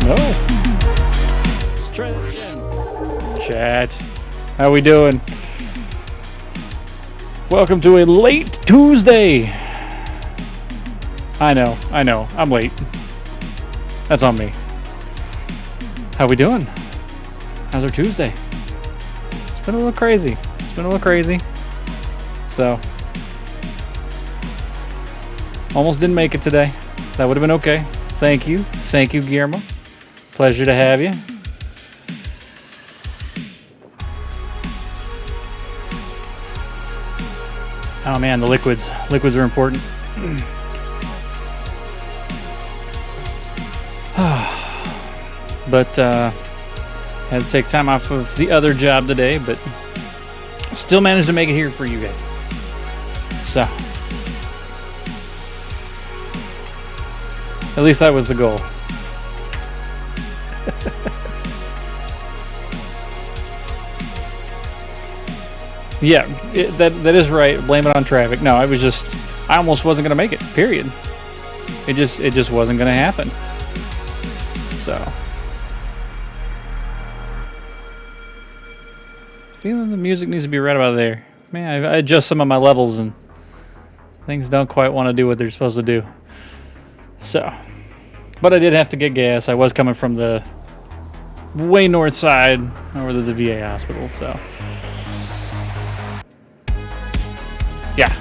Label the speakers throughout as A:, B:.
A: No. Let's try that again. Chat. How we doing? Welcome to a late Tuesday. I know. I'm late. That's on me. How we doing? How's our Tuesday? It's been a little crazy. So, almost didn't make it today. That would have been okay. Thank you, Guillermo. Pleasure to have you. Oh man, the liquids. Liquids are important. But had to take time off of the other job today, but still managed to make it here for you guys. So, at least that was the goal. Yeah, that is right. Blame it on traffic. No, I almost wasn't gonna make it. Period. It just wasn't gonna happen. So, feeling the music needs to be right about there. Man, I adjust some of my levels and things don't quite want to do what they're supposed to do. So, but I did have to get gas. I was coming from the way north side over to the VA hospital. So, yeah,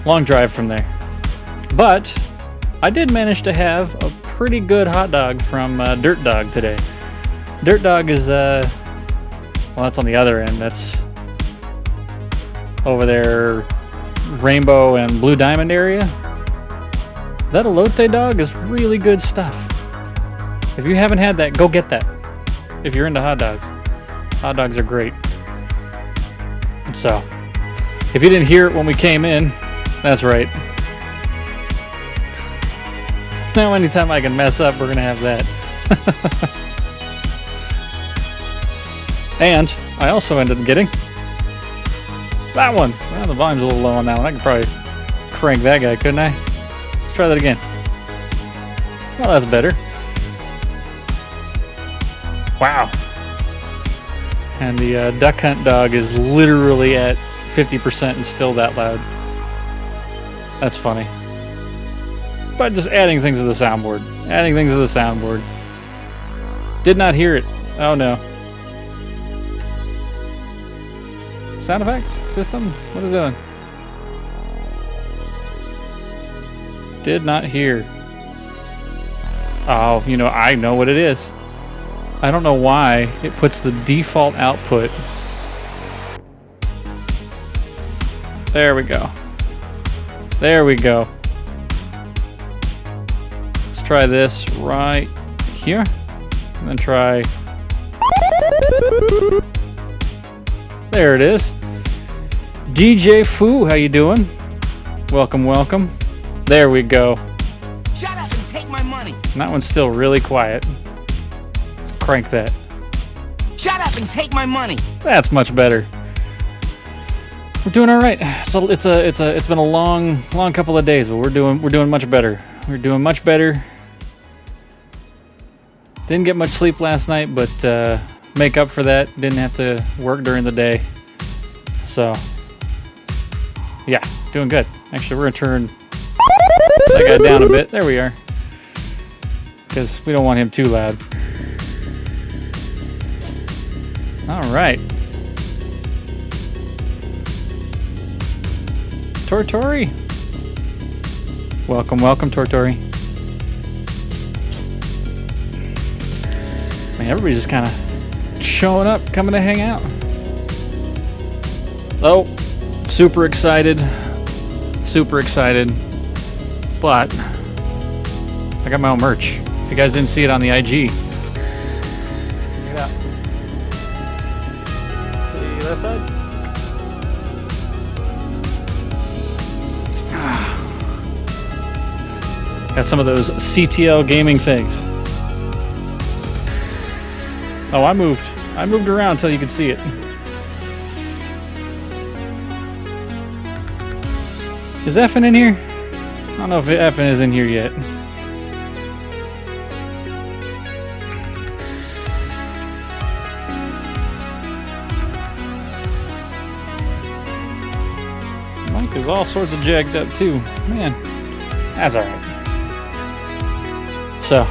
A: long drive from there. But I did manage to have a pretty good hot dog from Dirt Dog today. Dirt Dog is, well, that's on the other end. That's over there, Rainbow and Blue Diamond area. That elote dog is really good stuff. If you haven't had that, go get that. If you're into hot dogs. Hot dogs are great. So, if you didn't hear it when we came in, that's right. Now anytime I can mess up, we're gonna have that. And I also ended up getting that one. Well, the volume's a little low on that one. I could probably crank that guy, couldn't I? Let's try that again. Well, that's better. Wow. And the duck hunt dog is literally at 50% and still that loud. That's funny. But just adding things to the soundboard. Did not hear it. Oh no. Sound effects system? What is it doing? Did not hear. Oh, I know what it is. I don't know why it puts the default output. There we go. Let's try this right here. And then try. There it is. DJ Foo, how you doing? Welcome. There we go.
B: Shut up and take my money.
A: And that one's still really quiet. Let's crank that.
B: Shut up and take my money.
A: That's much better. We're doing all right. So it's been a long couple of days, but we're doing much better. Didn't get much sleep last night, but make up for that. Didn't have to work during the day. So, yeah, doing good. Actually, we're gonna turn that guy down a bit. There we are. Because we don't want him too loud. All right. Tortori. Welcome, Tortori. Man, everybody's just kind of showing up, coming to hang out. Oh, super excited. But I got my own merch. If you guys didn't see it on the IG, check it out. See that side? Got some of those CTL Gaming things. Oh, I moved around until you could see it. Is Effin in here? I don't know if Effin is in here yet. mic is all sorts of jacked up too. Man, that's alright. So,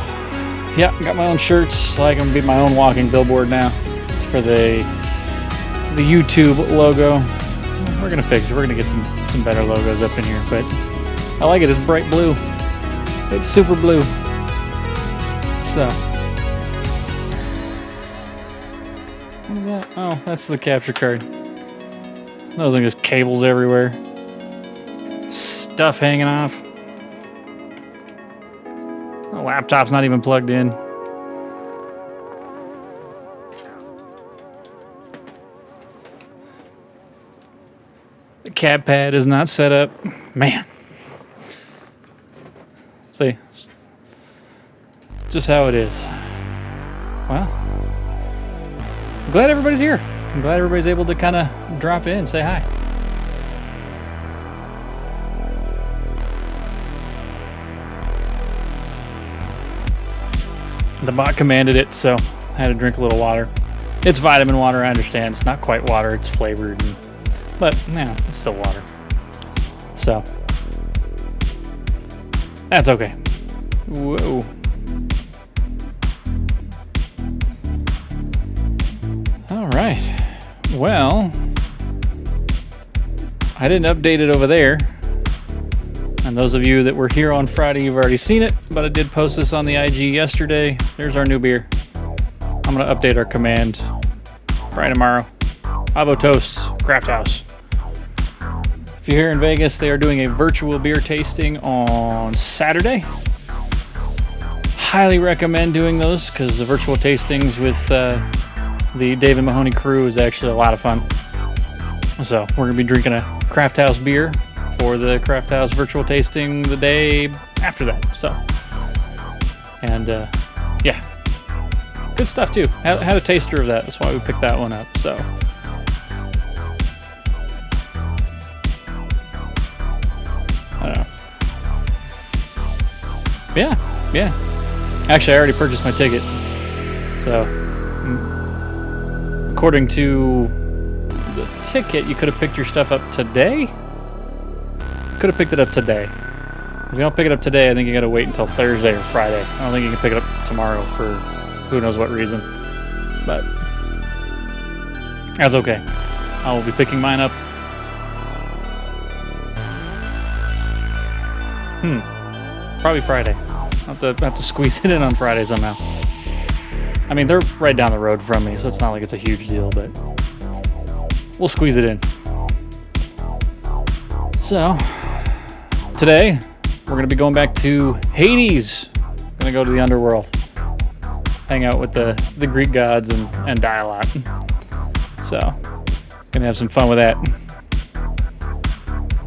A: yeah, got my own shirts. I can be my own walking billboard now. It's for the YouTube logo. We're gonna fix it. We're gonna get some better logos up in here, but I like it. It's bright blue. It's super blue. So, what is that? Oh, that's the capture card. Those are just cables everywhere. Stuff hanging off. The laptop's not even plugged in. The cat pad is not set up. Man. See, it's just how it is. Well, I'm glad everybody's here. I'm glad everybody's able to kind of drop in and say hi. The bot commanded it, so I had to drink a little water. It's vitamin water, I understand. It's not quite water, it's flavored, but yeah, it's still water. So, that's okay. Whoa. All right. Well, I didn't update it over there. And those of you that were here on Friday, you've already seen it, but I did post this on the IG yesterday. There's our new beer. I'm going to update our command right tomorrow. Avo Toast, Craft House. If you're here in Vegas, they are doing a virtual beer tasting on Saturday. Highly recommend doing those because the virtual tastings with the David Mahoney crew is actually a lot of fun. So we're going to be drinking a Craft House beer for the Craft House virtual tasting the day after that. So, and yeah, good stuff too. Had a taster of that. That's why we picked that one up. So, I don't know. Yeah. Actually, I already purchased my ticket. So, according to the ticket, you could have picked your stuff up today. Could have picked it up today. If you don't pick it up today, I think you got to wait until Thursday or Friday. I don't think you can pick it up tomorrow for who knows what reason. But that's okay. I will be picking mine up. Probably Friday. I'll have to squeeze it in on Friday somehow. I mean, they're right down the road from me, so it's not like it's a huge deal, but we'll squeeze it in. So, today, we're going to be going back to Hades. Going to go to the underworld. Hang out with the Greek gods and die a lot. So, going to have some fun with that.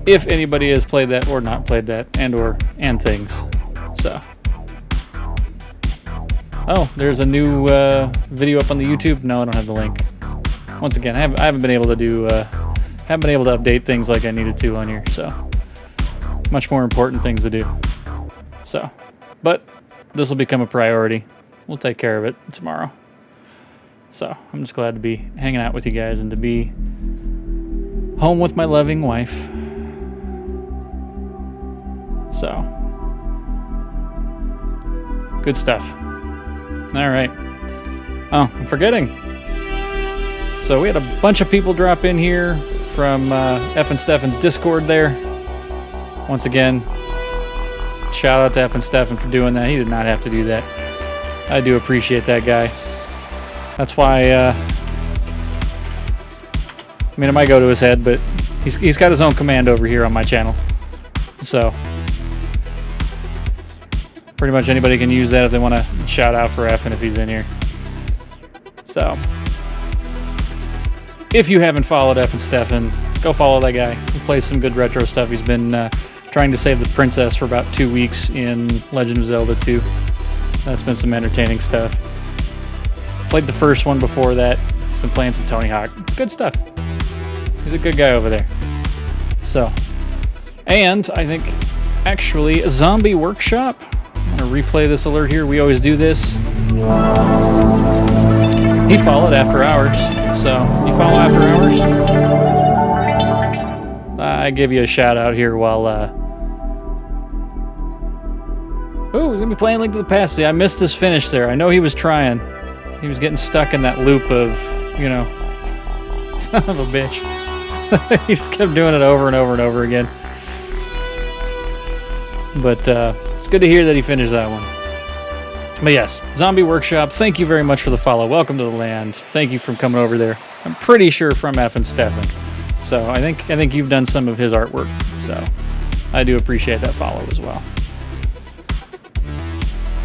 A: If anybody has played that or not played that and things. So. Oh, there's a new video up on the YouTube. No, I don't have the link. Once again, I haven't been able to do... haven't been able to update things like I needed to on here, so much more important things to do. So, but this will become a priority. We'll take care of it tomorrow. So, I'm just glad to be hanging out with you guys and to be home with my loving wife. So, good stuff. All right. Oh, I'm forgetting. So we had a bunch of people drop in here from F and Stefan's Discord there. Once again, shout out to F and Stefan for doing that. He did not have to do that. I do appreciate that guy. That's why, I mean, it might go to his head, but he's got his own command over here on my channel. So, pretty much anybody can use that if they want to shout out for F and if he's in here. So, if you haven't followed F and Stefan, go follow that guy. He plays some good retro stuff. He's been trying to save the princess for about 2 weeks in Legend of Zelda 2. That's been some entertaining stuff. Played the first one before that. He's been playing some Tony Hawk. It's good stuff. He's a good guy over there. So, and I think actually a Zombie Workshop. I'm going to replay this alert here. We always do this. He followed After Hours. So, you follow After Hours? I I give you a shout out here while oh, he's gonna be playing Link to the Past. See, I missed his finish there. I know he was trying. He was getting stuck in that loop of, you know, son of a bitch. He just kept doing it over and over and over again. But it's good to hear that he finished that one. But yes, Zombie Workshop, thank you very much for the follow. Welcome to the land. Thank you for coming over there. I'm pretty sure from F and Stefan. So I think you've done some of his artwork. So I do appreciate that follow as well.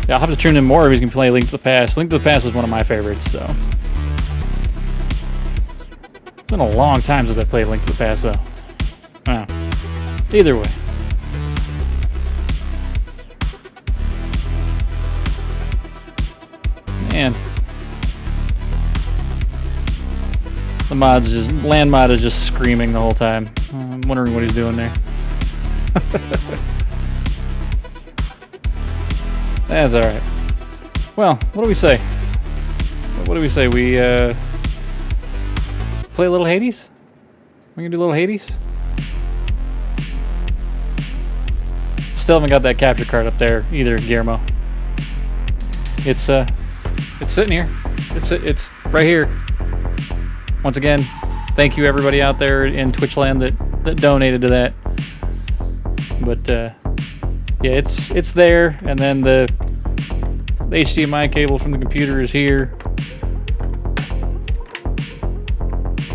A: Yeah, I'll have to tune in more if he's going to play Link to the Past. Link to the Past is one of my favorites, so. It's been a long time since I played Link to the Past, though. Wow. Either way. Man. The mod's just, land mod is just screaming the whole time. I'm wondering what he's doing there. That's alright. Well, what do we say? What do we say? We play a little Hades? We can do a little Hades? Still haven't got that capture card up there either, Guillermo. It's sitting here. It's right here. Once again, thank you everybody out there in Twitch land that donated to that. But yeah, it's there, and then the HDMI cable from the computer is here.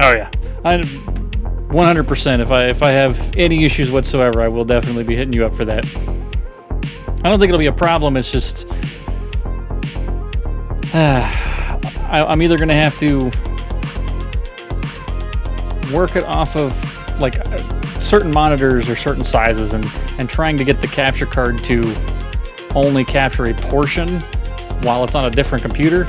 A: Oh yeah, 100%. If I have any issues whatsoever, I will definitely be hitting you up for that. I don't think it'll be a problem. It's just I'm either gonna have to work it off of like certain monitors or certain sizes, and trying to get the capture card to only capture a portion while it's on a different computer.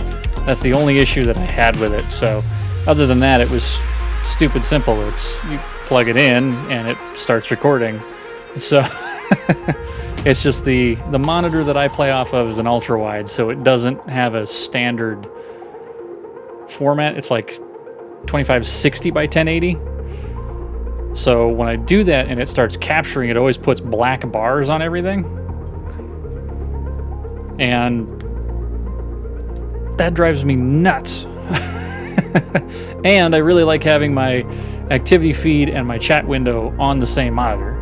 A: That's the only issue that I had with it. So other than that, it was stupid simple. It's you plug it in and it starts recording. So it's just the monitor that I play off of is an ultra wide, so it doesn't have a standard format. It's like 2560 by 1080. So when I do that and it starts capturing, it always puts black bars on everything. And that drives me nuts. And I really like having my activity feed and my chat window on the same monitor.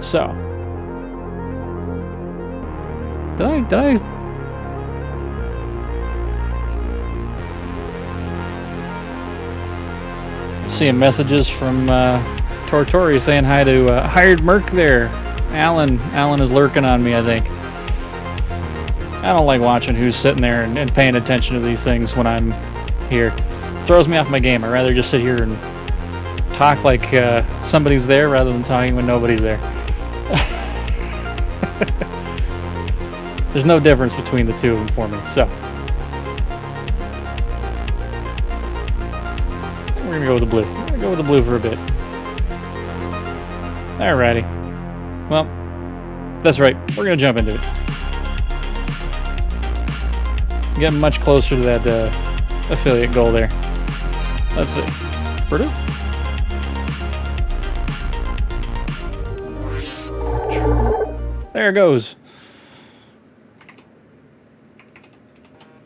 A: So, did I seeing messages from Tortori saying hi to Hired Merc there. Alan is lurking on me, I think. I don't like watching who's sitting there and paying attention to these things when I'm here. It throws me off my game. I'd rather just sit here and talk like somebody's there rather than talking when nobody's there. There's no difference between the two of them for me, so. We're gonna go with the blue. We're gonna go with the blue for a bit. Alrighty. Well, that's right. We're gonna jump into it. Getting much closer to that affiliate goal there. Let's see. Purdue? There it goes.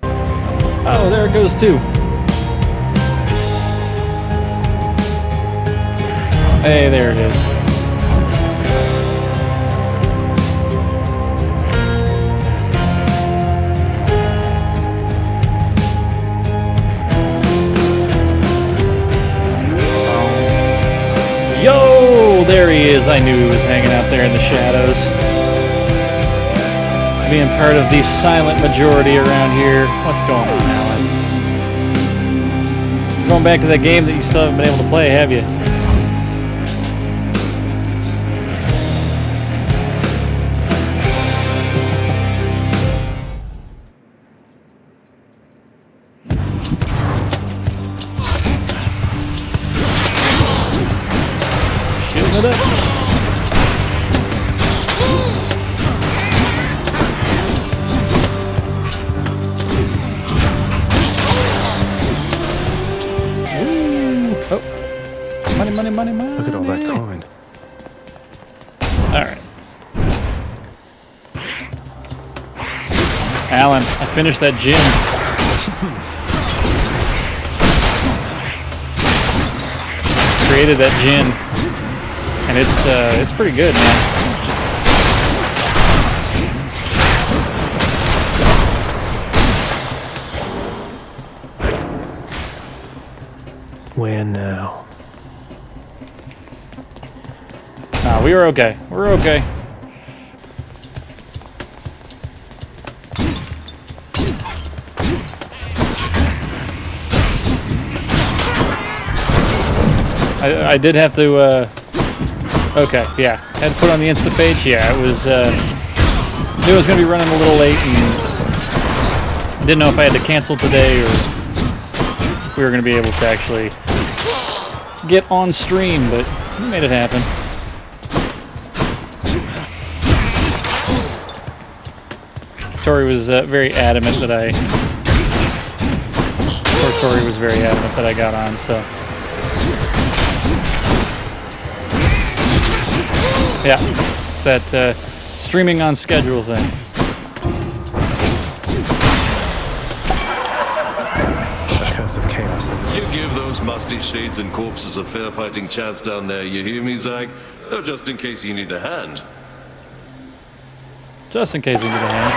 A: Oh, there it goes too. Hey, there it is. Yo, there he is. I knew he was hanging out there in the shadows. Being part of the silent majority around here. What's going on, Alan? Going back to that game that you still haven't been able to play, have you? Shooting it up. Money.
C: Look at all that coin.
A: Alan, I finished that gin. Created that gin, and it's pretty good, man.
C: Where now?
A: Nah, we were okay. We're okay. I did have to, okay, yeah. Had to put on the Insta page. Yeah, it was, knew it was going to be running a little late and didn't know if I had to cancel today or if we were going to be able to actually get on stream, but we made it happen. Tori was very adamant that Tori was very adamant that I got on, so. Yeah, it's that streaming on schedule thing.
C: A curse of chaos, as
D: You give those musty shades and corpses a fair fighting chance down there, you hear me, Zag? Oh, just in case you need a hand.
A: Just in case we need a hand.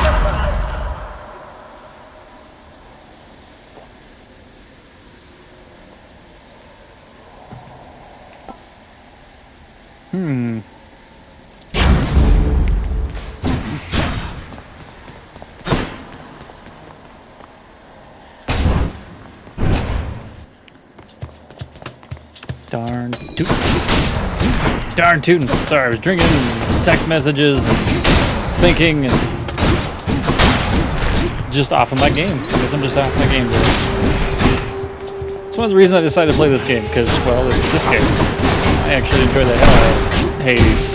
A: Darn tootin'. Sorry, I was drinking text messages and thinking and just off of my game. Because I'm just off my game today. It's one of the reasons I decided to play this game, because, well, it's this game. I actually enjoy the hell out of Hades.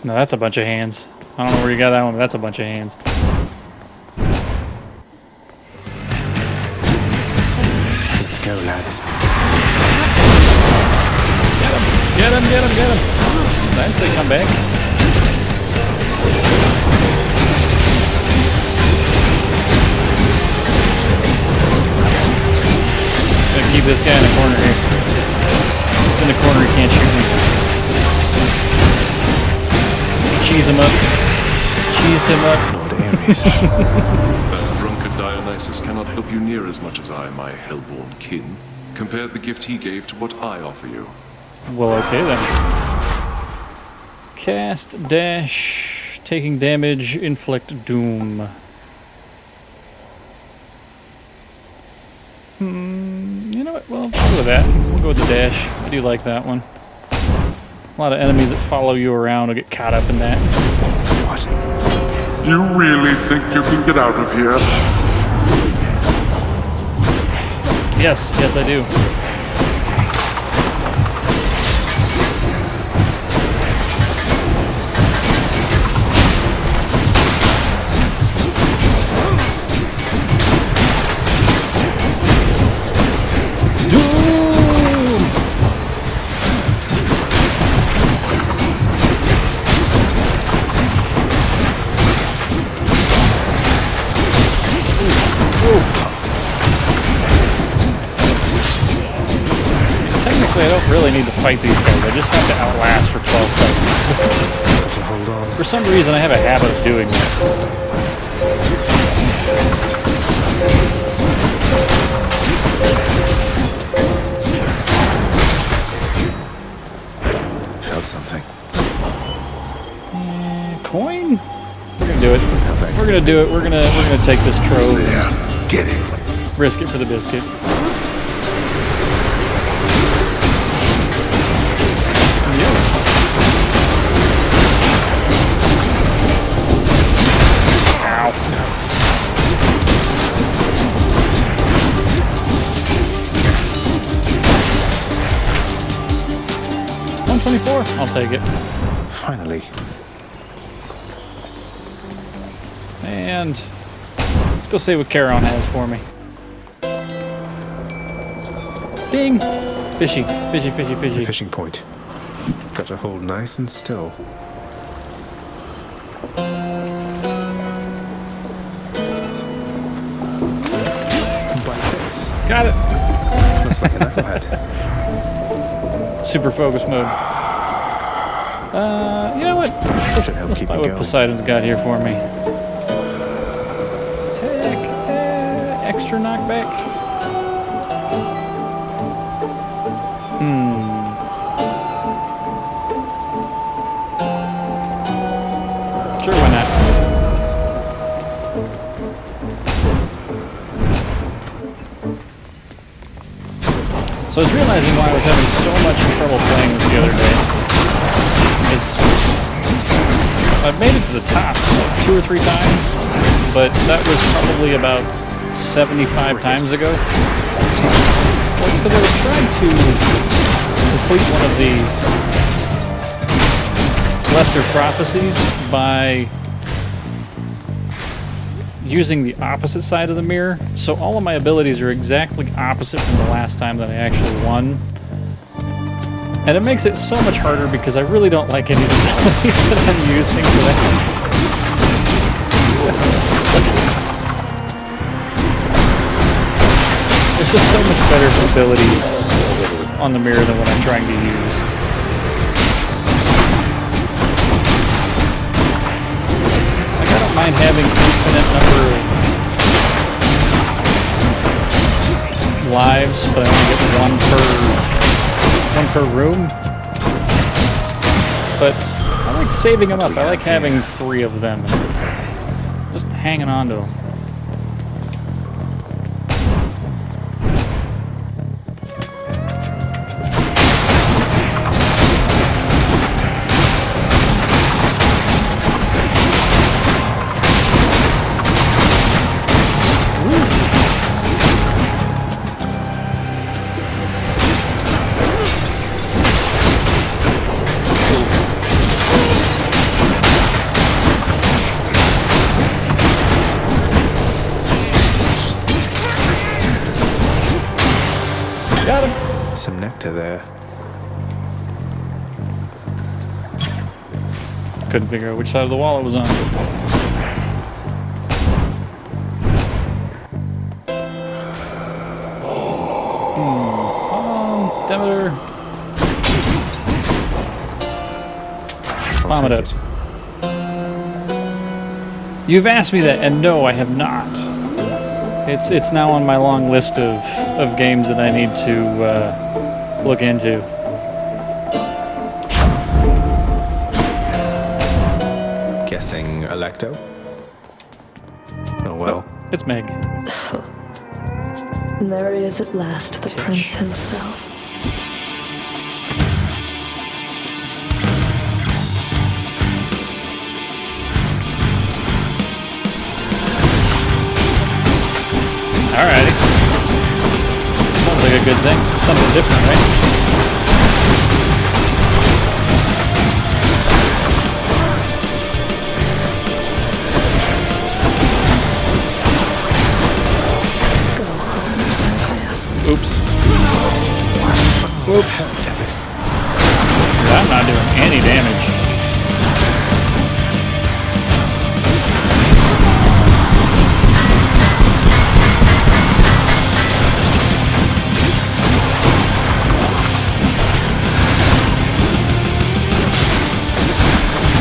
A: No, that's a bunch of hands. I don't know where you got that one, but that's a bunch of hands.
C: let's go, lads.
A: Get him, get him, get him. I didn't say come back. Gonna keep this guy in the corner here. He's in the corner, he can't shoot me. Cheese him up. Cheesed him up.
C: Lord Ares.
D: That drunkard Dionysus cannot help you near as much as I, my hellborn kin. Compare the gift he gave to what I offer you.
A: Well, okay then. Cast, dash, taking damage, inflict doom. You know what? Well, we'll go with that. We'll go with the dash. I do like that one. A lot of enemies that follow you around will get caught up in that.
C: What?
E: You really think you can get out of here?
A: Yes, yes I do. I don't really need to fight these guys. I just have to outlast for 12 seconds.
C: Hold on.
A: For some reason, I have a habit of doing that.
C: Felt something.
A: Coin? We're gonna do it. We're gonna do it. We're gonna take this trove and
E: Get it.
A: risk it for the biscuit. $124. I'll take it.
C: Finally.
A: And let's go see what Charon has for me. Ding! Fishy, fishy, fishy, fishy.
C: Fishing point. Got to hold nice and still. Bite this.
A: Got it!
C: Looks like a knucklehead.
A: Super focus mode. You know what?
C: Should help
A: Let's
C: keep
A: buy
C: me
A: what
C: going.
A: Poseidon's got here for me. Tech, extra knockback. Sure, why not? So I was realizing why I was having so much trouble playing this the other day. I've made it to the top like 2 or 3 times, but that was probably about 75 times ago. Well, it's because I was trying to complete one of the lesser prophecies by using the opposite side of the mirror, so all of my abilities are exactly opposite from the last time that I actually won. And it makes it so much harder because I really don't like any of the abilities that I'm using for that. There's just so much better abilities on the mirror than what I'm trying to use. Like, I don't mind having infinite number of lives, but I only get one per room. But I like saving them up. I like having 3 of them. Just hanging on to them. Got him.
C: Some nectar there.
A: Couldn't figure out which side of the wall it was on. Demeter. Bomb it up. You've asked me that, and no, I have not. It's now on my long list of games that I need to look into.
C: Guessing Electo? Oh well.
A: It's Meg.
F: And there he is at last, the prince himself.
A: Alrighty. Sounds like a good thing. Something different, right?
F: Go home, Zacharias.
A: Oops. Oops.
C: Damn it.
A: I'm not doing any damage.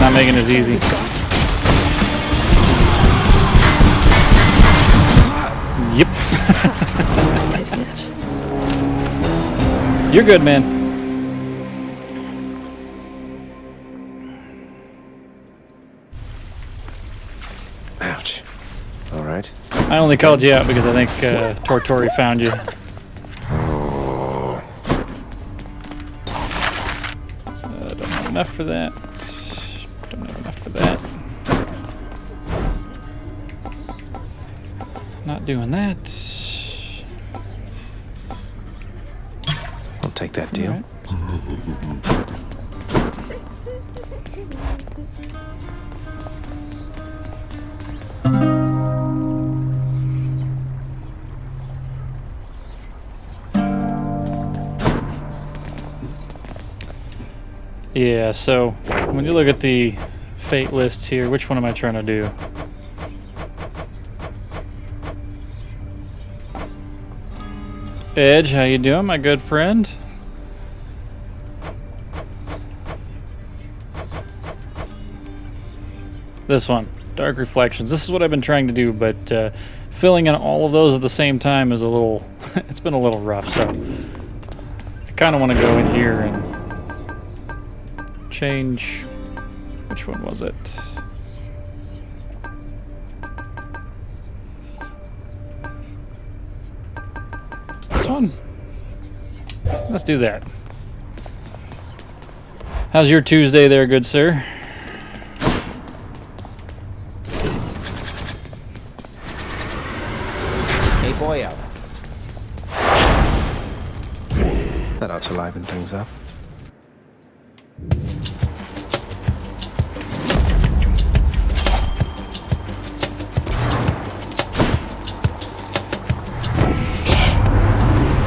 A: Not making it easy. Yep.
F: Idiot.
A: You're good, man.
C: Ouch. All right.
A: I only called you out because I think Tortori found you. Don't have enough for that. Don't have enough for that. Not doing that.
C: I'll take that deal.
A: Alright. Yeah, so when you look at the fate lists here, which one am I trying to do? Edge, how you doing, my good friend? This one, Dark Reflections. This is what I've been trying to do, but filling in all of those at the same time is a little, it's been a little rough, so I kind of want to go in here and change, which one was it? This one? Let's do that. How's your Tuesday there, good sir?
B: Hey, boy out.
C: That ought to liven things up.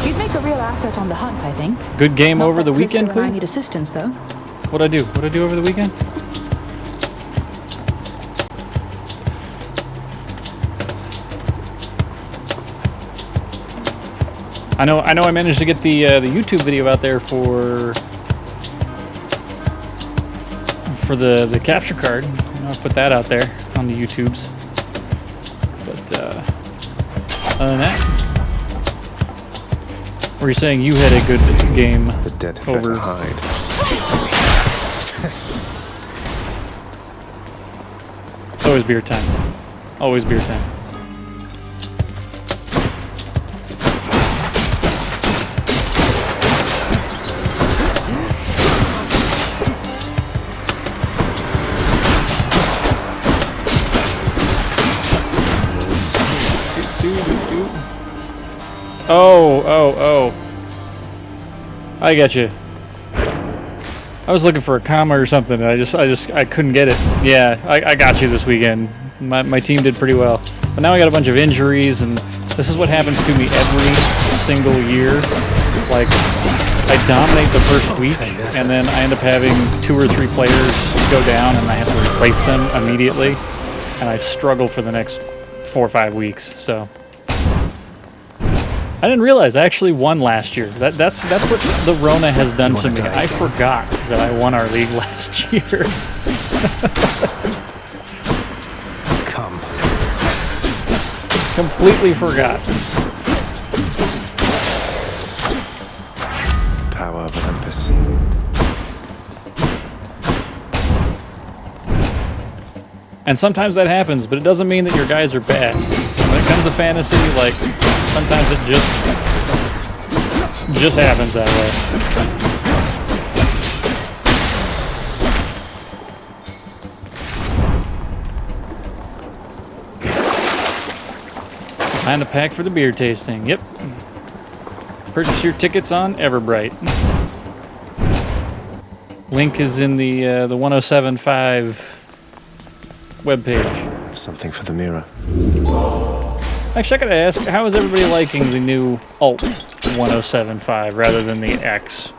G: You'd make a real asset on the hunt, I think.
A: Good game
G: Not
A: over
G: that
A: the weekend,
G: Krista and I
A: Clue?
G: need assistance, though.
A: What'd I do? What'd I do over the weekend? I know I managed to get the YouTube video out there for the capture card. I know I put that out there on the YouTubes. But other than that, were you saying you had a good game
C: The dead had
A: over?
C: better hide.
A: It's always beer time. Always beer time. Oh. I got you. I was looking for a comma or something, and I couldn't get it. Yeah, I got you this weekend. My team did pretty well. But now I got a bunch of injuries, and this is what happens to me every single year. Like, I dominate the first week, and then I end up having 2 or 3 players go down, and I have to replace them immediately. And I struggle for the next 4 or 5 weeks, so... I didn't realize I actually won last year. That's what the Rona has done to me. I forgot that I won our league last year.
C: Come.
A: Completely forgot.
C: Power of Olympus.
A: And sometimes that happens, but it doesn't mean that your guys are bad. When it comes to fantasy, like, sometimes it just happens that way. Find a pack for the beer tasting. Yep. Purchase your tickets on Everbright. Link is in the 1075 webpage.
C: Something for the mirror.
A: Actually, I gotta ask, how is everybody liking the new Alt 1075 rather than the X?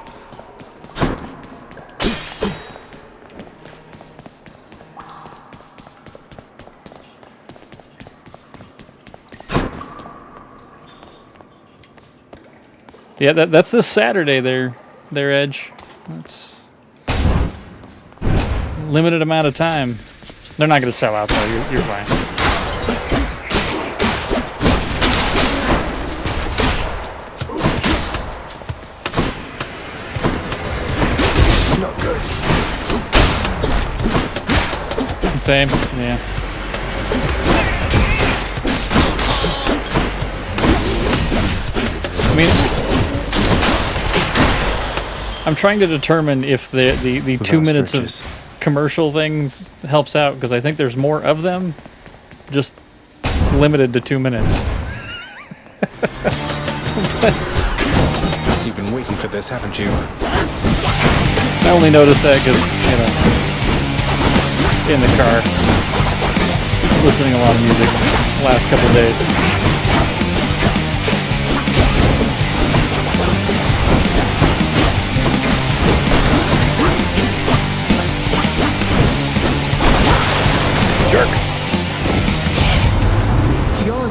A: Yeah, that's this Saturday there, Edge. That's limited amount of time. They're not gonna sell out though. You're fine.
C: Not good.
A: Same, yeah. I mean, I'm trying to determine if the 2 minutes of commercial things helps out, because I think there's more of them, just limited to 2 minutes.
C: You've been waiting for this, haven't you?
A: I only noticed that because, you know, in the car, listening to a lot of music the last couple of days.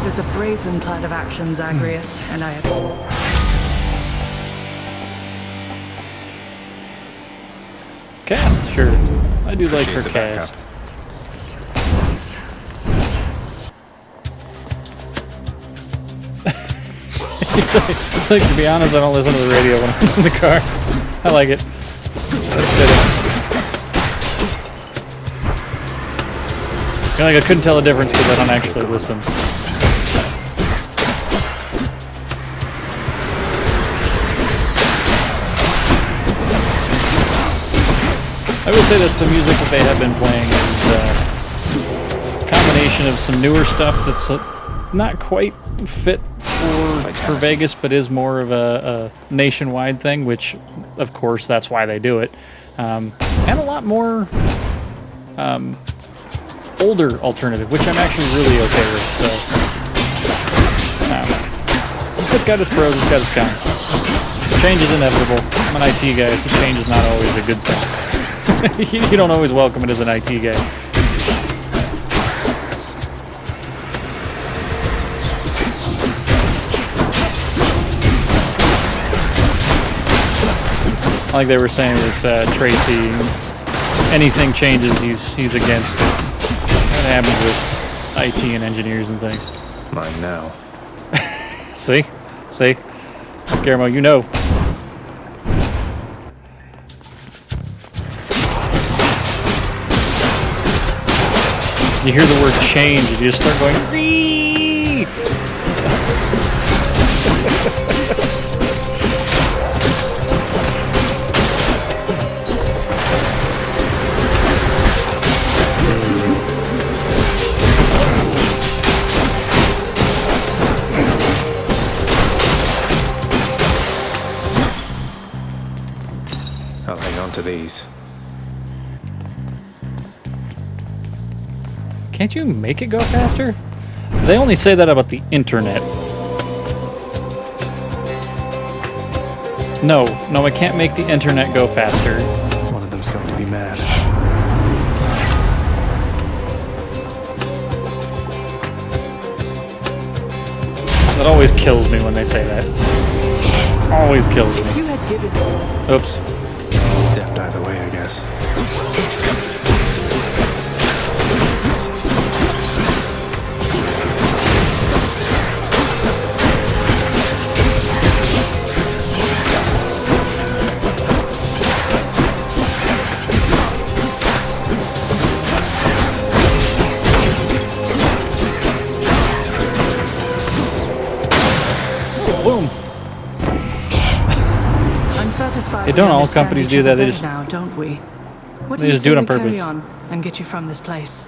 H: This is a brazen plan of action, Zagreus, and I...
A: Cast, sure. I do like her
C: the
A: cast. It's like, to be honest, I don't listen to the radio when I'm in the car. I like it. That's fitting. I feel like I couldn't tell the difference because I don't actually listen. I will say this, the music that they have been playing is a combination of some newer stuff that's not quite fit for Vegas, but is more of a nationwide thing, which, of course, that's why they do it. And a lot more older alternative, which I'm actually really okay with, so... it's got its pros, it's got its cons. Change is inevitable. I'm an IT guy, so change is not always a good thing. You don't always welcome it as an IT guy. Like they were saying with Tracy, anything changes, he's against it. That happens with IT and engineers and things.
C: Mine now.
A: See? Guillermo, you know. You hear the word change and you just start going, "Ree!"
C: I'll hang on to these.
A: Can't you make it go faster? They only say that about the internet. No, I can't make the internet go faster.
C: One of them's going to be mad.
A: That always kills me when they say that. Always kills me.
H: You had given...
A: Oops.
C: Damned either way, I guess.
A: Boom.
H: I'm satisfied.
A: Hey, don't all companies do that? They just
H: now, don't we? What
A: they just do it on
H: carry
A: purpose.
H: on and get you from this place.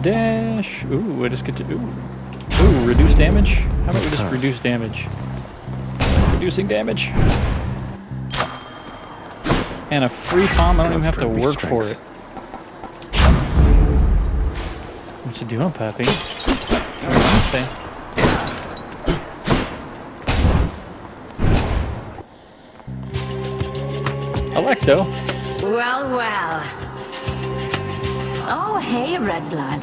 A: Dash. Ooh, I just get to reduce damage. How about we just reduce damage? Reducing damage. And a free palm. I don't even have to work for it. What you doing, puppy? Namaste. Electo.
I: Well. Oh, hey, Red Blood.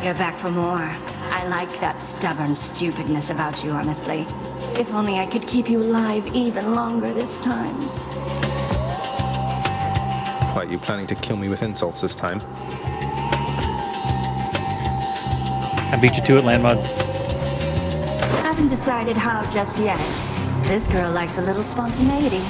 I: You're back for more. I like that stubborn stupidness about you, honestly. If only I could keep you alive even longer this time.
C: What, you planning to kill me with insults this time?
A: I beat you to it, Landmod.
I: Haven't decided how just yet. This girl likes a little spontaneity.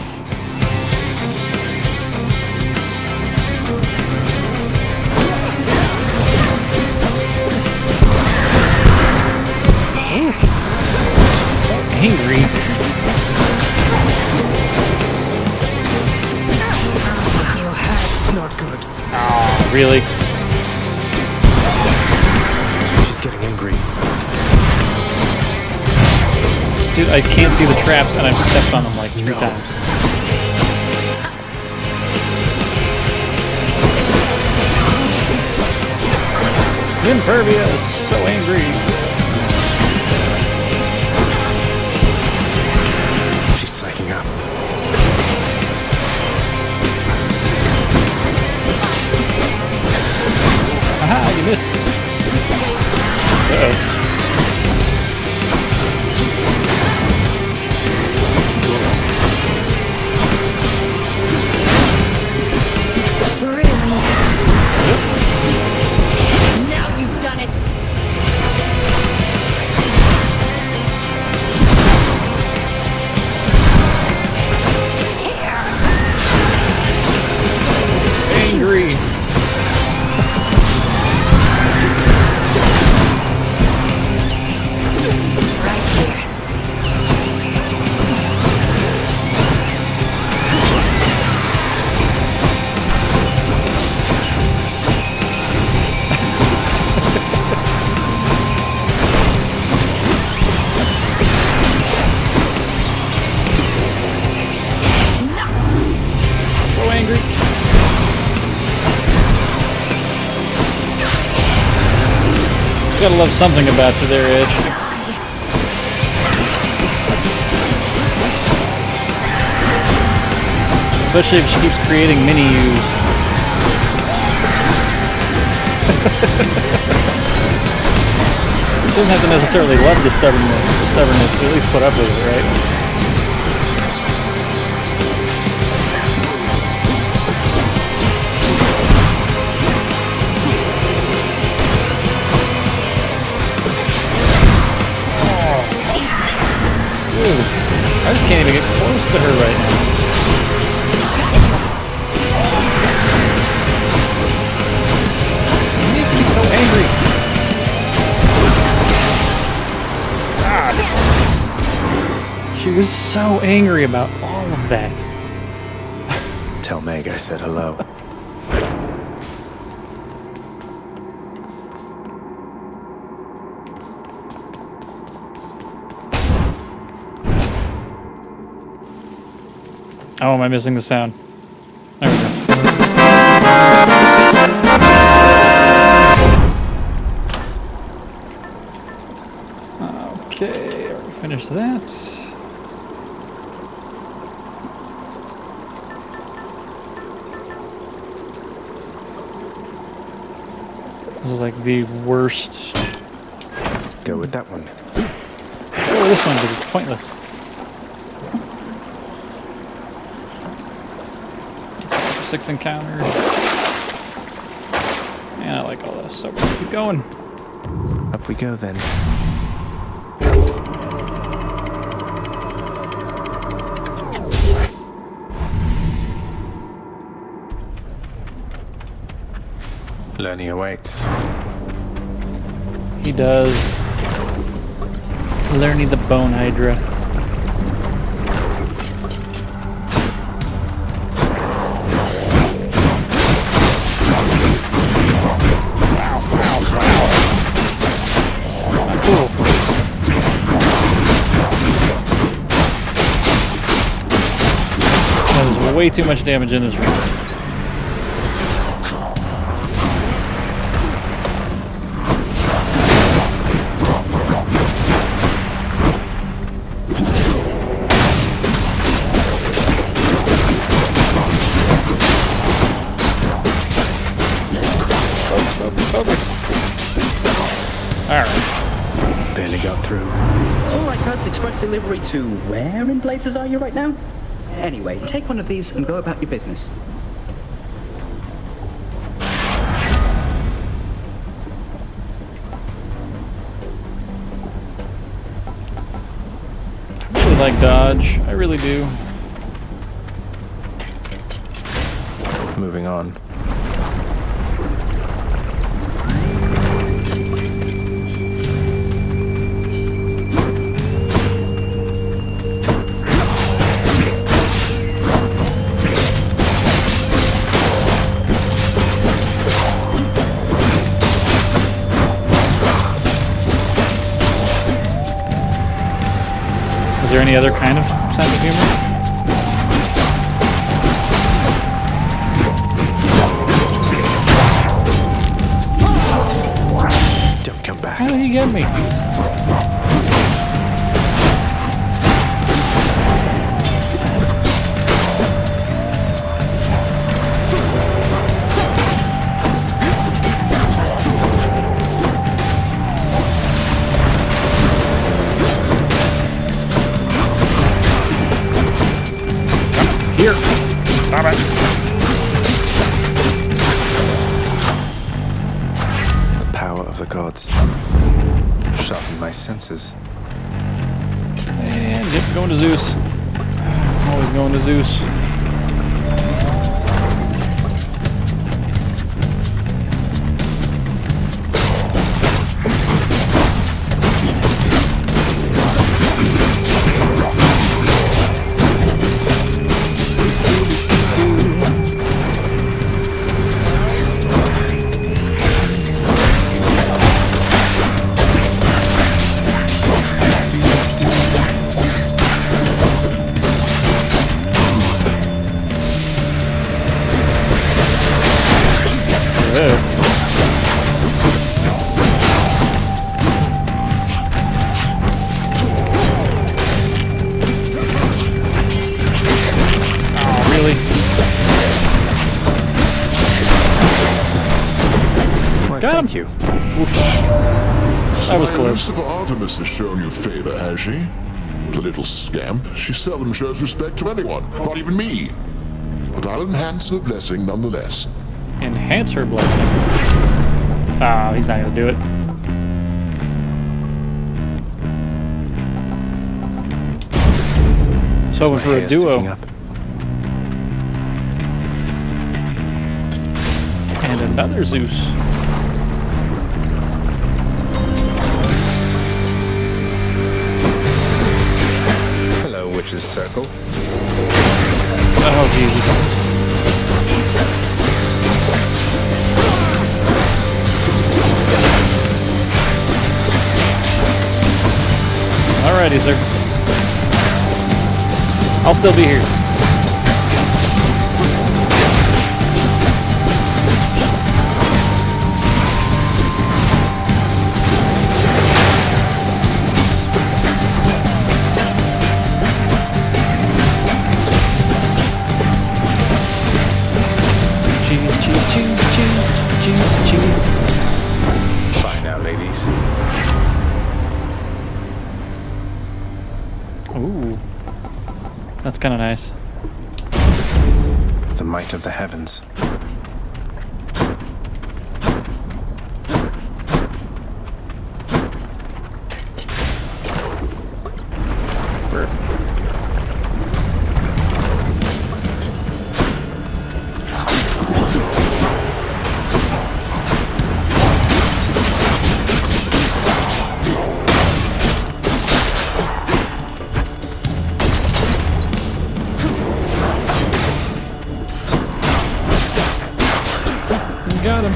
A: So angry.
H: You hurt. Not good.
A: Oh, really?
C: She's getting angry.
A: Dude, I can't see the traps and I've stepped on them like 3 times. Impervious, so angry.
C: She's psyching up.
A: Aha, you missed. Uh-oh.
I: Now you've done it.
A: Angry.
I: Right here.
A: So angry. Just gotta love something about you there, Edge. Especially if she keeps creating mini-yous. She doesn't have to necessarily love the stubbornness, but at least put up with it, right? Ooh, I just can't even get close to her right now. You make me so angry. God. She was so angry about all of that.
C: Tell Meg I said hello.
A: Oh, am I missing the sound? There we go. Okay, already finished that. This is like the worst.
C: Go with that one.
A: Go with this one, but it's pointless. 6 encounter. Yeah, I like all this, so we're gonna keep going.
C: Up we go then. Learning awaits.
A: He does. Learning the Bone Hydra. Way too much damage in this room. Focus. Alright.
C: Barely got through.
J: Alright, that's express delivery to where in Blazes are you right now? Anyway, take one of these and go about your business.
A: I really like dodge. I really do.
C: Moving on.
A: Is there any other kind of sense of humor?
C: Don't come back.
A: How did he get me?
C: power of the gods. Sharpen my senses.
A: And yep, going to Zeus. Always going to Zeus.
C: Thank you.
A: That was close.
E: Lucifer Artemis has shown you favor, has she? The little scamp. She seldom shows respect to anyone, not even me. But I'll enhance her blessing nonetheless.
A: Enhance her blessing. Oh, he's not gonna do it. So hoping for a duo. And another Zeus.
C: Witch's circle.
A: Oh, Jesus. Alrighty, sir. I'll still be here.
C: Bye now, ladies.
A: Ooh. That's kind of nice.
C: The might of the heavens.
A: Got him.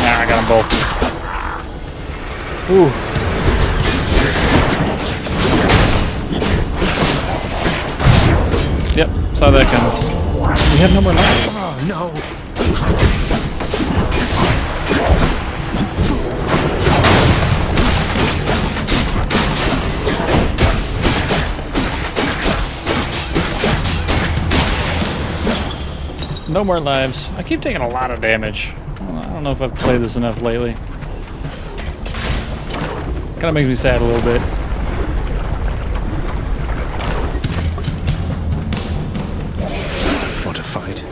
A: Nah, I got them both. Ooh. Yep, saw that coming. We have no more lives.
C: Oh, no.
A: No more lives. I keep taking a lot of damage. I don't know if I've played this enough lately. Kind of makes me sad a little bit.
C: What a fight.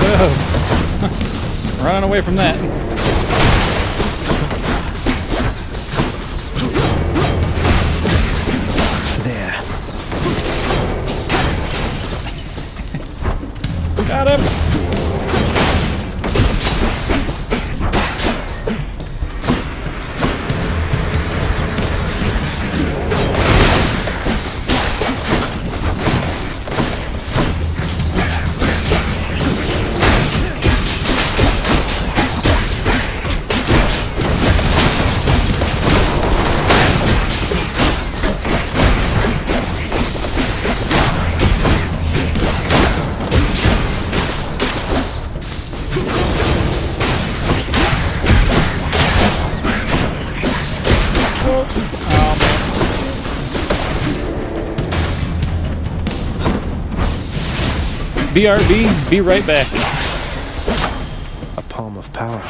A: Whoa. Running away from that. Got him! BRB, be right back.
C: A palm of power.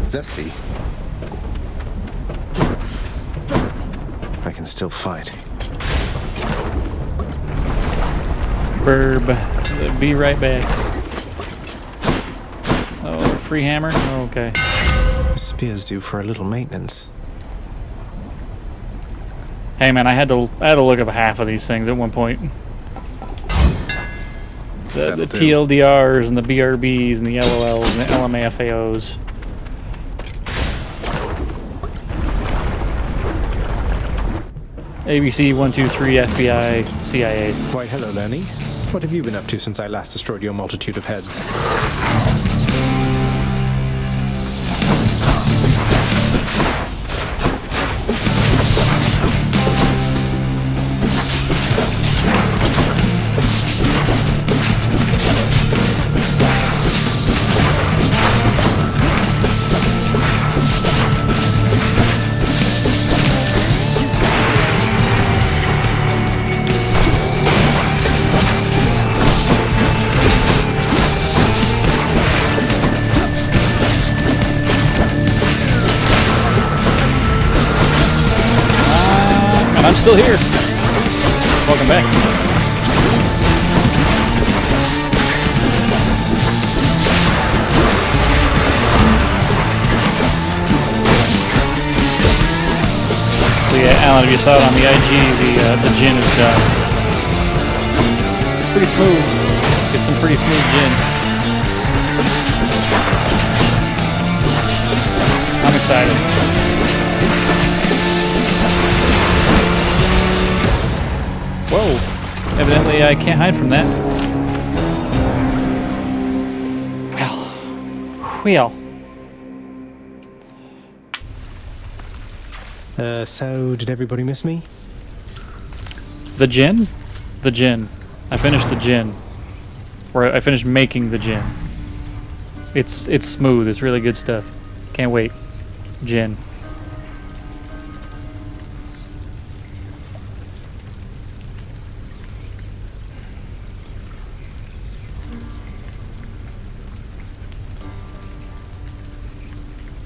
C: Zesty. I can still fight.
A: Burb, the be right backs. Oh, free hammer? Oh, okay.
C: This spear's due for a little maintenance.
A: Hey man, I had to look up half of these things at one point. The TLDRs and the BRBs and the LOLs and the LMAFAOs. ABC 123 FBI CIA.
C: Why, hello, Lenny. What have you been up to since I last destroyed your multitude of heads?
A: I'm still here. Welcome back. So yeah, Alan, if you saw it on the IG, the gin is done. It's pretty smooth. It's some pretty smooth gin. I'm excited. Whoa, evidently I can't hide from that. Well.
C: So did everybody miss me?
A: The gin? The gin. I finished the gin. Or I finished making the gin. It's smooth, it's really good stuff. Can't wait. Gin.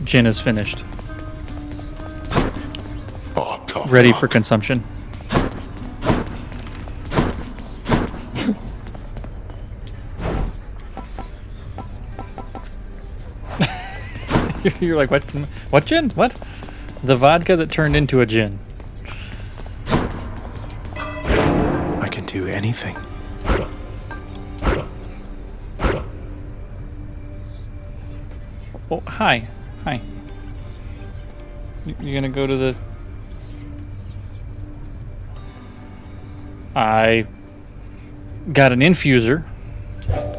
A: Gin is finished.
E: Oh, tough
A: Ready
E: luck.
A: for consumption. You're like, what? What gin? What? The vodka that turned into a gin.
C: I can do anything.
A: Oh, hi. Hi. You're gonna go to the... I got an infuser,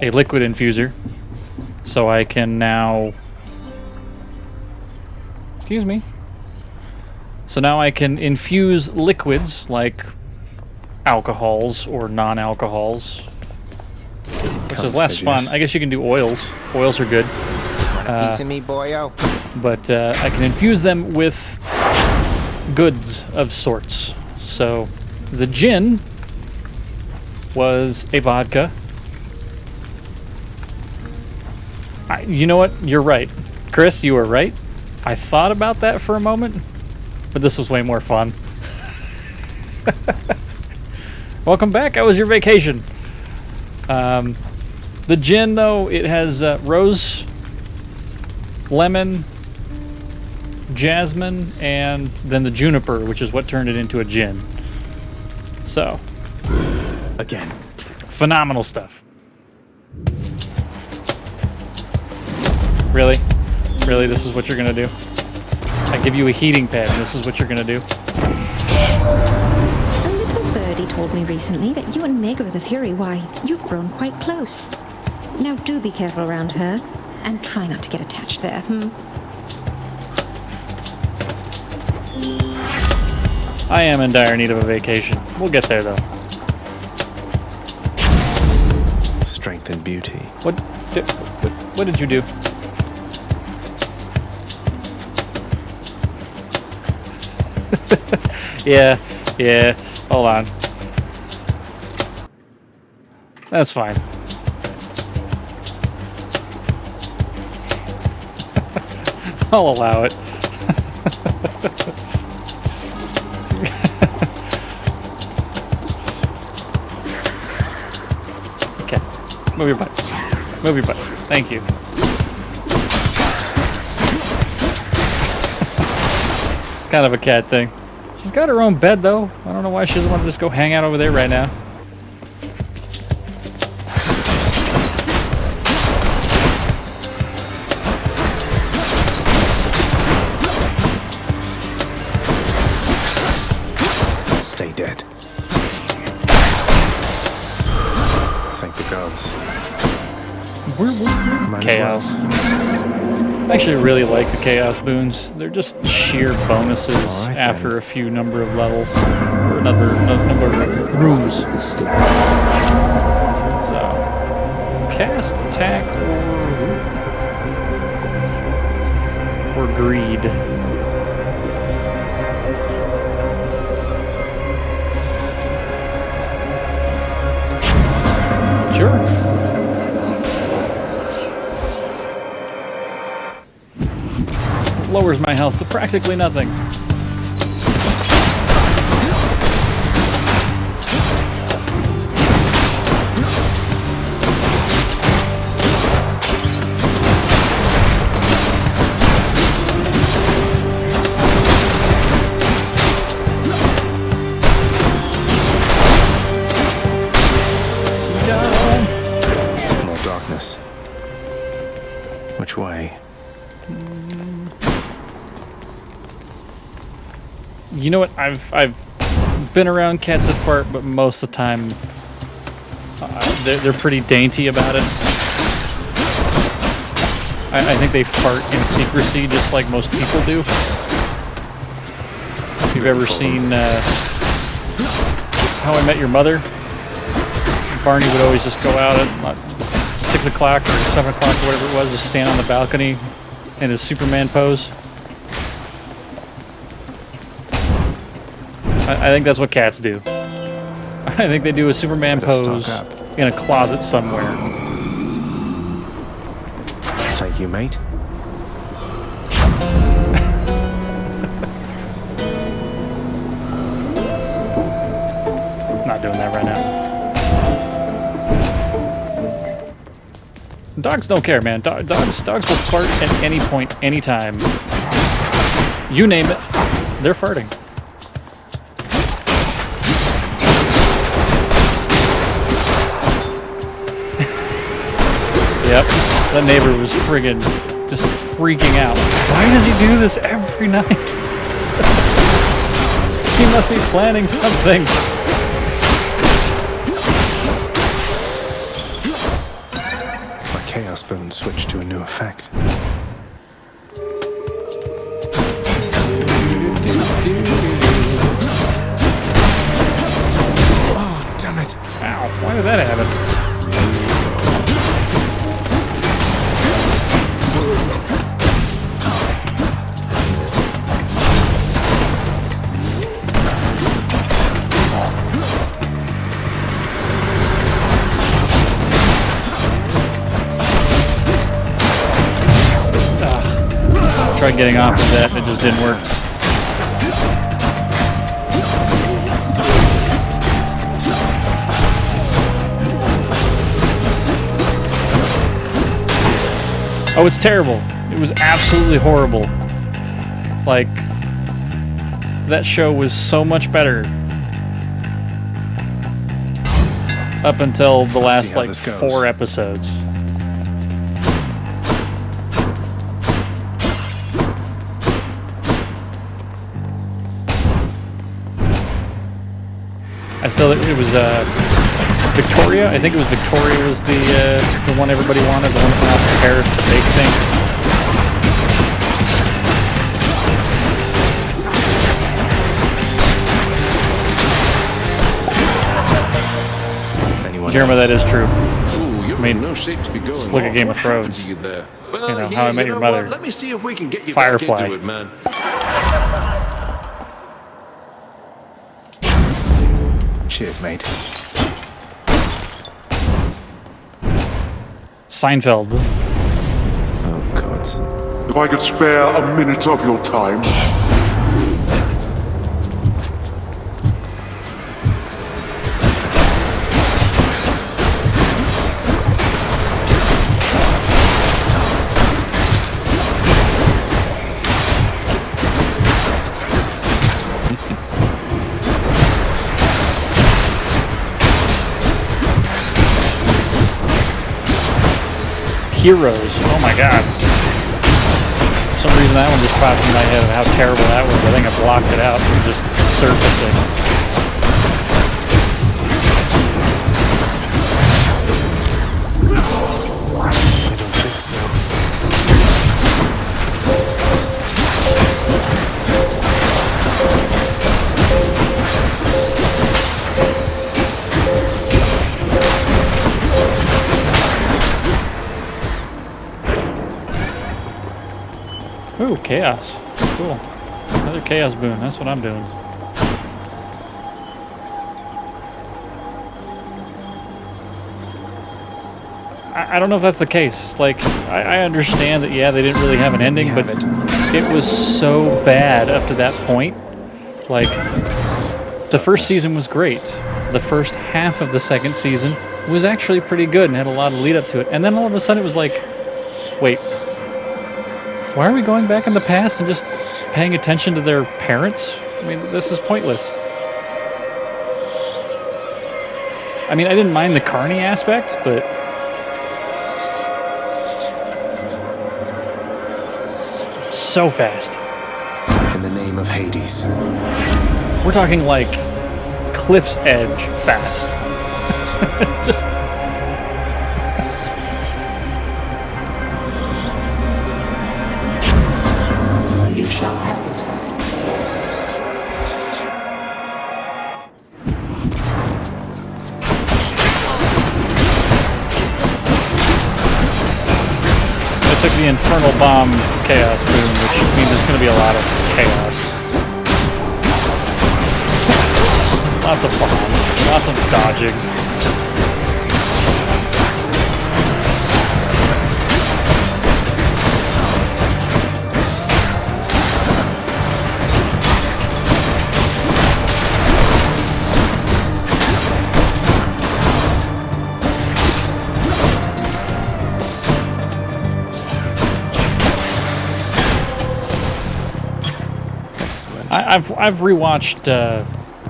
A: a liquid infuser, so I can now... Excuse me. So now I can infuse liquids like alcohols or non-alcohols, which is less fun. I guess you can do oils. Oils are good.
K: Piece of me, boyo.
A: But I can infuse them with goods of sorts. So the gin was a vodka. You know what? You're right. Chris, you were right. I thought about that for a moment, but this was way more fun. Welcome back. How was your vacation? The gin, though, it has rose, lemon, jasmine, and then the juniper, which is what turned it into a gin. So,
C: Again.
A: phenomenal stuff. Really? Really, this is what you're gonna do? I give you a heating pad, and this is what you're gonna do?
I: A little birdie told me recently that you and Meg are the Fury. Why, you've grown quite close. Now do be careful around her, and try not to get attached there,
A: I am in dire need of a vacation. We'll get there, though.
C: Strength and beauty.
A: What did you do? Yeah, yeah. Hold on. That's fine. I'll allow it. Okay. Move your butt. Move your butt. Thank you. It's kind of a cat thing. She's got her own bed, though. I don't know why she doesn't want to just go hang out over there right now.
C: Stay dead. Thank the gods. Might as
A: Chaos.
C: well.
A: I actually really like the Chaos Boons. They're just sheer bonuses
C: All right,
A: after
C: then.
A: a few number of levels. Or another number of rooms. So, cast, attack, or greed. Sure. Lowers my health to practically nothing.
C: More darkness. Which way?
A: You know what? I've been around cats that fart, but most of the time they're pretty dainty about it. I think they fart in secrecy, just like most people do. If you've ever seen How I Met Your Mother, Barney would always just go out at 6 o'clock or 7 o'clock, or whatever it was, just stand on the balcony in his Superman pose. I think that's what cats do. I think they do a Superman pose in a closet somewhere.
C: Thank you, mate.
A: Not doing that right now. Dogs don't care, man. Dogs will fart at any point, anytime. You name it, they're farting. Yep, that neighbor was friggin' just freaking out. Why does he do this every night? He must be planning something.
C: My chaos boon switched to a new effect. Oh, damn it.
A: Ow, why did that happen? Tried getting off of that, it just didn't work. Oh, it's terrible. It was absolutely horrible. Like, that show was so much better. Up until the last, like, 4 episodes. I still, it was Victoria. I think it was Victoria was the one everybody wanted, the one that went out to Paris to bake things. Jeremy, that is true.
D: I mean, no shape to be going
A: just look at Game of Thrones.
D: You there?
A: You know, How I Met Your Mother.
D: Let me see if we can get you
A: Firefly.
D: back into it, man.
C: Cheers, mate.
A: Seinfeld.
C: Oh, God.
E: If I could spare a minute of your time.
A: Heroes. Oh my god. For some reason that one just popped in my head of how terrible that was. I think I blocked it out from just surfacing.
C: I don't think so.
A: Ooh, chaos. Cool. Another chaos boon. That's what I'm doing. I don't know if that's the case. Like, I understand that, yeah, they didn't really have an ending, but it was so bad up to that point. Like, the first season was great. The first half of the second season was actually pretty good and had a lot of lead up to it. And then all of a sudden it was like, wait, why are we going back in the past and just paying attention to their parents? I mean, this is pointless. I mean, I didn't mind the carny aspect, but so fast.
C: In the name of Hades.
A: We're talking like cliff's edge fast. Just
F: You shall have it.
A: I took the Infernal Bomb Chaos Boom, which means there's going to be a lot of chaos. Lots of bombs, lots of dodging. I've rewatched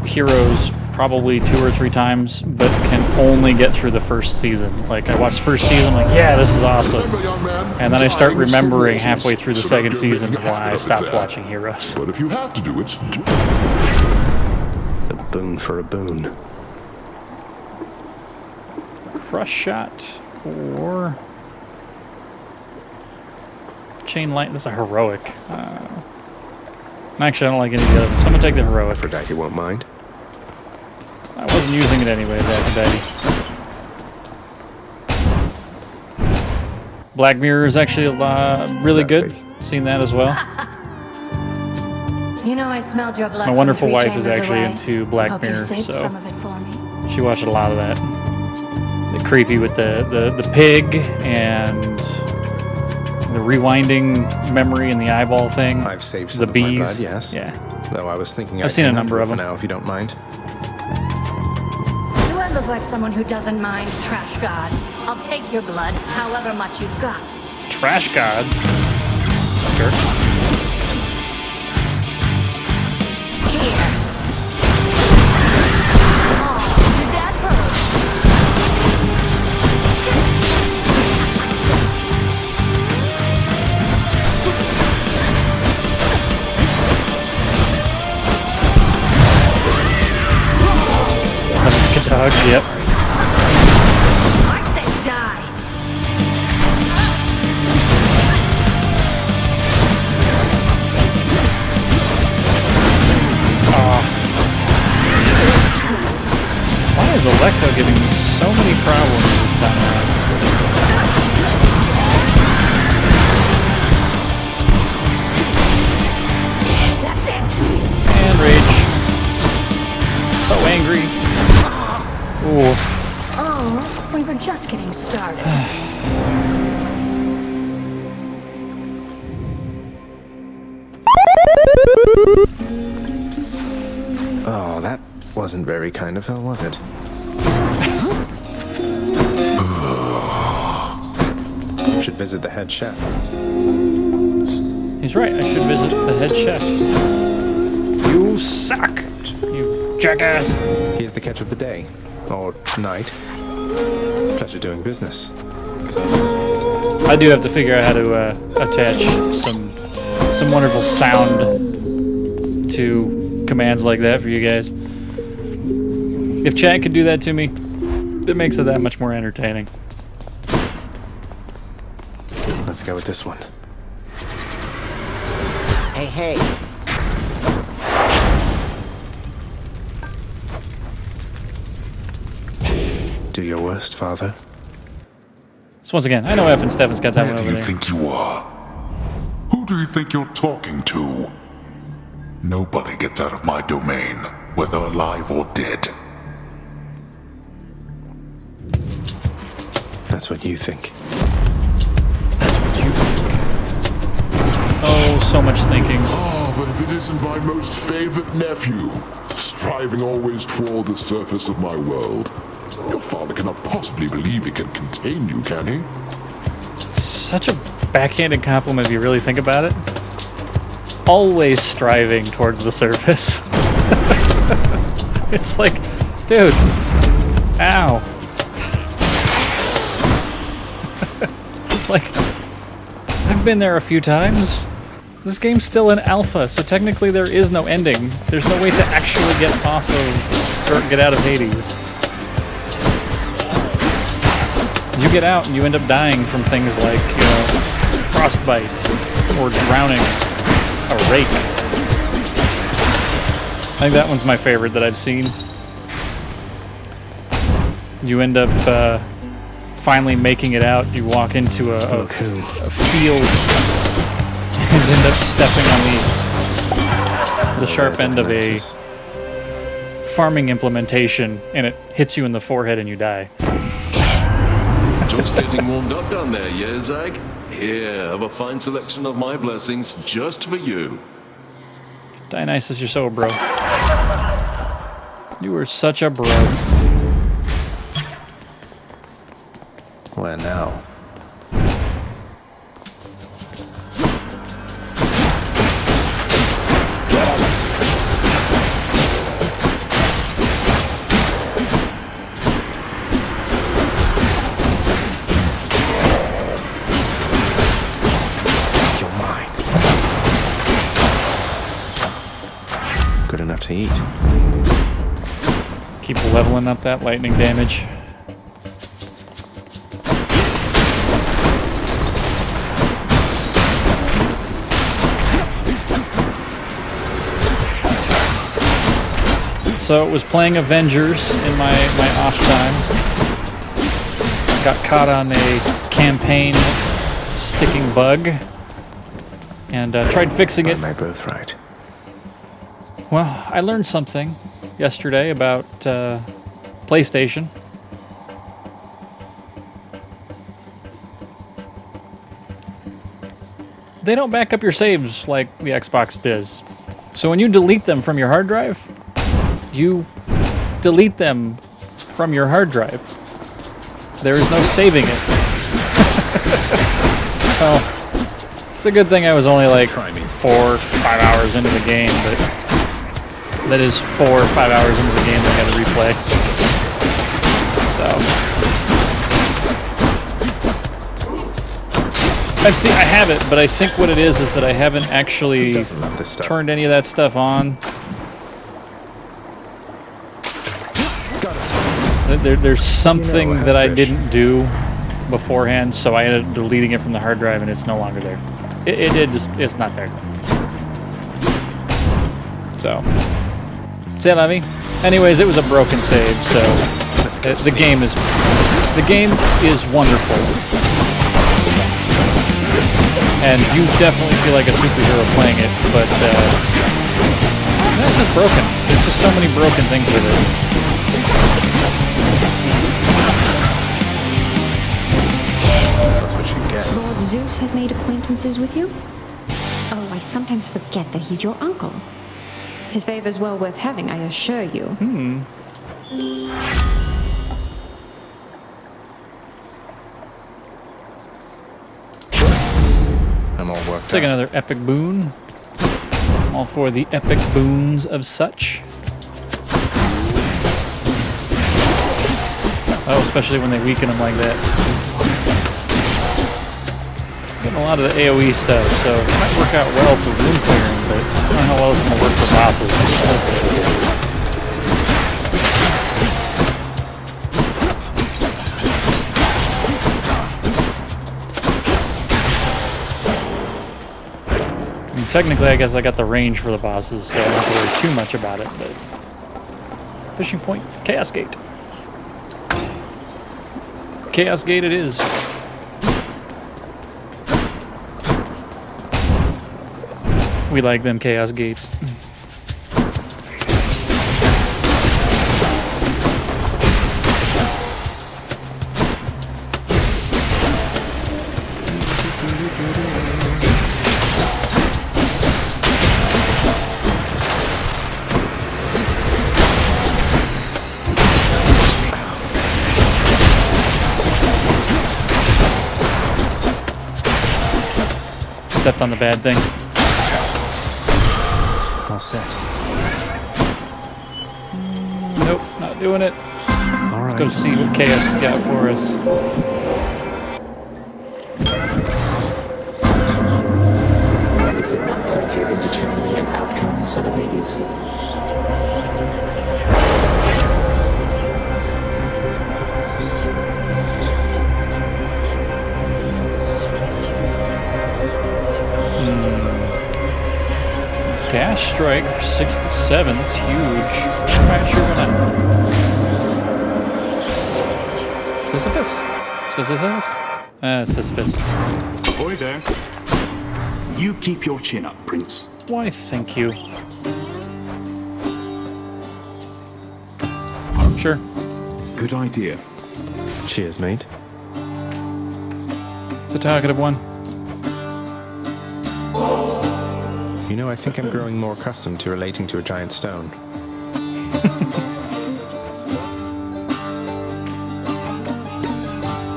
A: Heroes probably 2 or 3 times, but can only get through the first season. Like, I watched the first season, I'm like, yeah, this is awesome. And then I start remembering halfway through the second season why I stopped watching Heroes.
E: But if you have to do it,
C: A boon for a boon.
A: Crush Shot or Chain Light. That's a heroic. Actually, I don't like any of the others. So I'm gonna take the heroic.
C: I forgot you won't mind.
A: I wasn't using it anyways, Aphrodite. Black Mirror is actually really good. Seen that as well.
I: You know, I smelled your blood.
A: My wonderful
I: from 3
A: wife is
I: chambers
A: actually
I: away.
A: into Black
I: Hope
A: Mirror,
I: you saved
A: so
I: some of it for me.
A: she watched a lot of that. The creepy with the pig and the rewinding memory and the eyeball thing.
C: I've saved some
A: the
C: of
A: bees.
C: my blood, yes.
A: Yeah.
C: Though I was thinking
A: I've seen a number of
C: for
A: them.
C: now, if you don't mind.
I: Do I look like someone who doesn't mind, Trash God? I'll take your blood, however much you've got.
A: Trash God. Jerk.
I: Here. Oh, did that hurt?
A: Katog, yep.
I: I say die.
A: Why is Electo giving me so many problems this time around?
I: That's it.
A: And rage. So angry.
I: just getting started.
C: Oh, that wasn't very kind of her, was it? Should visit the head chef.
A: He's right, I should visit the head chef. You suck, you jackass.
C: Here's the catch of the day. Or night. Pleasure doing business.
A: I do have to figure out how to attach some wonderful sound to commands like that for you guys. If chat could do that to me, it makes it that much more entertaining.
C: Let's go with this one.
K: Hey, hey.
C: Do your worst, father.
A: So once again, I know F and Stefan's got that
E: Where
A: one
E: do
A: over
E: you
A: there.
E: think you are? Who do you think you're talking to? Nobody gets out of my domain, whether alive or dead.
C: That's what you think.
A: Oh, so much thinking.
E: Ah, but if it isn't my most favorite nephew, striving always toward the surface of my world, your father cannot possibly believe he can contain you, can he?
A: Such a backhanded compliment if you really think about it. Always striving towards the surface. It's like, dude, ow. Like, I've been there a few times. This game's still in alpha, so technically there is no ending. There's no way to actually get off of, or get out of Hades. You get out and you end up dying from things like, you know, frostbite, or drowning, a rake. I think that one's my favorite that I've seen. You end up finally making it out. You walk into a field and end up stepping on the sharp end of a farming implementation, and it hits you in the forehead and you die.
D: Just getting warmed up down there, yeah, Zag? Here, have a fine selection of my blessings just for you.
A: Dionysus, you're so a bro. You are such a bro.
C: Where now?
E: You're mine.
C: Good enough to eat.
A: Keep leveling up that lightning damage. So it was playing Avengers in my off time. Got caught on a campaign sticking bug and tried fixing it.
C: My birthright.
A: Well, I learned something yesterday about PlayStation. They don't back up your saves like the Xbox does. So when you delete them from your hard drive, you delete them from your hard drive. There is no saving it. So it's a good thing I was only like 4 or 5 hours into the game, but that is 4 or 5 hours into the game that I got to replay. So. And see, I have it, but I think what it is that I haven't actually turned any of that stuff on. There's something that I didn't do beforehand, so I ended up deleting it from the hard drive, and it's no longer there. It's not there. So, c'est la vie. Anyways, it was a broken save, so the game is wonderful, and you definitely feel like a superhero playing it, but it's just broken. There's just so many broken things with it.
C: what you get.
L: Lord Zeus has made acquaintances with you? Oh, I sometimes forget that he's your uncle. His favor's well worth having, I assure you.
C: I'm all worked
A: Take
C: out.
A: another epic boon. All for the epic boons of such. Oh, especially when they weaken them like that. Getting a lot of the AoE stuff, so it might work out well for room clearing, but I don't know how well it's going to work for bosses. I mean, technically, I guess I got the range for the bosses, so I don't have to worry too much about it, but... Fishing point, Chaos Gate. Chaos Gate it is. We like them Chaos Gates. Stepped on the bad thing.
C: All set.
A: Nope, not doing it.
C: All right.
A: Let's go see what Chaos has got for us.
F: Is it not that you're in determining an outcome, son of Hades?
A: Dash strike for 67, that's huge. I'm not sure when Sisyphus? Sisyphus? Sisyphus.
M: Boy there. You keep your chin up, Prince.
A: Why, thank you. Sure.
M: Good idea.
C: Cheers, mate.
A: It's a talkative one.
C: You know, I think I'm growing more accustomed to relating to a giant stone.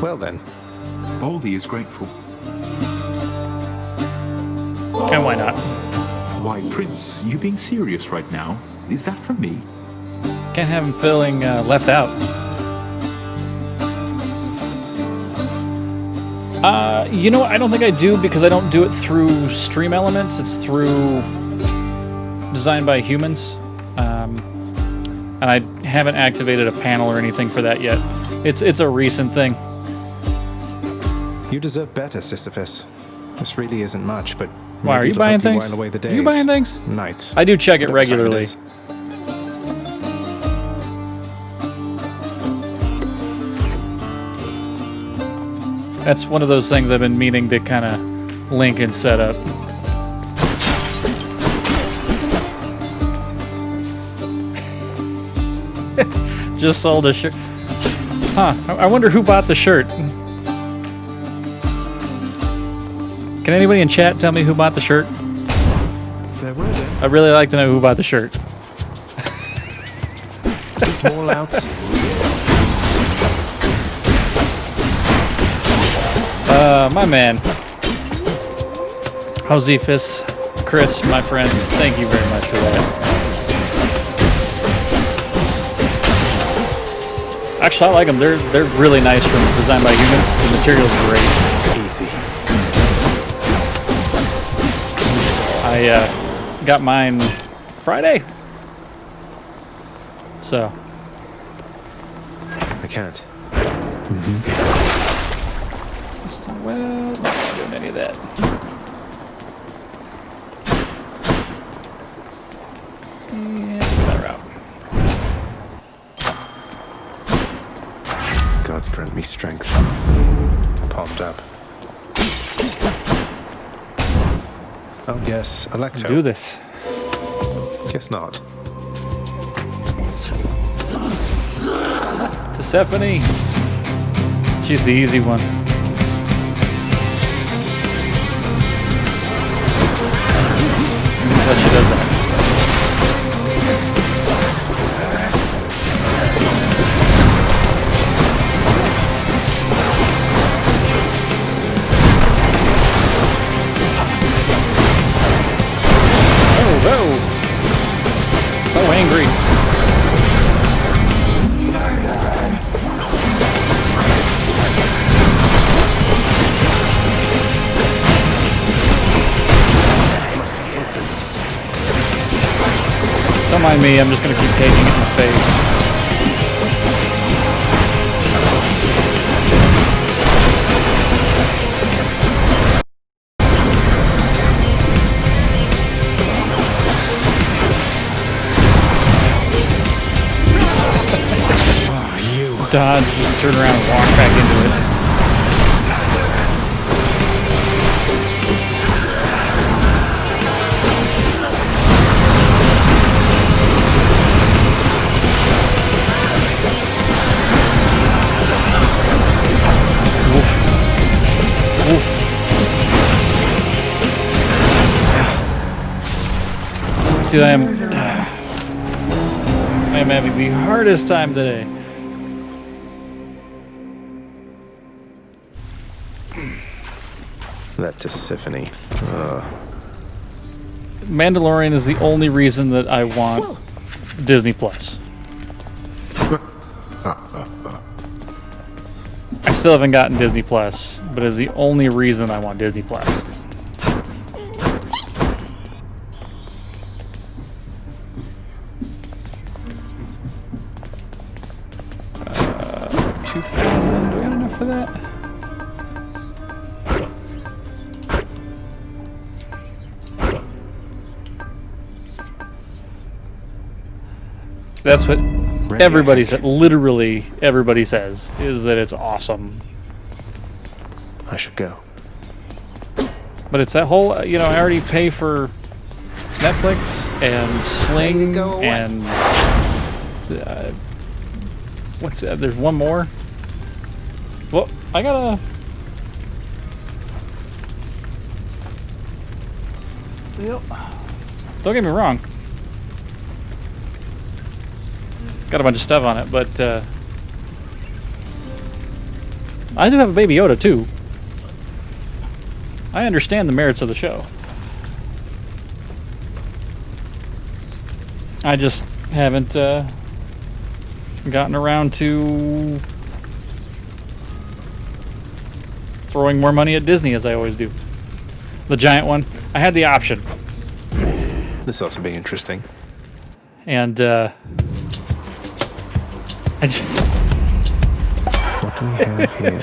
C: Well then.
M: Baldy is grateful.
A: And why not?
M: Why, Prince, you being serious right now? Is that from me?
A: Can't have him feeling left out. You know what? I don't think I do because I don't do it through Stream Elements. It's through Designed by Humans. And I haven't activated a panel or anything for that yet. It's a recent thing.
C: You deserve better, Sisyphus. This really isn't much, but
A: Why, are
C: maybe
A: you
C: it'll
A: buying
C: help you
A: things?
C: while away the
A: Are you
C: days.
A: buying things?
C: Nights.
A: I do check it
C: Whatever time
A: regularly.
C: is.
A: That's one of those things I've been meaning to kind of link and set up. Just sold a shirt. Huh, I wonder who bought the shirt. Can anybody in chat tell me who bought the shirt?
C: There were then.
A: I'd really like to know who bought the shirt.
C: All outs.
A: My man. Josephus, Chris, my friend, thank you very much for that. Actually, I like them. They're really nice from Designed by Humans. The material's great.
C: Easy.
A: I got mine Friday. So.
C: I can't.
A: Well, not doing any of that. And that route.
C: Gods grant me strength. Pumped up. I'll guess Electro.
A: Do this.
C: Guess not.
A: Persephone. She's the easy one. unless she does that. Oh, so angry. Don't mind me, I'm just gonna keep taking it in the face. Dodge, just turn around and walk back into it. Dude, I am having the hardest time today.
C: That Tisiphone.
A: Mandalorian is the only reason that I want Disney Plus. I still haven't gotten Disney Plus, but it's the only reason I want Disney Plus. $2,000. Do we have enough for that? That's what everybody said. Literally, everybody says is that it's awesome.
C: I should go.
A: But it's that whole, you know, I already pay for Netflix and Sling and what's that? There's one more. Well, I gotta. Yep. Don't get me wrong. Got a bunch of stuff on it, but I do have a Baby Yoda too. I understand the merits of the show. I just haven't gotten around to throwing more money at Disney as I always do. The giant one. I had the option.
C: This ought to be interesting.
A: And I just
C: what do we have here?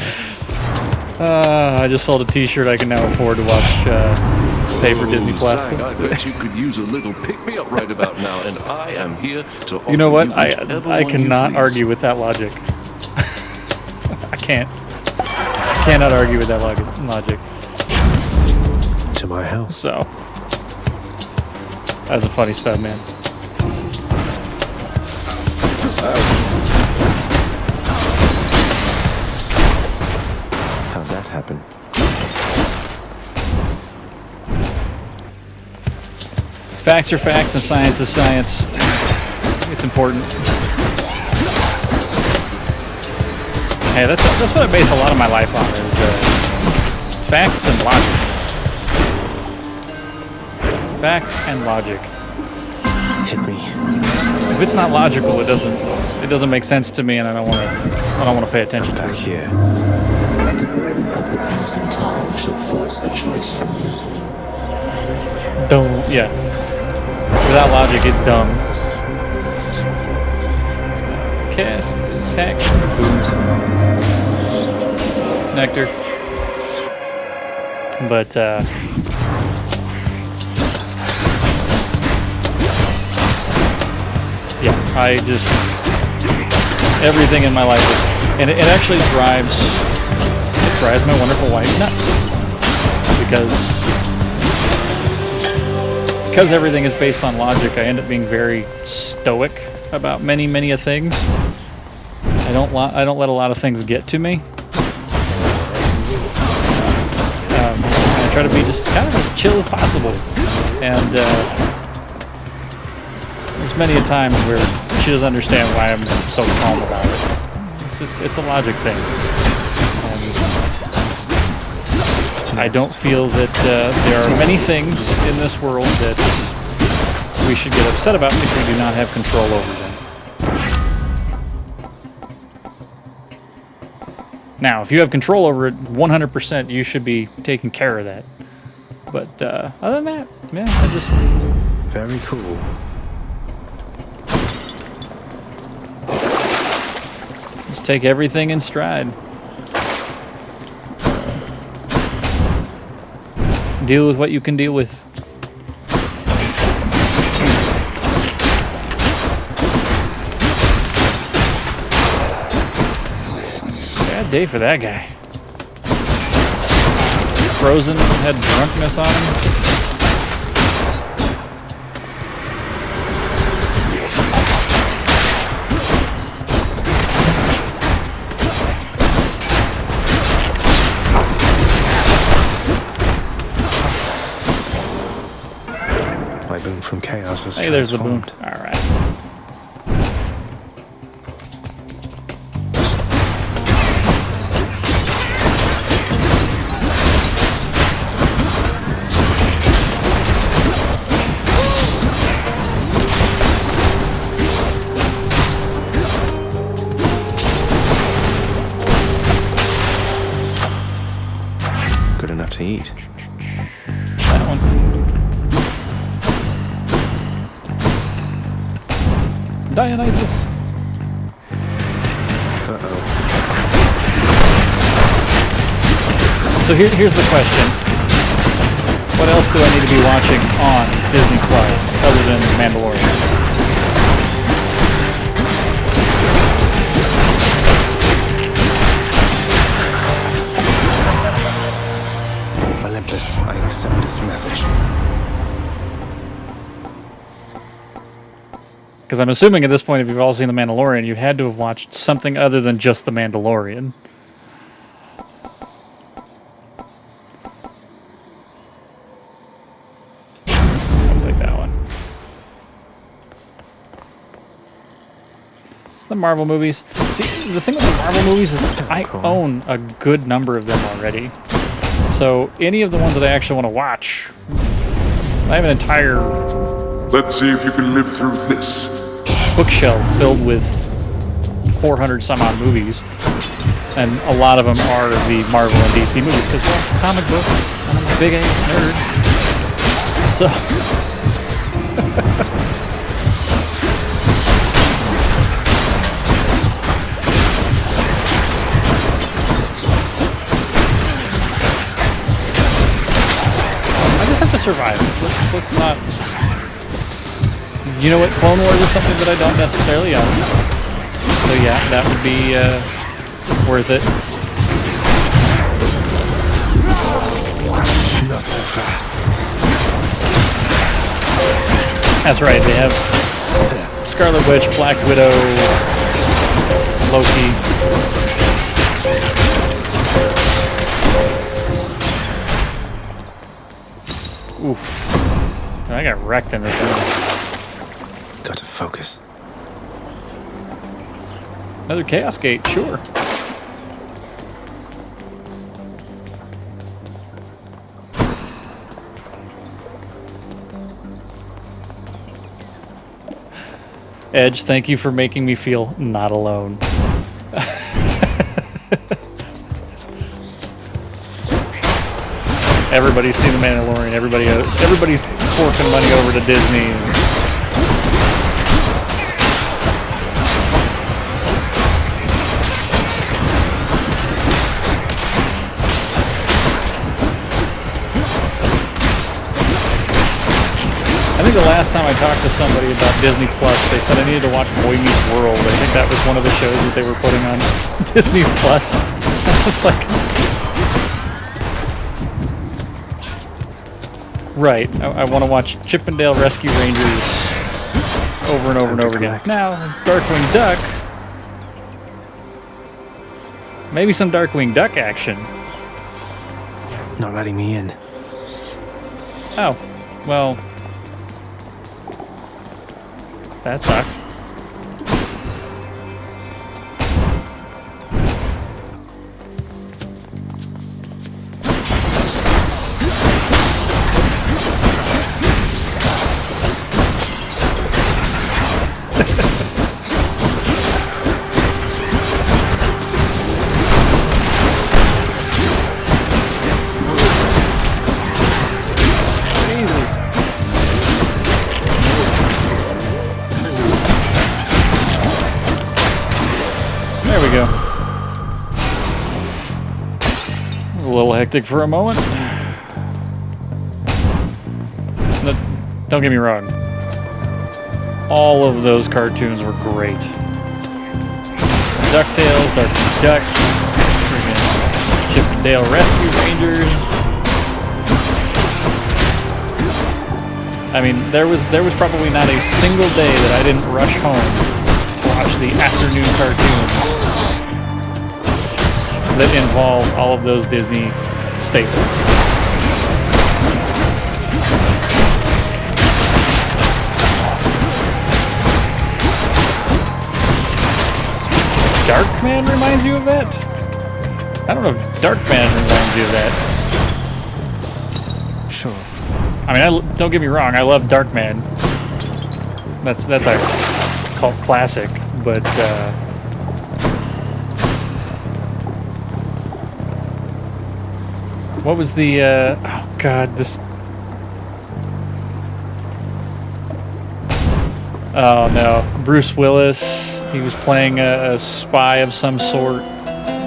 A: I just sold a T-shirt I can now afford to watch. Pay for Disney Plus.
D: Zach, I bet you could use a little pick-me-up right about now, and I am here to offer
A: you know what?
D: whichever
A: I
D: one
A: cannot
D: you
A: argue with that logic. I can't. I cannot argue with that logic.
C: To my house.
A: So that was a funny stuff, man.
C: How'd that happen?
A: Facts are facts and science is science. It's important. Hey, that's what I base a lot of my life on is facts and logic. Facts and logic.
C: Hit me.
A: If it's not logical, it doesn't make sense to me, and I don't want to pay attention to it.
C: Back here.
F: The burden of the passing time shall force a choice from you.
A: Don't. Yeah. Without logic, it's dumb. Cast, attack, booms, nectar. But yeah, I just everything in my life, and it actually drives my wonderful wife nuts because everything is based on logic. I end up being very stoic about many of things. I don't let a lot of things get to me. I try to be just kind of as chill as possible, and There's many a time where she doesn't understand why I'm so calm about it. It's a logic thing. I don't feel that there are many things in this world that we should get upset about if we do not have control over them. Now, if you have control over it 100%, you should be taking care of that. But other than that, yeah, I just...
C: Very cool.
A: Just take everything in stride. Deal with what you can deal with. Bad day for that guy. Frozen, had drunkenness on him.
C: My boon from chaos is
A: Hey, there's the boom.
C: transformed.
A: All right.
C: Good enough to eat.
A: That one. Dionysus.
C: Uh-oh.
A: So here's the question. What else do I need to be watching on Disney Plus other than Mandalorian?
C: Olympus, I accept this message.
A: Because I'm assuming at this point, if you've all seen The Mandalorian, you had to have watched something other than just The Mandalorian. I'll take that one. The Marvel movies. See, the thing with the Marvel movies is I own a good number of them already. So any of the ones that I actually want to watch, I have an entire...
D: Let's see if you can live through this.
A: Bookshelf filled with 400 some odd movies, and a lot of them are the Marvel and DC movies because, well, comic books, and I'm a big ass nerd. So I just have to survive. Let's not. You know what? Clone Wars is something that I don't necessarily own. So yeah, that would be worth it.
C: Not so fast.
A: That's right, they have Scarlet Witch, Black Widow, Loki. Oof. I got wrecked in this one.
C: Got to focus.
A: Another Chaos Gate, sure. Edge, thank you for making me feel not alone. Everybody's seen The Mandalorian. Everybody's forking money over to Disney. I think the last time I talked to somebody about Disney Plus, they said I needed to watch Boy Meets World. I think that was one of the shows that they were putting on Disney Plus. I was like, right, I want to watch Chippendale Rescue Rangers over and over and over again. Now, Darkwing Duck. Maybe some Darkwing Duck action.
C: Not letting me in.
A: Oh, well... That sucks. There we go. A little hectic for a moment. No, don't get me wrong. All of those cartoons were great. DuckTales, Darkwing Duck, friggin' Chip and Dale Rescue Rangers. I mean, there was probably not a single day that I didn't rush home to watch the afternoon cartoons that involve all of those Disney staples. Darkman reminds you of that? I don't know if Darkman reminds you of that.
C: Sure.
A: I mean, don't get me wrong, I love Darkman. That's a cult classic, but what was the oh god, this oh no, Bruce Willis, he was playing a spy of some sort.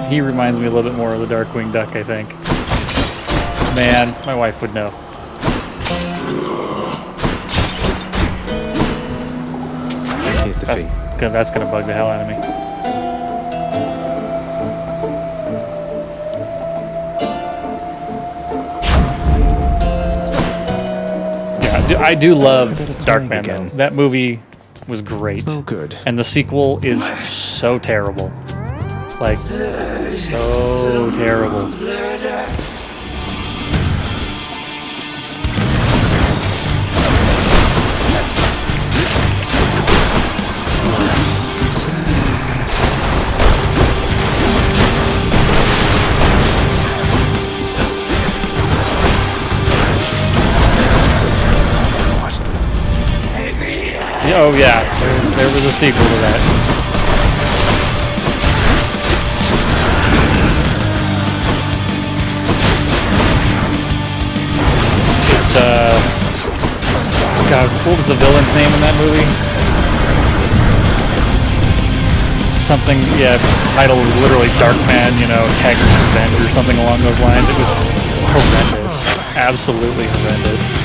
A: He reminds me a little bit more of the Darkwing Duck, I think. Man, my wife would know.
C: Here's the fee.
A: That's gonna bug the hell out of me. Yeah, I do love Darkman though. That movie was great.
C: Oh, good.
A: And the sequel is so terrible. Like, so terrible. Oh yeah, there was a sequel to that. It's God, what was the villain's name in that movie? Something, yeah, the title was literally Darkman, you know, Taggart's Revenge or something along those lines. It was horrendous. Absolutely horrendous.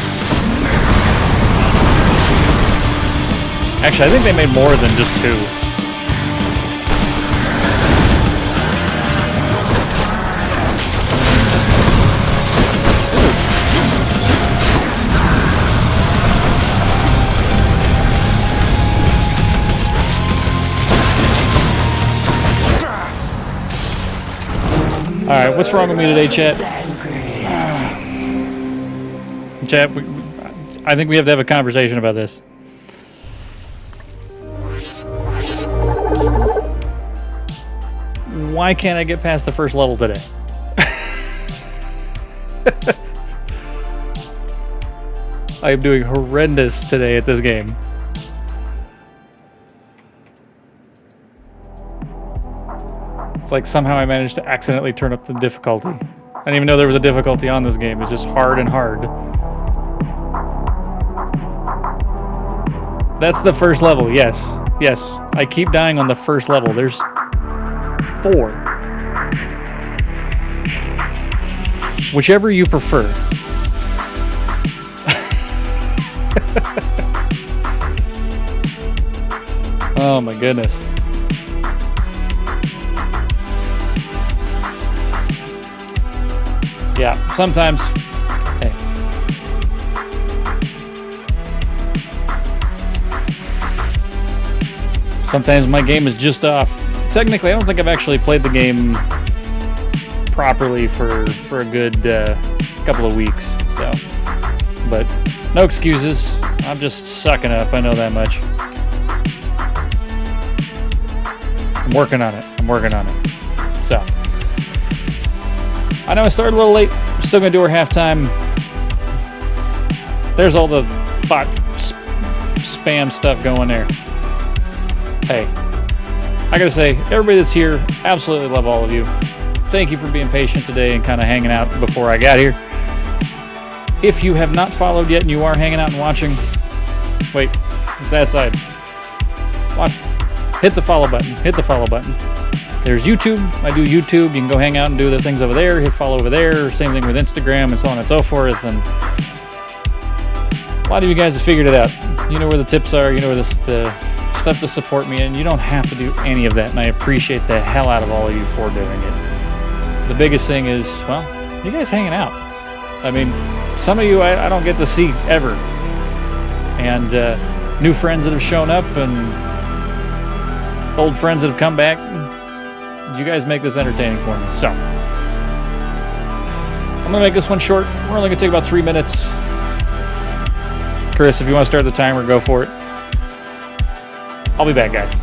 A: Actually, I think they made more than just two. Alright, what's wrong with me today, chat? Chat, I think we have to have a conversation about this. Why can't I get past the first level today? I am doing horrendous today at this game. It's like somehow I managed to accidentally turn up the difficulty. I didn't even know there was a difficulty on this game. It's just hard and hard. That's the first level, yes. Yes, I keep dying on the first level. There's 4. Whichever you prefer. Oh my goodness. Yeah, sometimes, hey. Sometimes my game is just off. Technically, I don't think I've actually played the game properly for a good couple of weeks, so. But no excuses. I'm just sucking up, I know that much. working on it. I'm working on it. So, I know I started a little late. I'm still gonna do our halftime. There's all the bot spam stuff going there. Hey, I gotta say, everybody that's here, absolutely love all of you. Thank you for being patient today and kind of hanging out before I got here. If you have not followed yet and you are hanging out and watching, wait, it's that side. Hit the follow button. Hit the follow button. There's YouTube. I do YouTube. You can go hang out and do the things over there. Hit follow over there. Same thing with Instagram and so on and so forth. And a lot of you guys have figured it out. You know where the tips are. You know where the stuff to support me in. You don't have to do any of that. And I appreciate the hell out of all of you for doing it. The biggest thing is, well, you guys hanging out. I mean, some of you I don't get to see ever. And new friends that have shown up and old friends that have come back. You guys make this entertaining for me. So, I'm going to make this one short. We're only going to take about 3 minutes. Chris, if you want to start the timer, go for it. I'll be back, guys.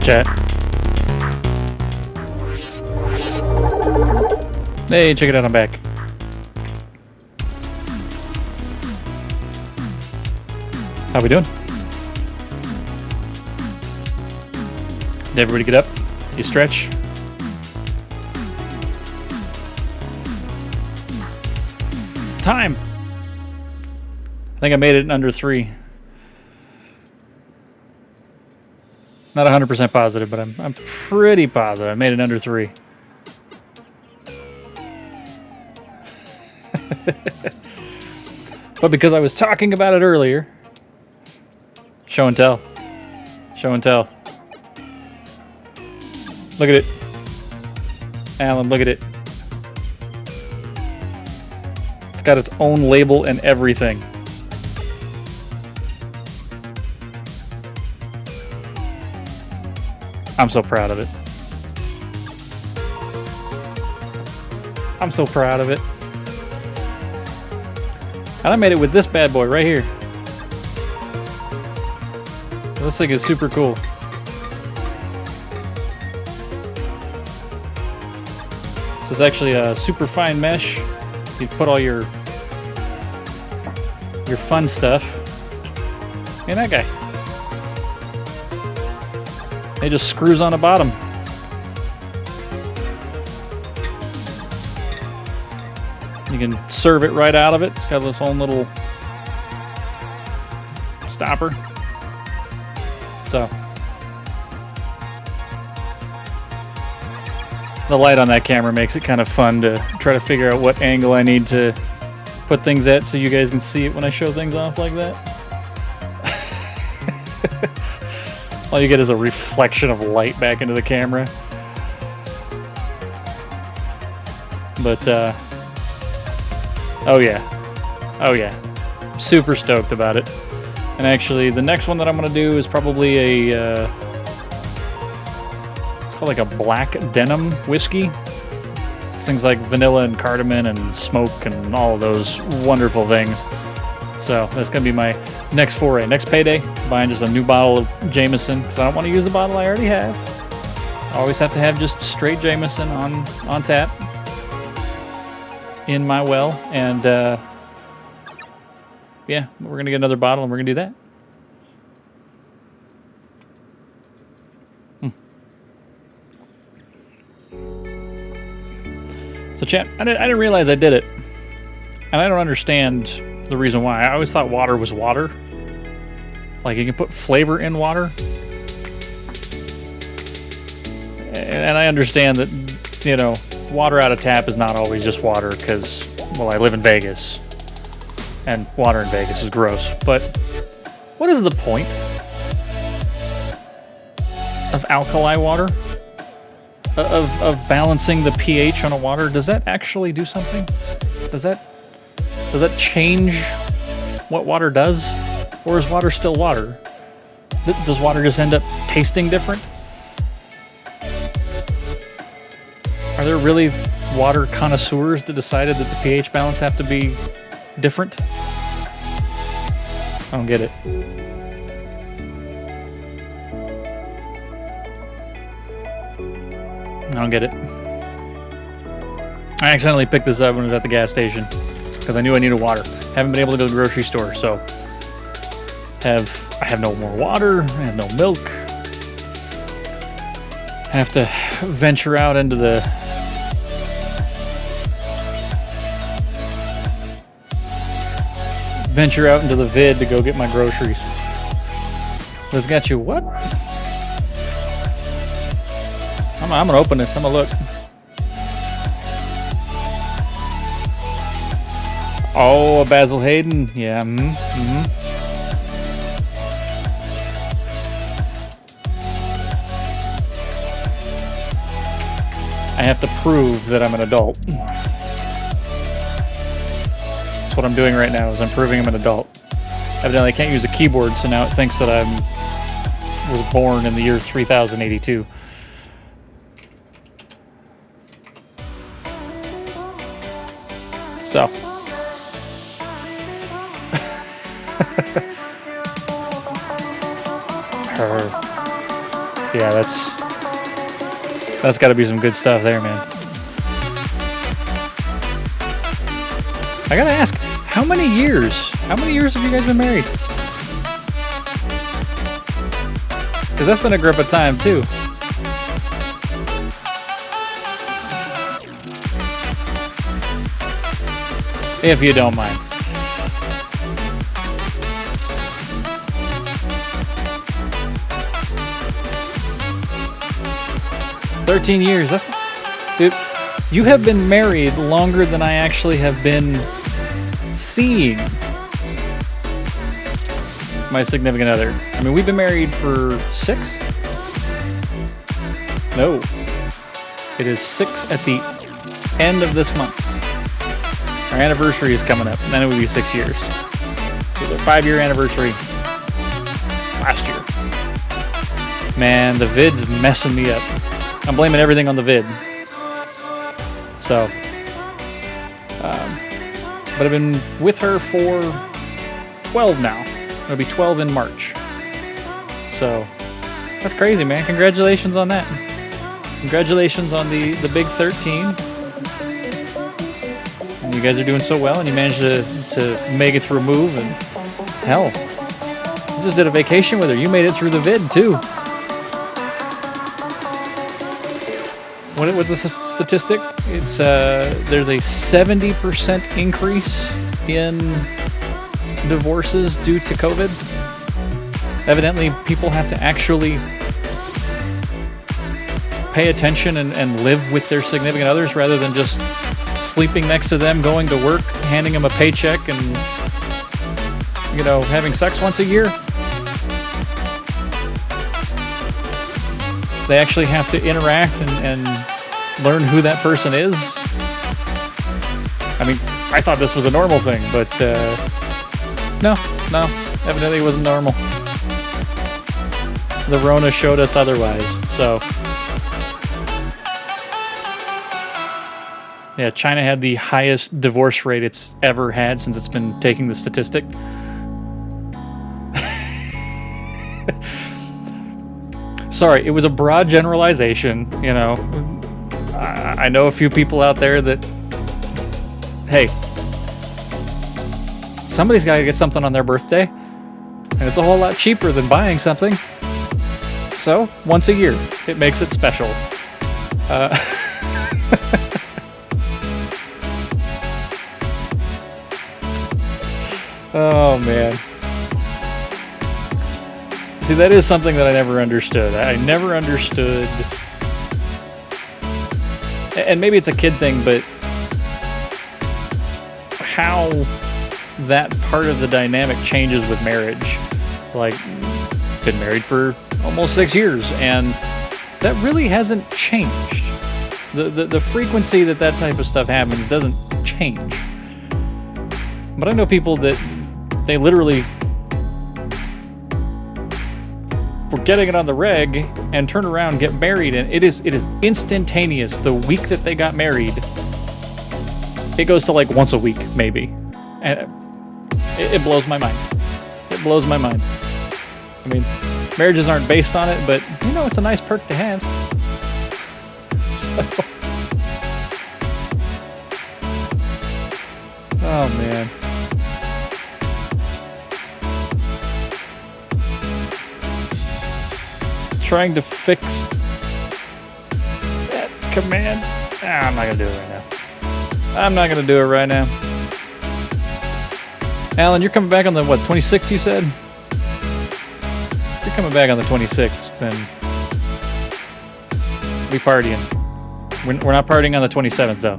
A: Chat. Hey, check it out, I'm back. How we doing? Did everybody get up? You stretch? Time! I think I made it in under 3. Not 100% positive, but I'm pretty positive I made it under 3. But because I was talking about it earlier, show and tell. Show and tell. Look at it. Alan, look at it. got its own label and everything. I'm so proud of it. I'm so proud of it. And I made it with this bad boy right here. This thing is super cool. This is actually a super fine mesh. You put all your fun stuff in that guy. It just screws on the bottom. You can serve it right out of it. It's got this own little stopper. So the light on that camera makes it kind of fun to try to figure out what angle I need to put things at so you guys can see it when I show things off like that. All you get is a reflection of light back into the camera. But oh yeah, I'm super stoked about it. And actually, the next one that I'm gonna do is probably a it's called like a black denim whiskey. It's things like vanilla and cardamom and smoke and all of those wonderful things. So that's gonna be my next foray, next payday, buying just a new bottle of Jameson because I don't want to use the bottle I already have. I always have to have just straight Jameson on tap in my well, and yeah, we're gonna get another bottle and we're gonna do that. So chat, I didn't realize I did it, and I don't understand the reason why. I always thought water was water. Like you can put flavor in water, and I understand that, you know, water out of tap is not always just water because, well, I live in Vegas and water in Vegas is gross. But what is the point of alkali water? Of balancing the pH on a water? Does that actually do something? Does that change what water does? Or is water still water? Does water just end up tasting different? Are there really water connoisseurs that decided that the pH balance have to be different? I don't get it. I don't get it. I accidentally picked this up when I was at the gas station because I knew I needed water. Haven't been able to go to the grocery store, so I have no more water. I have no milk. I have to venture out into the vid to go get my groceries. This got you what? I'm gonna open this. I'm gonna look. Oh, a Basil Hayden. Yeah. I have to prove that I'm an adult. That's what I'm doing right now, is I'm proving I'm an adult. Evidently I can't use a keyboard, so now it thinks that I was born in the year 3082. So. Yeah, that's got to be some good stuff there, man. I gotta ask, how many years have you guys been married? Because that's been a grip of time too. If you don't mind. "13 years, that's... Dude, you have been married longer than I actually have been seeing my significant other. I mean, we've been married for 6? No. It is 6 at the end of this month. Our anniversary is coming up, and then it would be 6 years. It was our 5-year anniversary last year. Man, the vid's messing me up. I'm blaming everything on the vid. So, but I've been with her for 12 now. It'll be 12 in March. So, that's crazy, man. Congratulations on that. Congratulations on the big 13. And you guys are doing so well, and you managed to make it through a move. And hell, I just did a vacation with her. You made it through the vid, too. What's the statistic? It's there's a 70% increase in divorces due to COVID. Evidently, people have to actually pay attention and live with their significant others rather than just sleeping next to them, going to work, handing them a paycheck, and, you know, having sex once a year. They actually have to interact and learn who that person is. I mean, I thought this was a normal thing, but no, evidently it wasn't normal. The Rona showed us otherwise, so. Yeah, China had the highest divorce rate it's ever had since it's been taking the statistic. Sorry, it was a broad generalization, you know. I know a few people out there that, hey, somebody's got to get something on their birthday, and it's a whole lot cheaper than buying something. So, once a year, it makes it special. Oh, man. See, that is something that I never understood. I never understood, and maybe it's a kid thing, but how that part of the dynamic changes with marriage. Like, been married for almost 6 years, and that really hasn't changed. The frequency that type of stuff happens doesn't change. But I know people that they literally were getting it on the reg and turn around, get married, and it is instantaneous. The week that they got married, it goes to like once a week, maybe. And it blows my mind. It blows my mind. I mean, marriages aren't based on it, but, you know, it's a nice perk to have. So. Oh, man. Trying to fix that command. I'm not going to do it right now. I'm not going to do it right now. Alan, you're coming back on the, what, 26th you said? If you're coming back on the 26th, then we partying. We're not partying on the 27th, though.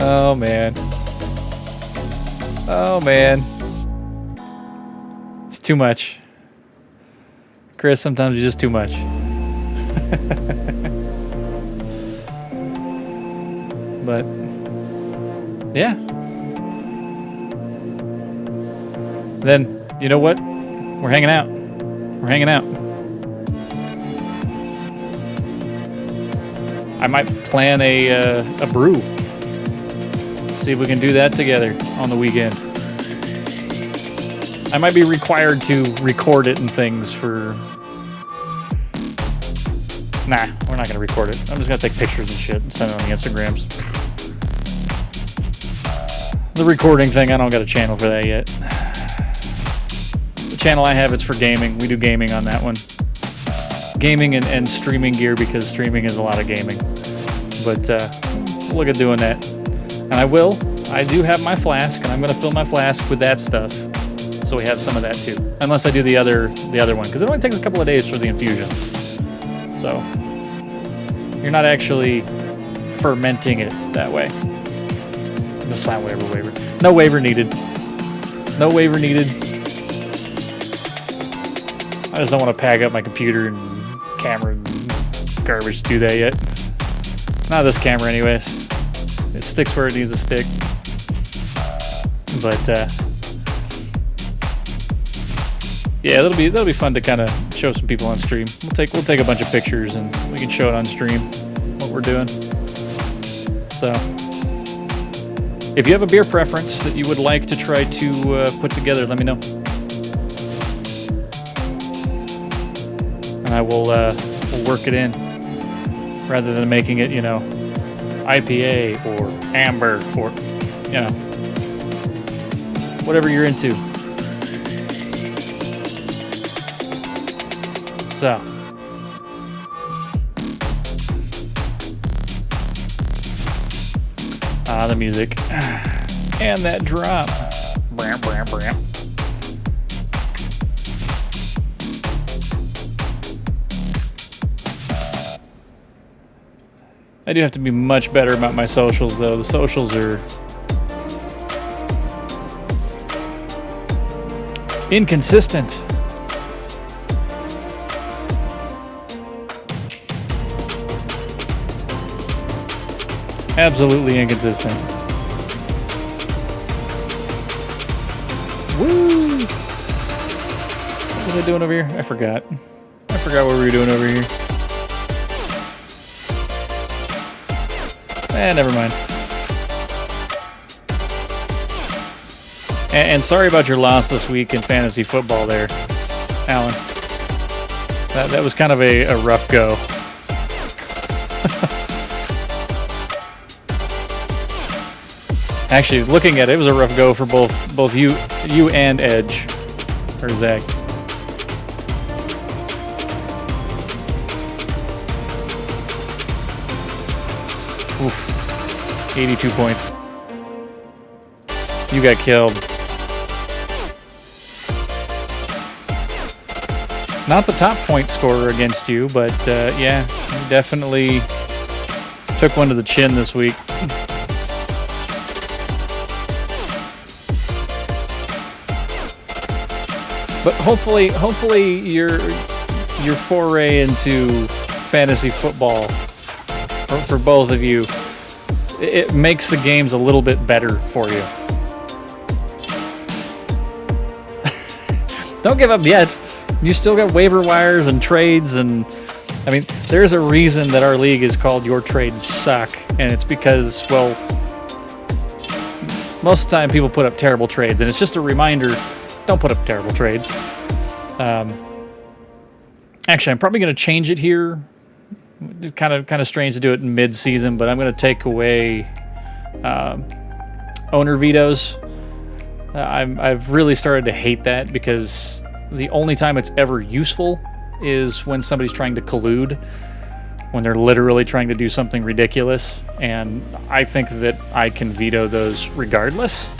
A: Oh, man. Oh, man. It's too much. Chris, sometimes you're just too much. But, yeah. Then, you know what? We're hanging out. We're hanging out. I might plan a brew. See if we can do that together on the weekend. I might be required to record it and things for... Nah, we're not going to record it. I'm just going to take pictures and shit and send it on the Instagrams. The recording thing, I don't got a channel for that yet. The channel I have, it's for gaming. We do gaming on that one. Gaming and streaming gear, because streaming is a lot of gaming. But look at doing that. And I do have my flask, and I'm going to fill my flask with that stuff. So we have some of that too. Unless I do the other one, because it only takes a couple of days for the infusions. So you're not actually fermenting it that way. Just sign whatever waiver. No waiver needed. No waiver needed. I just don't want to pack up my computer and camera and garbage to do that yet. Not this camera anyways. It sticks where it needs to stick. But yeah, that'll be fun to kind of show some people on stream. We'll take a bunch of pictures and we can show it on stream what we're doing. So if you have a beer preference that you would like to try to put together, let me know. And I will we'll work it in rather than making it, IPA or amber or, whatever you're into. So. The music. And that drop. Bram, bram, bram. I do have to be much better about my socials, though. The socials are inconsistent. Absolutely inconsistent. Woo! What was I doing over here? I forgot. I forgot what we were doing over here. Never mind. And sorry about your loss this week in fantasy football there, Alan. That was kind of a rough go. Actually, looking at it, it was a rough go for both you and Edge, or Zach. Oof. 82 points. You got killed. Not the top point scorer against you, but yeah, you definitely took one to the chin this week. But hopefully your foray into fantasy football for both of you, it makes the games a little bit better for you. Don't give up yet. You still got waiver wires and trades, and I mean, there's a reason that our league is called Your Trades Suck, and it's because, well, most of the time people put up terrible trades, and it's just a reminder. Don't put up terrible trades. Actually, I'm probably going to change it here. It's kind of strange to do it in mid-season, but I'm going to take away owner vetoes. I've really started to hate that because the only time it's ever useful is when somebody's trying to collude, when they're literally trying to do something ridiculous, and I think that I can veto those regardless.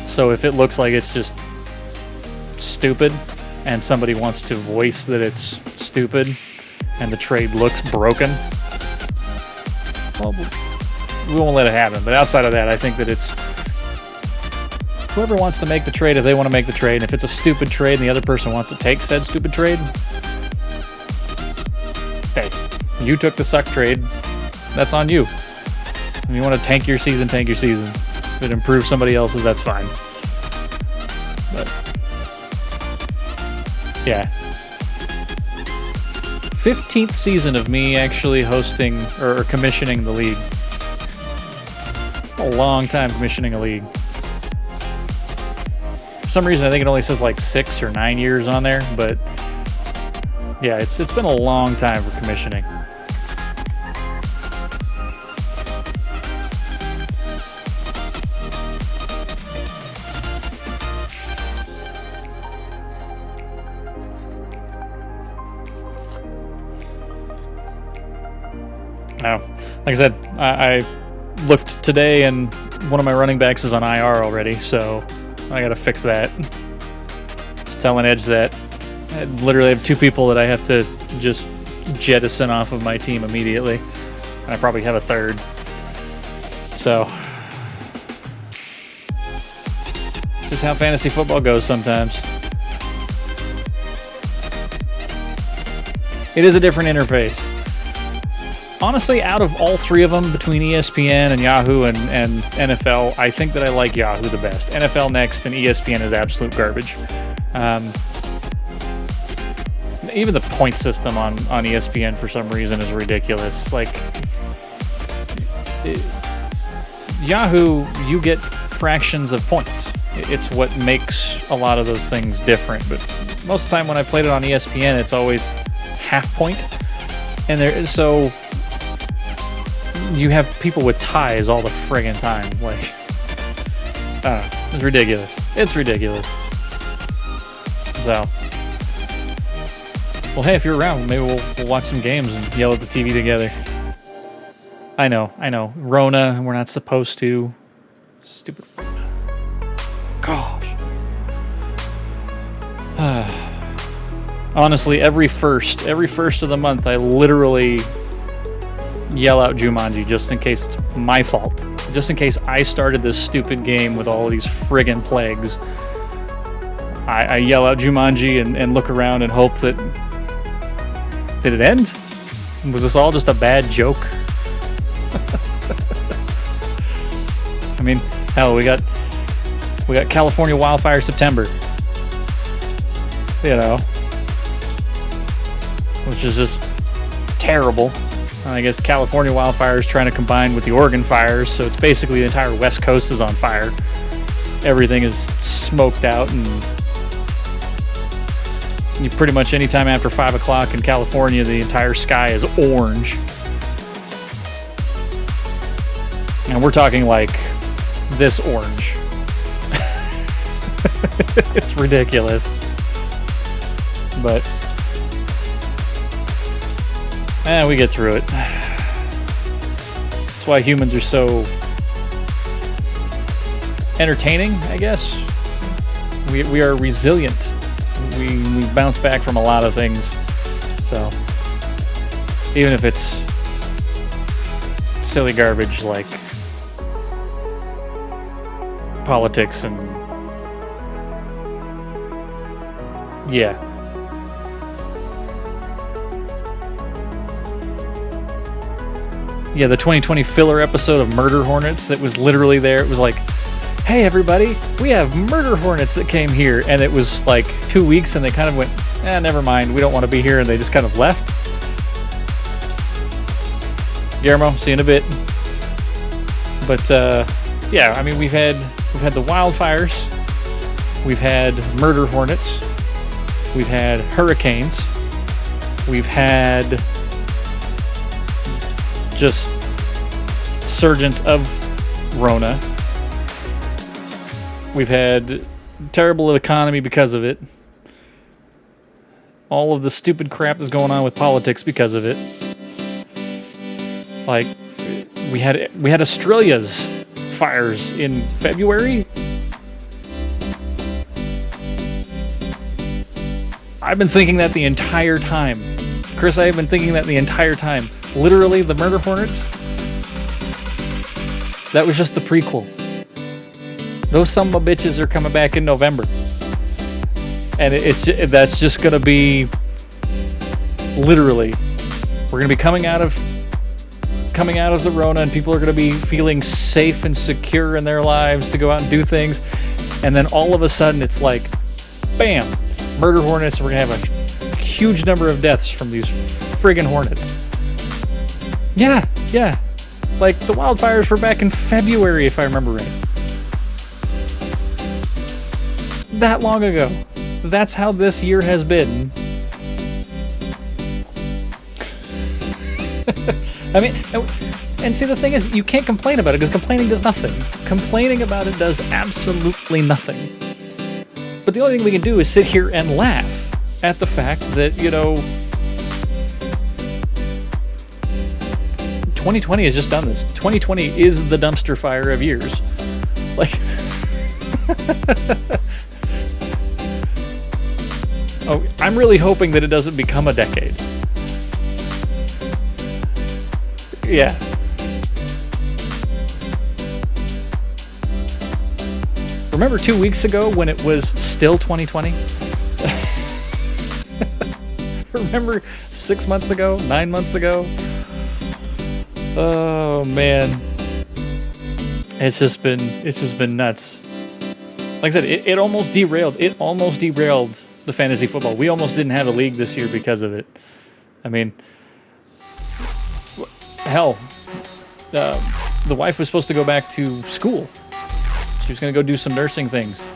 A: So if it looks like it's just stupid and somebody wants to voice that it's stupid and the trade looks broken, well, we won't let it happen. But outside of that, I think that it's whoever wants to make the trade, if they want to make the trade, and if it's a stupid trade and the other person wants to take said stupid trade, hey, you took the suck trade, that's on you. If you want to tank your season, tank your season. If it improves somebody else's, that's fine. But yeah, 15th season of me actually hosting or commissioning the league. It's a long time commissioning a league. For some reason, I think it only says like 6 or 9 years on there, but yeah, it's been a long time for commissioning. No, like I said, I looked today and one of my running backs is on IR already, so I gotta fix that. Just telling Edge that I literally have 2 people that I have to just jettison off of my team immediately. And I probably have a 3rd. So it's just how fantasy football goes sometimes. It is a different interface. Honestly, out of all three of them, between ESPN and Yahoo and NFL, I think that I like Yahoo the best. NFL next, and ESPN is absolute garbage. Even the point system on ESPN for some reason is ridiculous. Like, Yahoo, you get fractions of points. It's what makes a lot of those things different. But most of the time when I played it on ESPN, it's always half point. And so you have people with ties all the friggin' time. Like, I don't know. It's ridiculous. It's ridiculous. So, well, hey, if you're around, maybe we'll watch some games and yell at the TV together. I know. Rona, we're not supposed to. Stupid Rona. Gosh. Honestly, every first of the month, I literally yell out Jumanji just in case it's my fault. Just in case I started this stupid game with all these friggin' plagues. I yell out Jumanji and look around and hope that... Did it end? Was this all just a bad joke? I mean, hell, we got California Wildfire September. You know. Which is just terrible. I guess California wildfire is trying to combine with the Oregon fires, so it's basically the entire West Coast is on fire. Everything is smoked out, and you pretty much anytime after 5 o'clock in California, the entire sky is orange. And we're talking like this orange. It's ridiculous. But we get through it. That's why humans are so entertaining, I guess. We are resilient. We bounce back from a lot of things. So even if it's silly garbage like politics and yeah. Yeah, the 2020 filler episode of Murder Hornets that was literally there. It was like, hey everybody, we have murder hornets that came here. And it was like 2 weeks and they kind of went, never mind, we don't want to be here. And they just kind of left. Guillermo, see you in a bit. But yeah, I mean, we've had the wildfires. We've had murder hornets. We've had hurricanes. We've had just surgence of Rona. We've had terrible economy because of it. All of the stupid crap that's going on with politics because of it. Like, we had Australia's fires in February. I've been thinking that the entire time. Chris, I have been thinking that the entire time. Literally, the murder hornets, that was just the prequel. Those son of a bitches are coming back in November. And that's just going to be, literally, we're going to be coming out of the Rona, and people are going to be feeling safe and secure in their lives to go out and do things. And then all of a sudden, it's like, bam, murder hornets, we're going to have a huge number of deaths from these friggin' hornets. Yeah. Like, the wildfires were back in February, if I remember right. That long ago. That's how this year has been. I mean, and see, the thing is, you can't complain about it, because complaining does nothing. Complaining about it does absolutely nothing. But the only thing we can do is sit here and laugh at the fact that, 2020 has just done this. 2020 is the dumpster fire of years. Like, oh, I'm really hoping that it doesn't become a decade. Yeah. Remember 2 weeks ago when it was still 2020? Remember 6 months ago, 9 months ago? Oh man. It's just been nuts. Like I said, it almost derailed. It almost derailed the fantasy football. We almost didn't have a league this year because of it. I mean, hell, the wife was supposed to go back to school. She was going to go do some nursing things.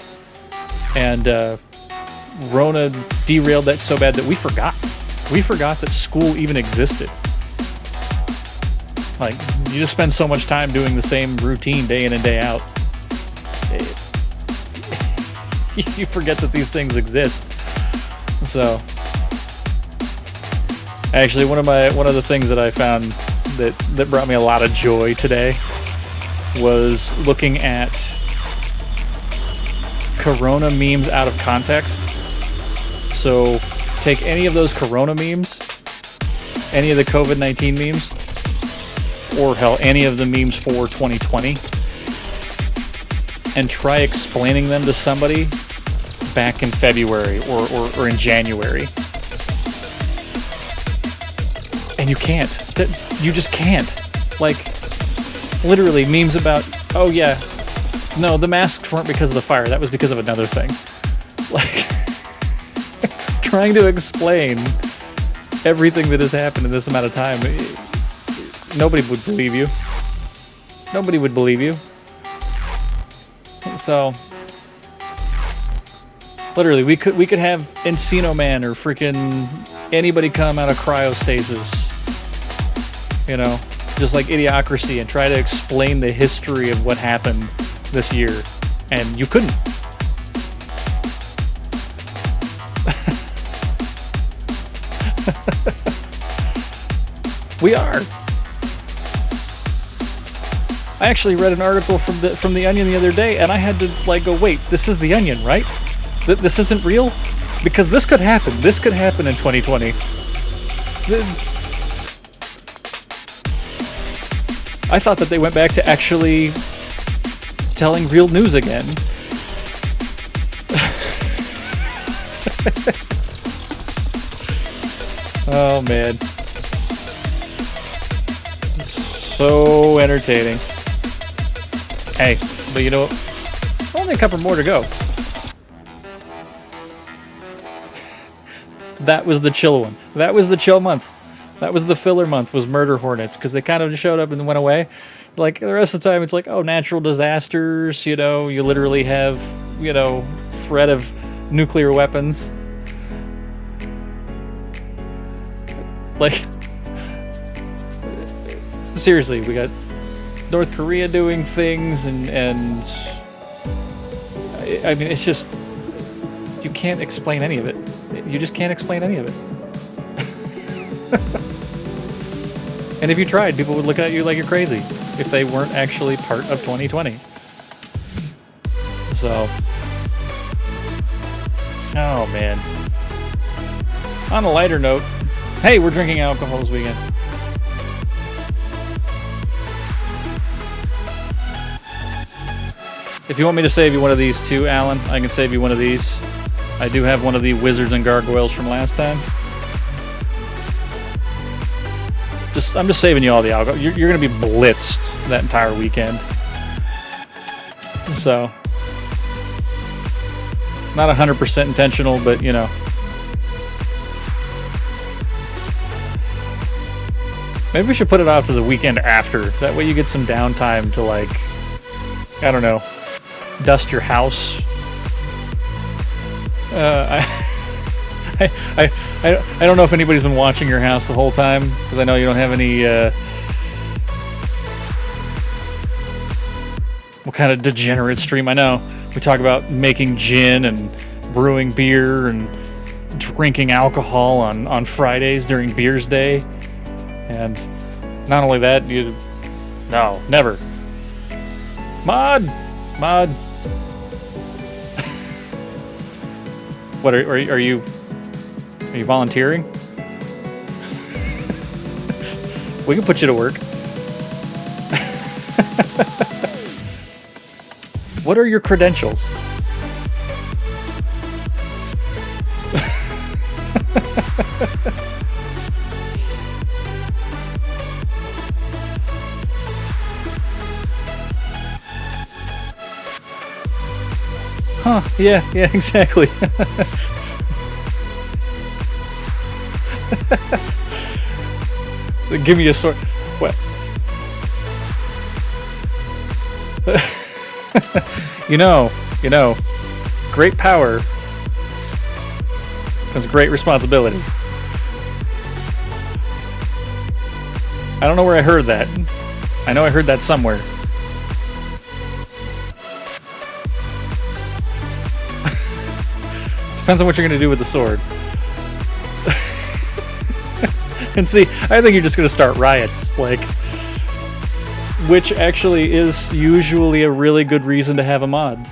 A: And Rona derailed that so bad that we forgot. We forgot that school even existed. Like, you just spend so much time doing the same routine day in and day out. You forget that these things exist. So, actually, one of the things that I found that brought me a lot of joy today was looking at Corona memes out of context. So, take any of those Corona memes, any of the COVID-19 memes, or hell, any of the memes for 2020, and try explaining them to somebody back in February or in January. And you can't. You just can't. Like, literally, memes about, oh yeah, no, the masks weren't because of the fire, that was because of another thing. Like, trying to explain everything that has happened in this amount of time, nobody would believe you. Nobody would believe you. So, literally, we could have Encino Man or freaking anybody come out of cryostasis, you know, just like Idiocracy, and try to explain the history of what happened this year, and you couldn't. We are. I actually read an article from the Onion the other day, and I had to like go, wait, this is the Onion, right? This isn't real? Because this could happen. This could happen in 2020. I thought that they went back to actually telling real news again. Oh man. It's so entertaining. Hey, but you know what? Only a couple more to go. That was the chill one. That was the chill month. That was the filler month, was Murder Hornets, because they kind of just showed up and went away. Like, the rest of the time, it's like, oh, natural disasters, you know, you literally have, you know, threat of nuclear weapons. Like, seriously, we got North Korea doing things, and I mean, it's just, you can't explain any of it. You just can't explain any of it. And if you tried, people would look at you like you're crazy if they weren't actually part of 2020. So, oh man. On a lighter note, hey, we're drinking alcohol this weekend. If you want me to save you one of these too, Alan, I can save you one of these. I do have one of the Wizards and Gargoyles from last time. I'm just saving you all the alcohol. You're going to be blitzed that entire weekend. So, not 100% intentional, but you know. Maybe we should put it off to the weekend after. That way you get some downtime to, like, I don't know, dust your house. I don't know if anybody's been watching your house the whole time, because I know you don't have any, what kind of degenerate stream. I know we talk about making gin and brewing beer and drinking alcohol on Fridays during Beers Day. And not only that, no, never. Mod! What, are you volunteering? We can put you to work. What are your credentials? Huh, yeah, exactly. Give me a sword. What? You know, great power comes great responsibility. I don't know where I heard that. I know I heard that somewhere. Depends on what you're going to do with the sword. And see, I think you're just going to start riots, like, which actually is usually a really good reason to have a mod.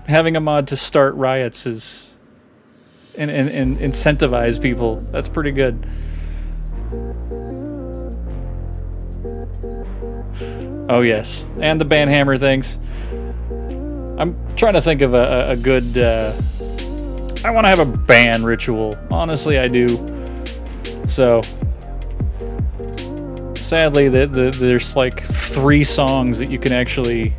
A: Having a mod to start riots is and incentivize people. That's pretty good. Oh yes, and the banhammer things. I'm trying to think of a good. I want to have a ban ritual. Honestly, I do. So, sadly, there's like 3 songs that you can actually,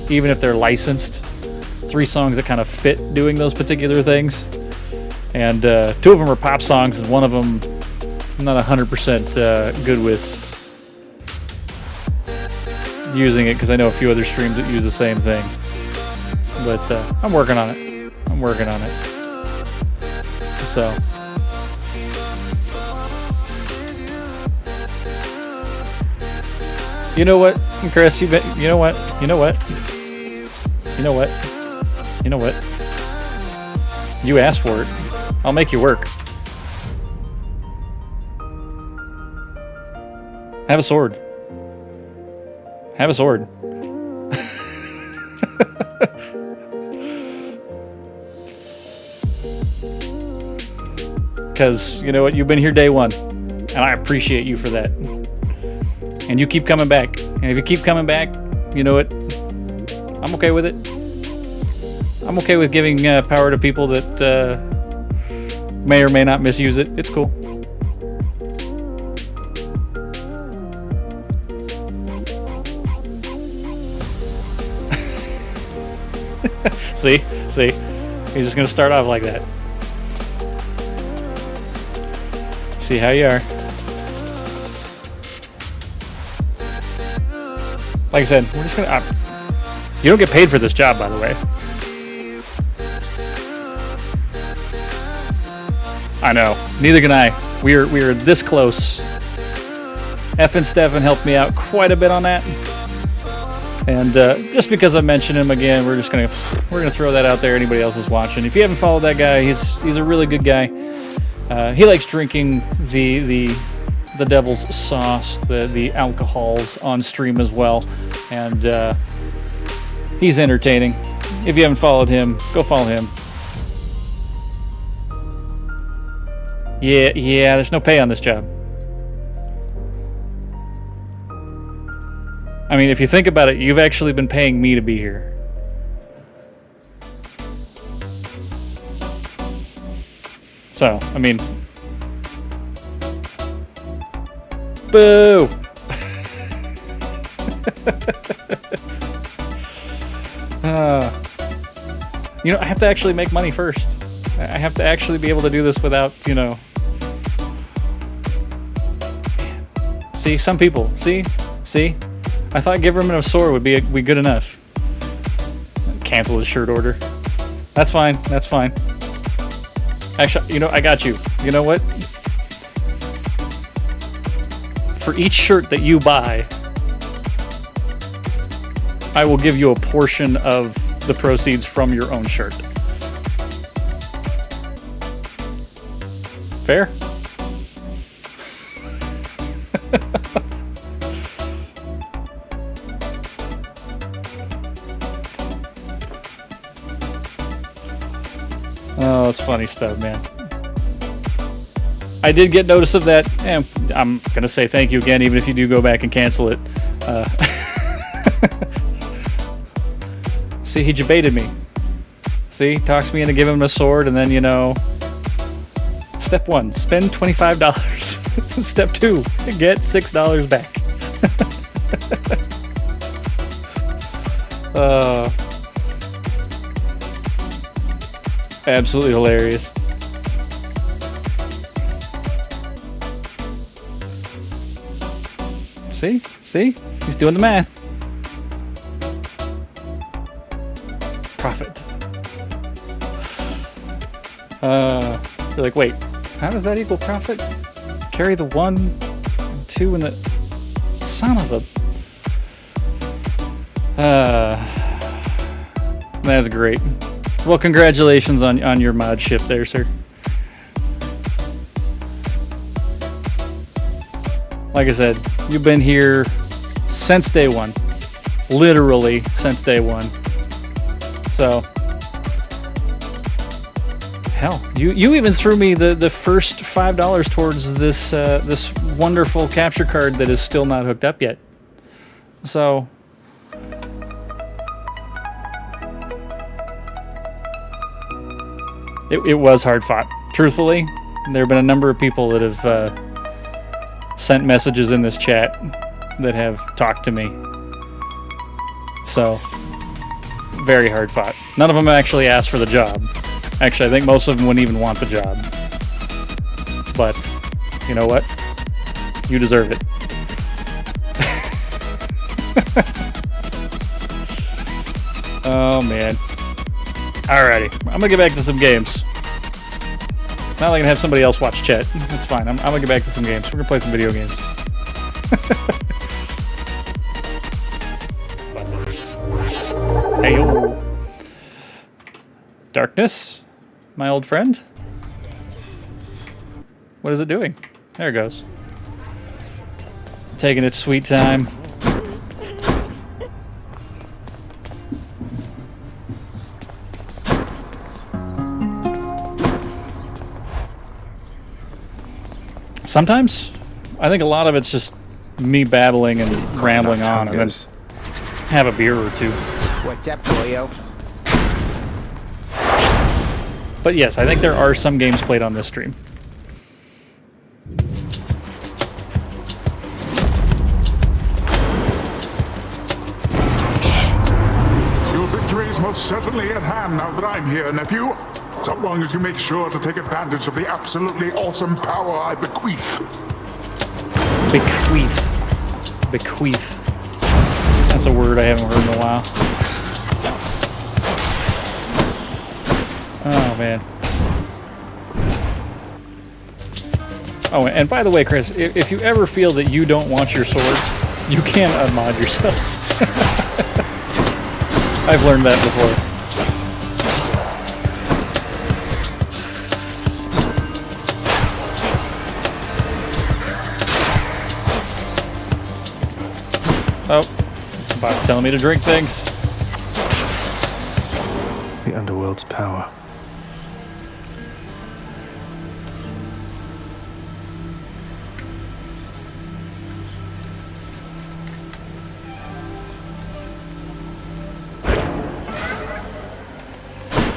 A: even if they're licensed, 3 songs that kind of fit doing those particular things. And 2 of them are pop songs, and one of them I'm not 100% good with using it because I know a few other streams that use the same thing. But I'm working on it. I'm working on it. So. You know what, Chris? You know what? You know what? You know what? You know what? You asked for it. I'll make you work. Have a sword. Have a sword. Because, you know what? You've been here day one. And I appreciate you for that. And you keep coming back. And if you keep coming back, you know what? I'm okay with it. I'm okay with giving power to people that may or may not misuse it. It's cool. See? He's just going to start off like that. See how you are. Like I said, we're just gonna... you don't get paid for this job, by the way. I know. Neither can I. We are this close. F and Stefan helped me out quite a bit on that. And just because I mentioned him again, we're gonna throw that out there. Anybody else is watching, if you haven't followed that guy, he's a really good guy. He likes drinking the devil's sauce, the alcohols on stream as well, and he's entertaining. If you haven't followed him, go follow him. Yeah, there's no pay on this job. I mean, if you think about it, you've actually been paying me to be here. So, I mean... Boo! You know, I have to actually make money first. I have to actually be able to do this without, you know... See, some people. See? I thought giving him a sword would be good enough. Cancel his shirt order. That's fine. Actually, you know, I got you. You know what? For each shirt that you buy, I will give you a portion of the proceeds from your own shirt. Fair? Oh, it's funny stuff, man. I did get notice of that, and I'm gonna say thank you again, even if you do go back and cancel it. See, he debated me. See, talks me into giving him a sword, and then, you know, Step 1, spend $25. Step 2, get $6 back. Absolutely hilarious. See? He's doing the math. Profit. You're like, wait, how does that equal profit? Carry the 1, 2, and the son of a. That's great. Well, congratulations on your mod ship there, sir. Like I said, you've been here since day one. Literally since day one. So, hell, you even threw me the first $5 towards this this wonderful capture card that is still not hooked up yet. So, it was hard fought. Truthfully, there have been a number of people that have sent messages in this chat that have talked to me. So, very hard fought. None of them actually asked for the job. Actually, I think most of them wouldn't even want the job. But, you know what? You deserve it. Oh, man. Alrighty. I'm gonna get back to some games. Not like I can have somebody else watch chat. That's fine. I'm gonna get back to some games. We're gonna play some video games. Hey-yo. Darkness, my old friend. What is it doing? There it goes. Taking its sweet time. Sometimes, I think a lot of it's just me babbling and rambling on, and then have a beer or two.
K: What's up, boyo?
A: But yes, I think there are some games played on this stream.
N: Your victory is most certainly at hand now that I'm here, nephew. So long as you make sure to take advantage of the absolutely awesome power I bequeath.
A: Bequeath. Bequeath. That's a word I haven't heard in a while. Oh, man. Oh, and by the way, Chris, if you ever feel that you don't want your sword, you can unmod yourself. I've learned that before. Oh, bot's telling me to drink things.
C: The underworld's power.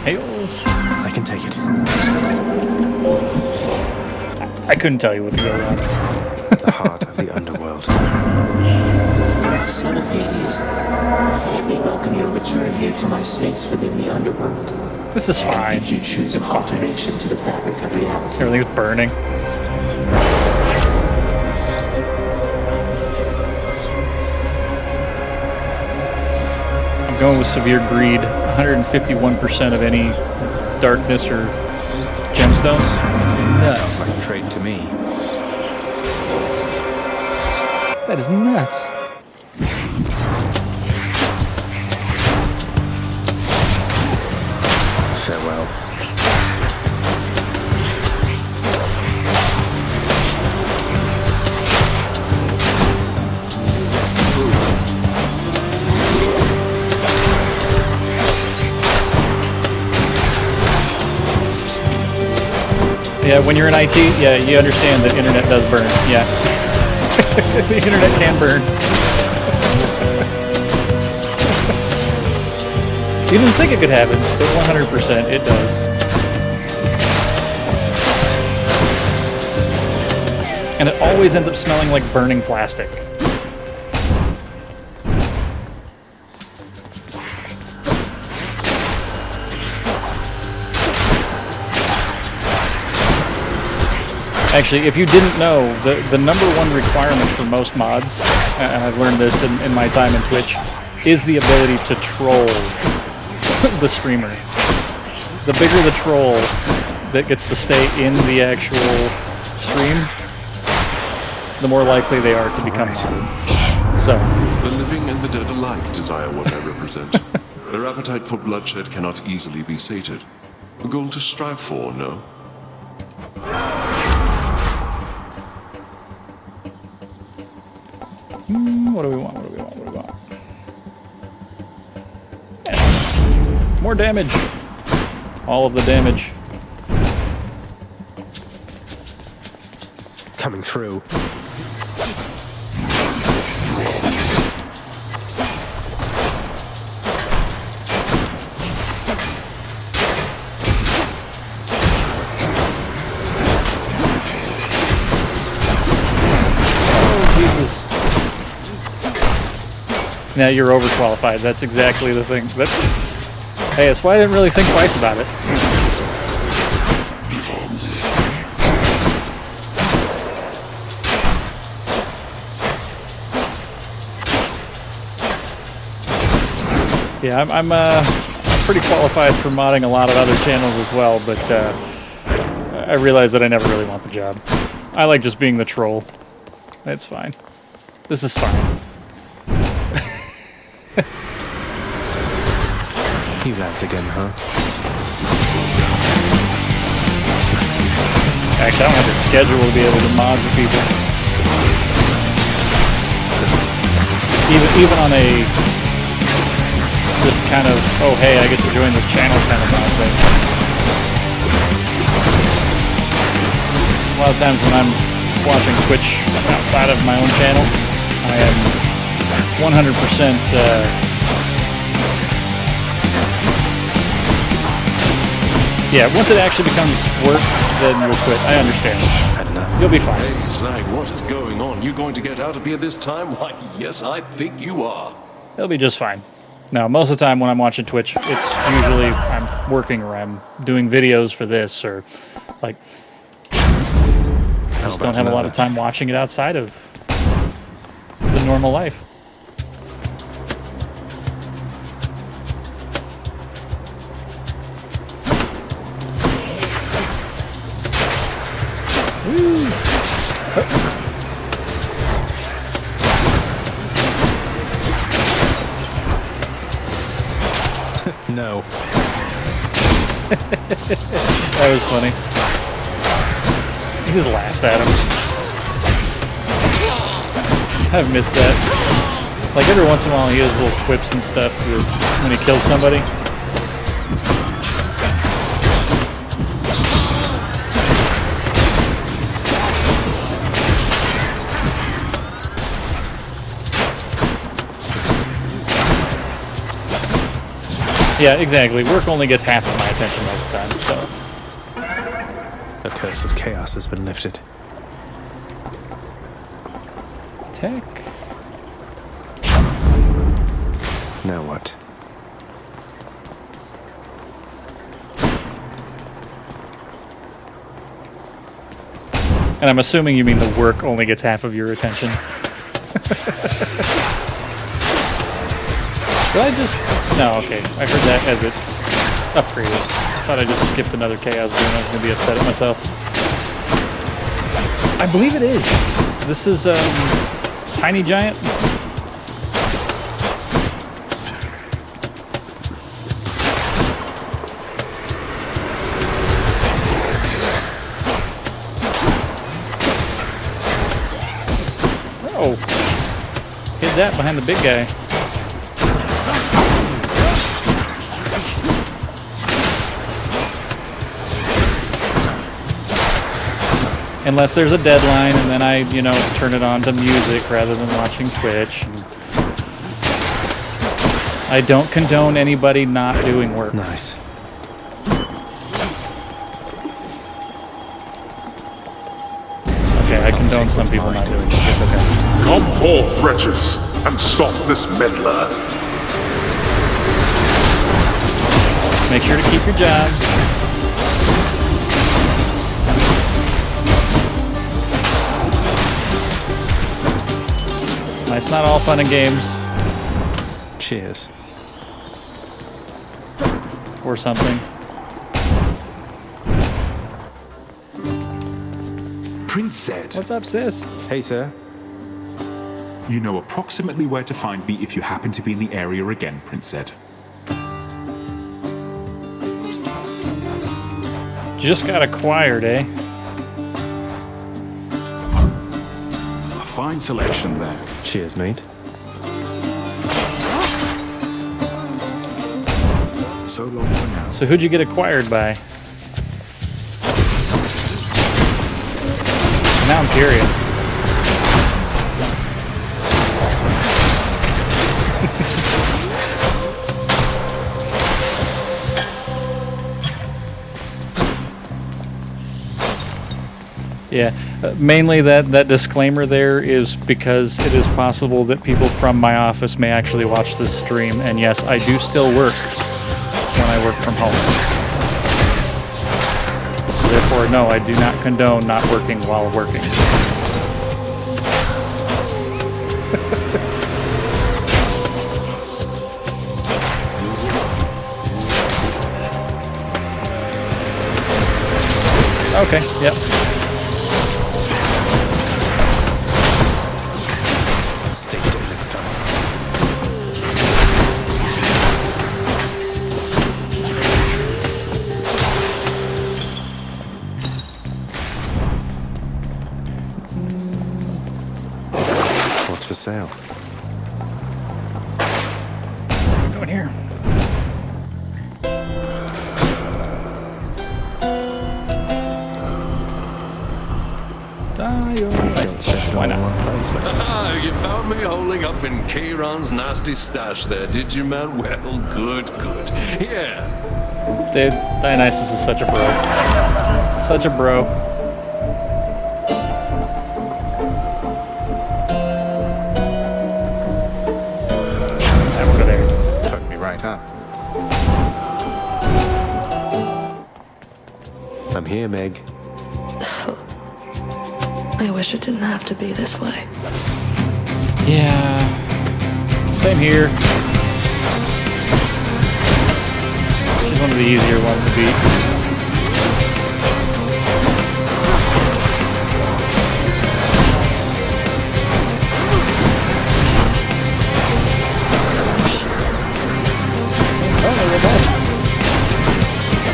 A: Hey,
C: I can take it.
A: I couldn't tell you what to go on.
C: The heart of the underworld.
F: Son of Hades, let me welcome your return here to my space within the underworld.
A: This is fine.
F: You choose an alteration to the fabric of reality.
A: Everything's burning. I'm going with severe greed. 151% of any darkness or gemstones.
C: Sounds like trade to me.
A: That is nuts.
C: Farewell.
A: Yeah, when you're in IT, yeah, you understand that internet does burn. Yeah. The internet can burn. You didn't think it could happen, but 100% it does. And it always ends up smelling like burning plastic. Actually, if you didn't know, the number one requirement for most mods, and I've learned this in my time in Twitch, is the ability to troll the streamer. The bigger the troll that gets to stay in the actual stream, the more likely they are to become modded. So,
D: the living and the dead alike desire what I represent. Their appetite for bloodshed cannot easily be sated. A goal to strive for, no?
A: What do we want? What do we want? What do we want? Yeah. More damage. All of the damage.
C: Coming through.
A: Now you're overqualified. That's exactly the thing. Hey, that's why I didn't really think twice about it. Yeah, I'm pretty qualified for modding a lot of other channels as well, but I realize that I never really want the job. I like just being the troll. That's fine. This is fine.
C: You lads again, huh?
A: Actually, I don't have the schedule to be able to mod for people. Even on a just kind of, oh hey, I get to join this channel kind of mod thing. A lot of times when I'm watching Twitch outside of my own channel, I am 100% yeah, once it actually becomes work, then you'll quit. I understand.
C: I don't know.
A: You'll be fine.
D: Hey, Zag, what is going on? You going to get out of here this time? Why, yes, I think you are.
A: It'll be just fine. No, most of the time when I'm watching Twitch, it's usually I'm working or I'm doing videos for this or, like, I just don't have a lot of time watching it outside of the normal life.
C: No.
A: That was funny. He just laughs at him. I've missed that. Like every once in a while he has little quips and stuff when he kills somebody. Yeah, exactly. Work only gets half of my attention most of the time, so.
C: The curse of chaos has been lifted.
A: Tech.
C: Now what?
A: And I'm assuming you mean the work only gets half of your attention. Did I just... No, okay. I heard that as it upgraded. I thought I just skipped another chaos boon. I was going to be upset at myself. I believe it is. This is, Tiny Giant. Oh. Hit that behind the big guy. Unless there's a deadline, and then I, you know, turn it on to music rather than watching Twitch. I don't condone anybody not doing work.
C: Nice.
A: Okay, I condone condone some people not doing it. It's okay.
N: Come forth, wretches, and stop this meddler.
A: Make sure to keep your jobs. It's not all fun and games.
C: Cheers.
A: Or something.
M: Prince said,
A: What's up, sis?
C: Hey, sir.
M: "You know approximately where to find me if you happen to be in the area again," Prince said.
A: Just got acquired, eh?
M: A fine selection there.
C: Cheers, mate.
M: So long for now.
A: So who'd you get acquired by? Now I'm curious. Yeah, mainly that disclaimer there is because it is possible that people from my office may actually watch this stream, and yes, I do still work when I work from home. So therefore, no, I do not condone not working while working. Okay, yep.
C: Stay dead next time. What's for sale?
A: Going here. Why not?
D: Ah, you found me holding up in Kayron's nasty stash there, did you, man? Well, good, good. Yeah.
A: Dude, Dionysus is such a bro. Such a bro. Over there.
C: Hook me right up. I'm here, Meg.
O: I wish it didn't have to be this way.
A: Yeah. Same here. She's one of the easier ones to beat. Oh, they were both.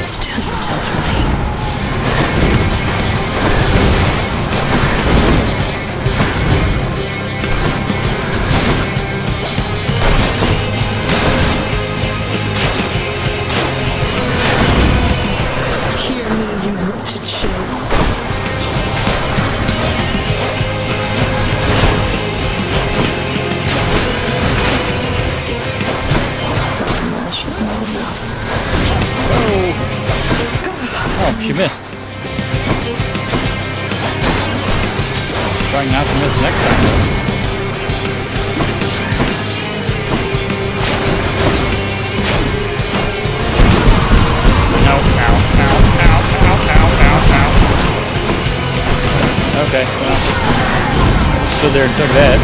O: Stand still for me. Hear me, you wretched shields. That mash is not enough.
A: Oh, she missed. Trying not to miss next time. Ow, ow, ow, ow, ow, ow, ow, ow. Okay, well, stood there and took that.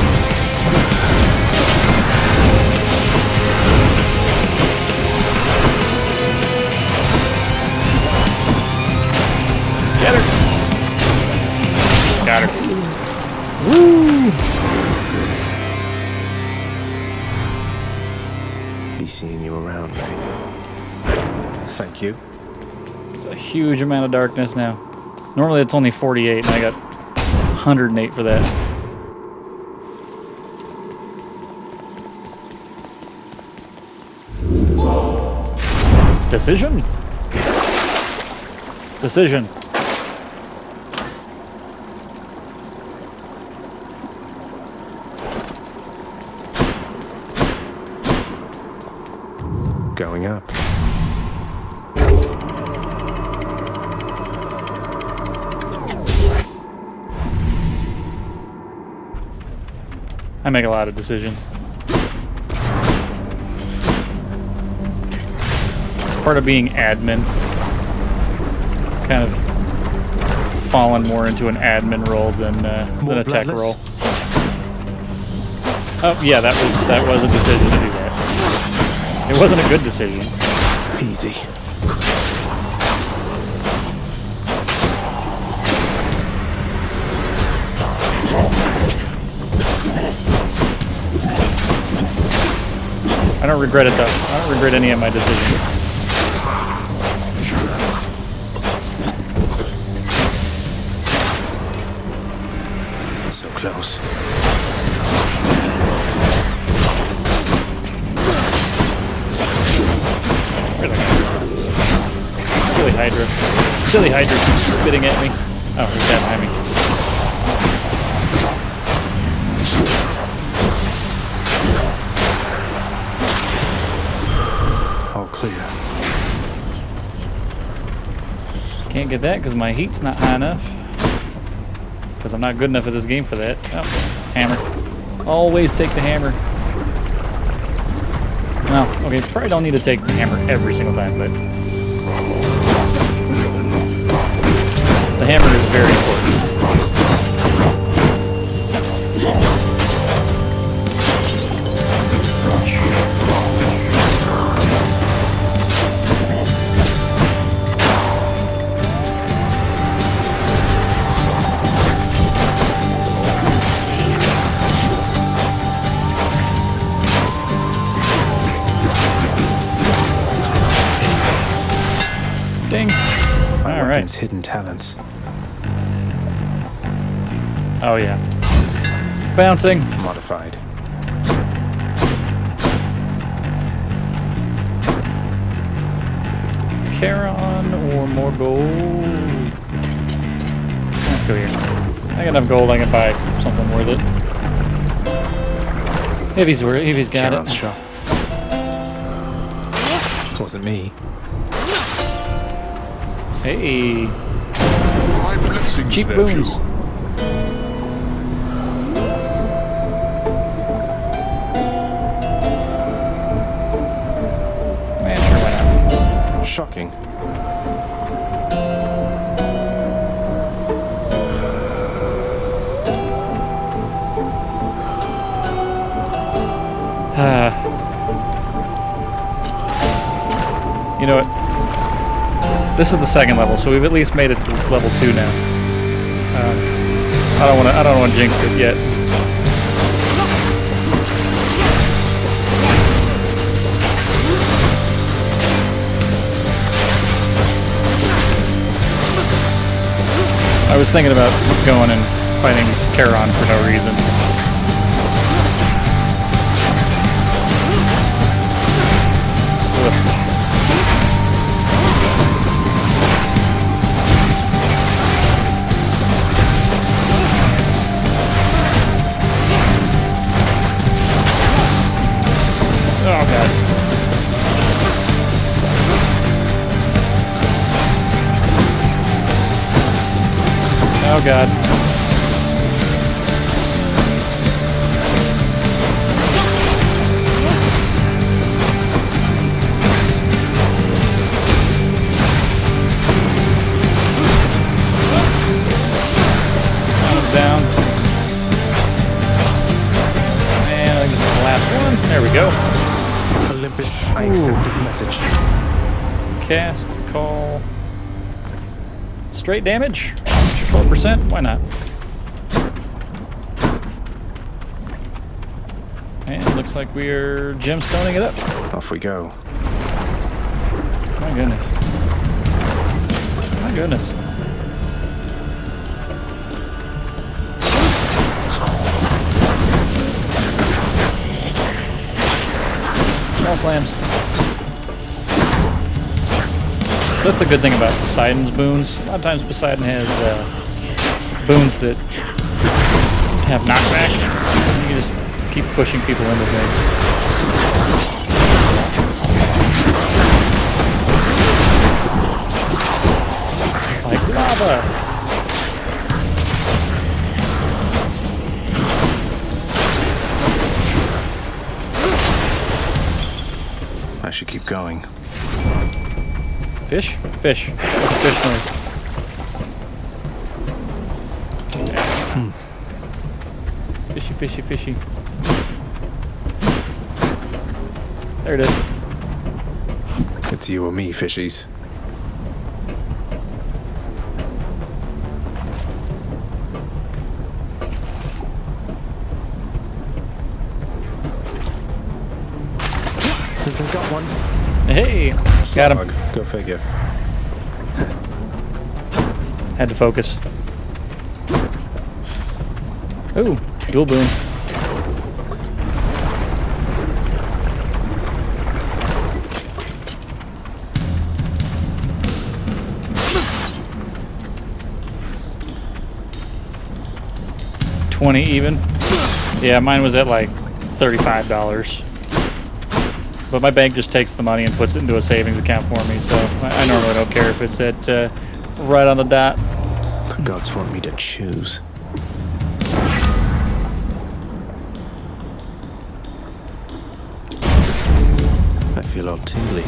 A: Get her. Got her. Woo!
C: Be seeing you around, Meg. Thank you.
A: It's a huge amount of darkness now. Normally it's only 48, and I got 108 for that. Decision? Decision.
C: Going up.
A: I make a lot of decisions. It's part of being admin. Kind of fallen more into an admin role than a tech role. Oh yeah, that was a decision to do that. It wasn't a good decision.
C: Easy.
A: I don't regret it though. I don't regret any of my decisions.
C: So close.
A: Where's that guy? Silly Hydra. Silly Hydra keeps spitting at me. Oh, he's down behind me.
C: All clear.
A: Can't get that because my heat's not high enough. Because I'm not good enough at this game for that. Oh, hammer. Always take the hammer. No, okay, probably don't need to take the hammer every single time, but the hammer is very important. Ding.
C: My
A: All
C: weapon's
A: right.
C: hidden talents.
A: Oh yeah. Bouncing.
C: Modified.
A: Charon or more gold? Let's go here. I got enough gold, I can buy something worth it. If he's got
C: Charon's
A: it.
C: shop. Wasn't me.
A: Hey.
E: My blessings,
A: Cheap
E: nephew.
A: boons. Man, sure, why not?
C: Shocking.
A: You know what? This is the second level, so we've at least made it to level 2 now. I don't want to jinx it yet. I was thinking about going and fighting Charon for no reason. Ugh. Oh god. Oh god. Down. And I think this is the last one. There we go.
C: Olympus, I accept this message.
A: Cast, call. Straight damage? 12%? Why not? And looks like we are gemstoning it up.
C: Off we go.
A: My goodness. My goodness. Wall slams. So that's the good thing about Poseidon's boons. A lot of times Poseidon has boons that have knockback. You can just keep pushing people into things. Like lava.
C: I should keep going.
A: Fish? Fish. Fish noise. Fishy, fishy, fishy. There it is.
C: It's you or me, fishies. Think I got one.
A: Hey! Got him.
C: Go figure.
A: Had to focus. Ooh, dual boom. $20 even. Yeah, mine was at like $35. But my bank just takes the money and puts it into a savings account for me, so I normally don't care if it's at right on the dot.
C: The gods want me to choose. I feel all tingly.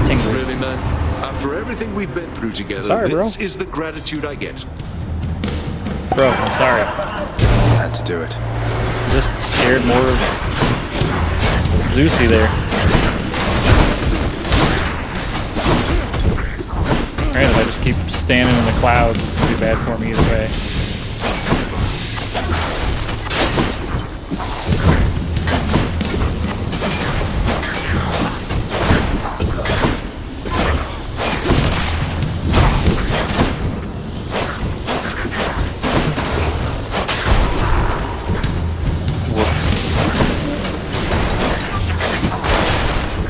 A: Tingly.
D: Really, man? After everything we've been through together,
A: Sorry, bro.
D: this is the gratitude I get.
A: Bro, I'm sorry.
C: Had to do it.
A: Just scared more of Zeusy there. Granted, I just keep standing in the clouds. It's gonna be bad for me either way.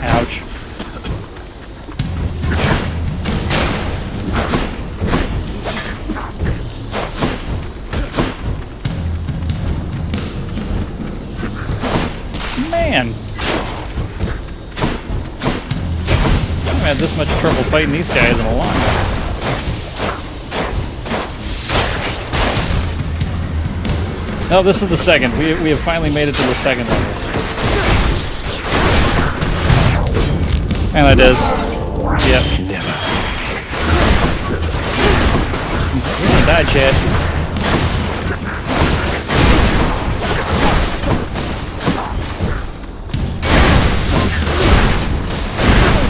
A: Ouch. Man. I haven't had this much trouble fighting these guys in a long time. No, this is the second. We have finally made it to the second level. And it is. Yep.
C: Never.
A: We're gonna die, Chad.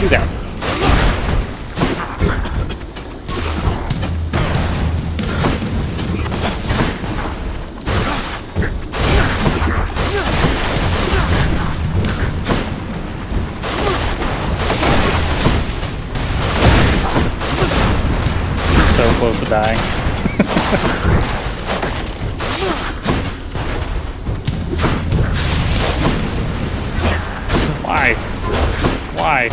A: Do that. So close to dying. Why? Why?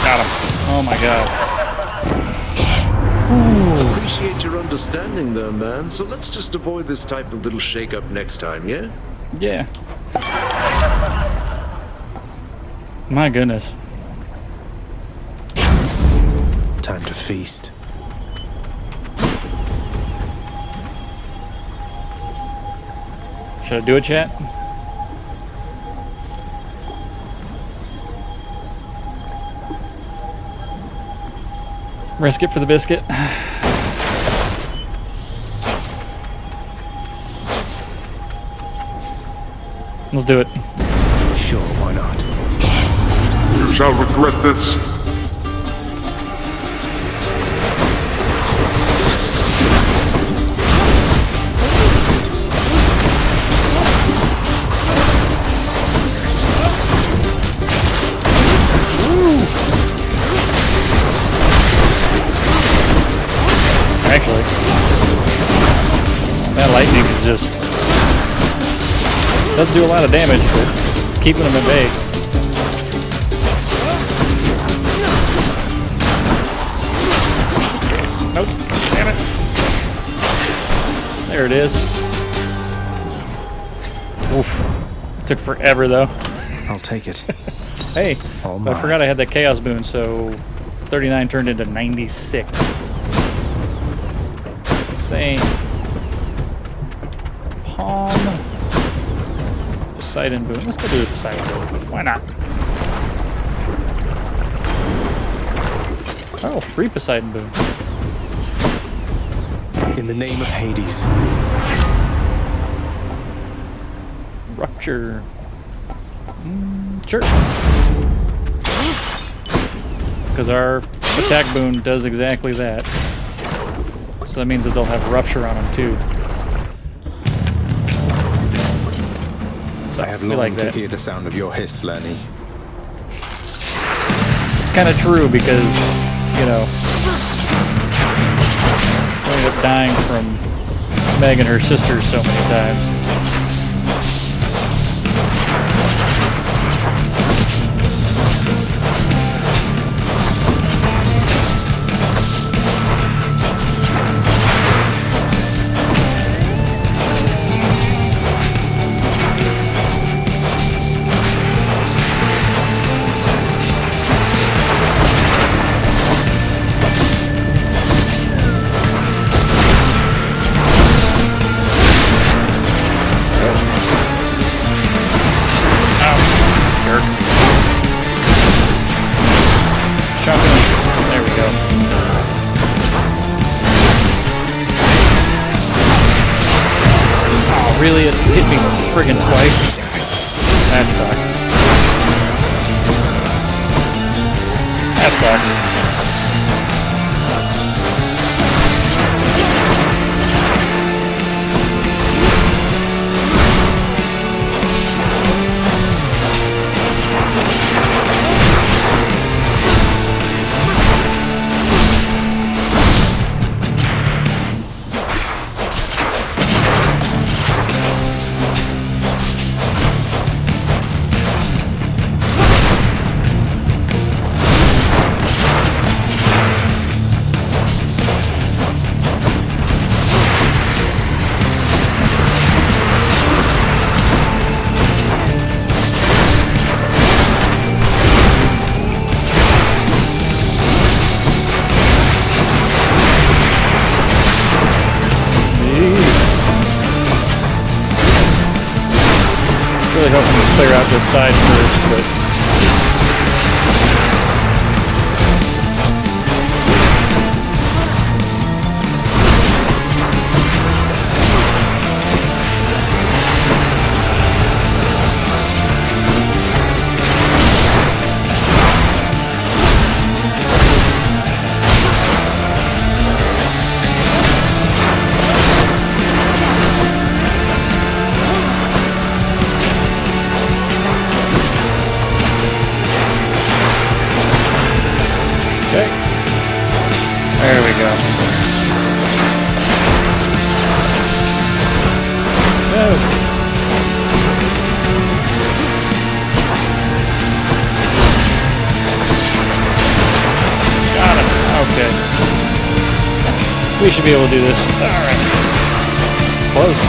A: Got him. Oh my god.
D: Appreciate your understanding there, man. So let's just avoid this type of little shake-up next time, yeah?
A: Yeah. My goodness.
C: Time to feast.
A: Should I do it, chat? Risk it for the biscuit. Let's do it.
C: Sure, why not?
N: You shall regret this.
A: Actually, that lightning is just doesn't do a lot of damage, but keeping them at bay. Nope, damn it. There it is. Oof. Took forever though.
C: I'll take it.
A: Hey,
C: All
A: I forgot I had that chaos boon, so 39 turned into 96. Insane. Palm. Poseidon boon. Let's go do the Poseidon boon. Why not? Oh, free Poseidon boon.
C: In the name of Hades.
A: Rupture. Sure. Because our attack boon does exactly that. So that means that they'll have rupture on them too. So
C: I have
A: we
C: longed
A: like
C: to
A: that.
C: hear the sound of your hiss, Lenny.
A: It's kind of true because, you know, I ended up dying from Meg and her sister so many times. There we go. Oh, really? It hit me friggin' twice? That sucked. That sucked. Really hoping to clear out this side first, but there we go. No. Got him. Okay. We should be able to do this. Alright. Close.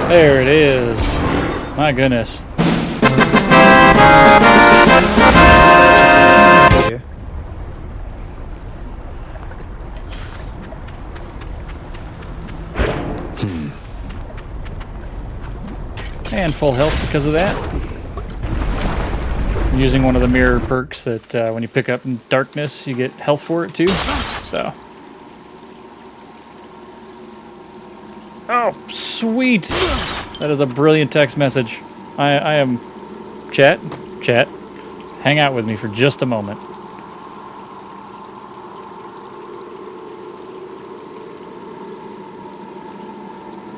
A: There it is. My goodness. And full health because of that. I'm using one of the mirror perks that when you pick up in darkness, you get health for it too. So. Oh, sweet! That is a brilliant text message. I am... Chat, hang out with me for just a moment.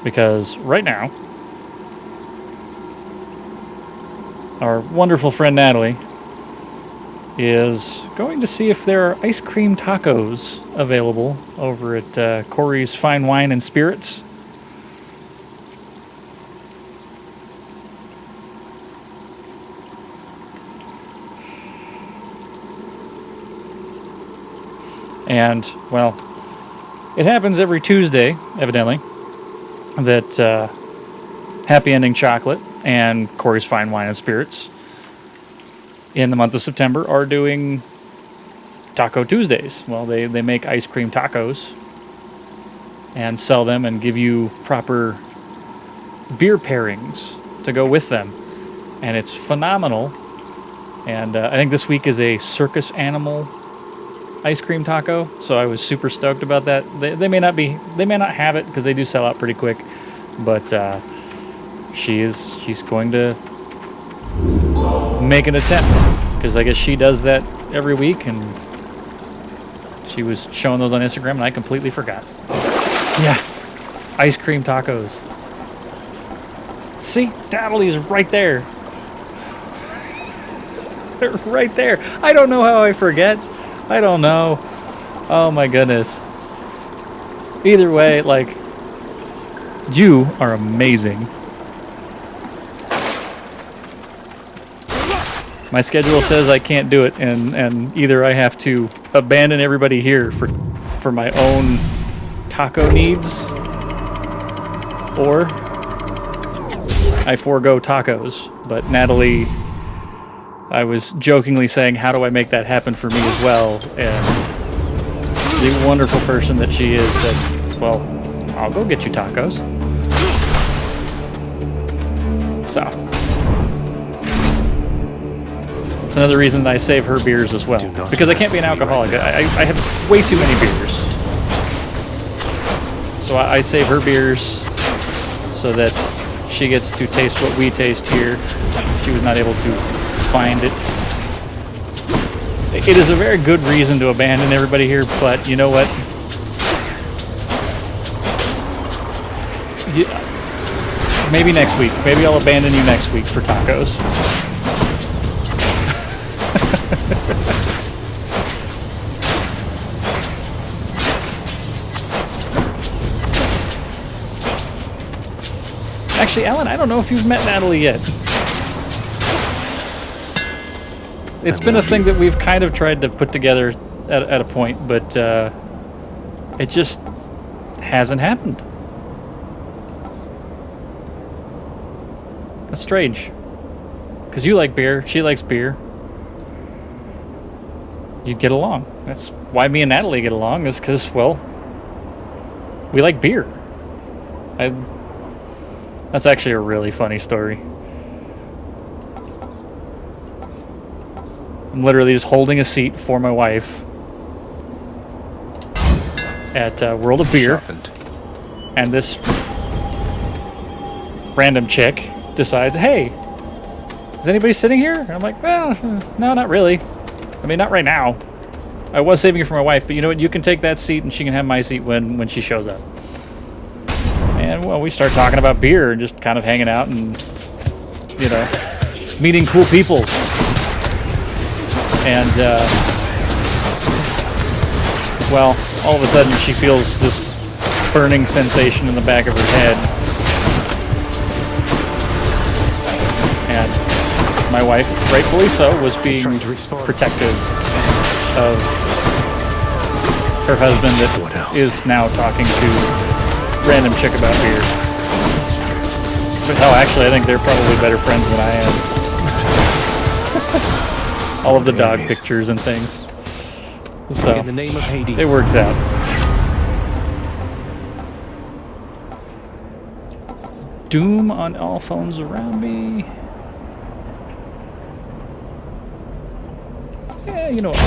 A: Because right now, our wonderful friend Natalie is going to see if there are ice cream tacos available over at Corey's Fine Wine and Spirits. And, well, It happens every Tuesday, evidently, that Happy Ending Chocolate and Corey's Fine Wine and Spirits in the month of September are doing Taco Tuesdays. Well, they make ice cream tacos and sell them and give you proper beer pairings to go with them. And it's phenomenal. And I think this week is a circus animal ice cream taco, so I was super stoked about that. They may not have it because they do sell out pretty quick, but she's going to make an attempt because I guess she does that every week, and she was showing those on Instagram and I completely forgot. Yeah, ice cream tacos. See, Daddley's right there. They're right there. I don't know how I forget. I don't know. Oh my goodness. Either way, like, you are amazing. My schedule says I can't do it, and either I have to abandon everybody here for my own taco needs, or I forego tacos. But Natalie, I was jokingly saying, how do I make that happen for me as well? And the wonderful person that she is said, well, I'll go get you tacos. So, it's another reason that I save her beers as well. Because I can't be an alcoholic. I have way too many beers. So I save her beers so that she gets to taste what we taste here. She was not able to find it. It is a very good reason to abandon everybody here, but you know what? Maybe next week. Maybe I'll abandon you next week for tacos. Actually, Alan, I don't know if you've met Natalie yet. It's been a thing that we've kind of tried to put together at a point, but it just hasn't happened. That's strange. Because you like beer, she likes beer. You'd get along. That's why me and Natalie get along, is because, well, we like beer. That's actually a really funny story. I'm literally just holding a seat for my wife at World of Beer, and this random chick decides, hey, is anybody sitting here? And I'm like, well, no, not really. I mean, not right now. I was saving it for my wife, but you know what? You can take that seat and she can have my seat when she shows up. And, well, we start talking about beer and just kind of hanging out and, you know, meeting cool people. And, well, all of a sudden she feels this burning sensation in the back of her head. And my wife, rightfully so, was being protective of her husband that is now talking to random chick about beer. But hell, actually, I think they're probably better friends than I am. All of the dog pictures and things. So,
C: in the name of Hades,
A: it works out. Doom on all phones around me. Yeah, you know what?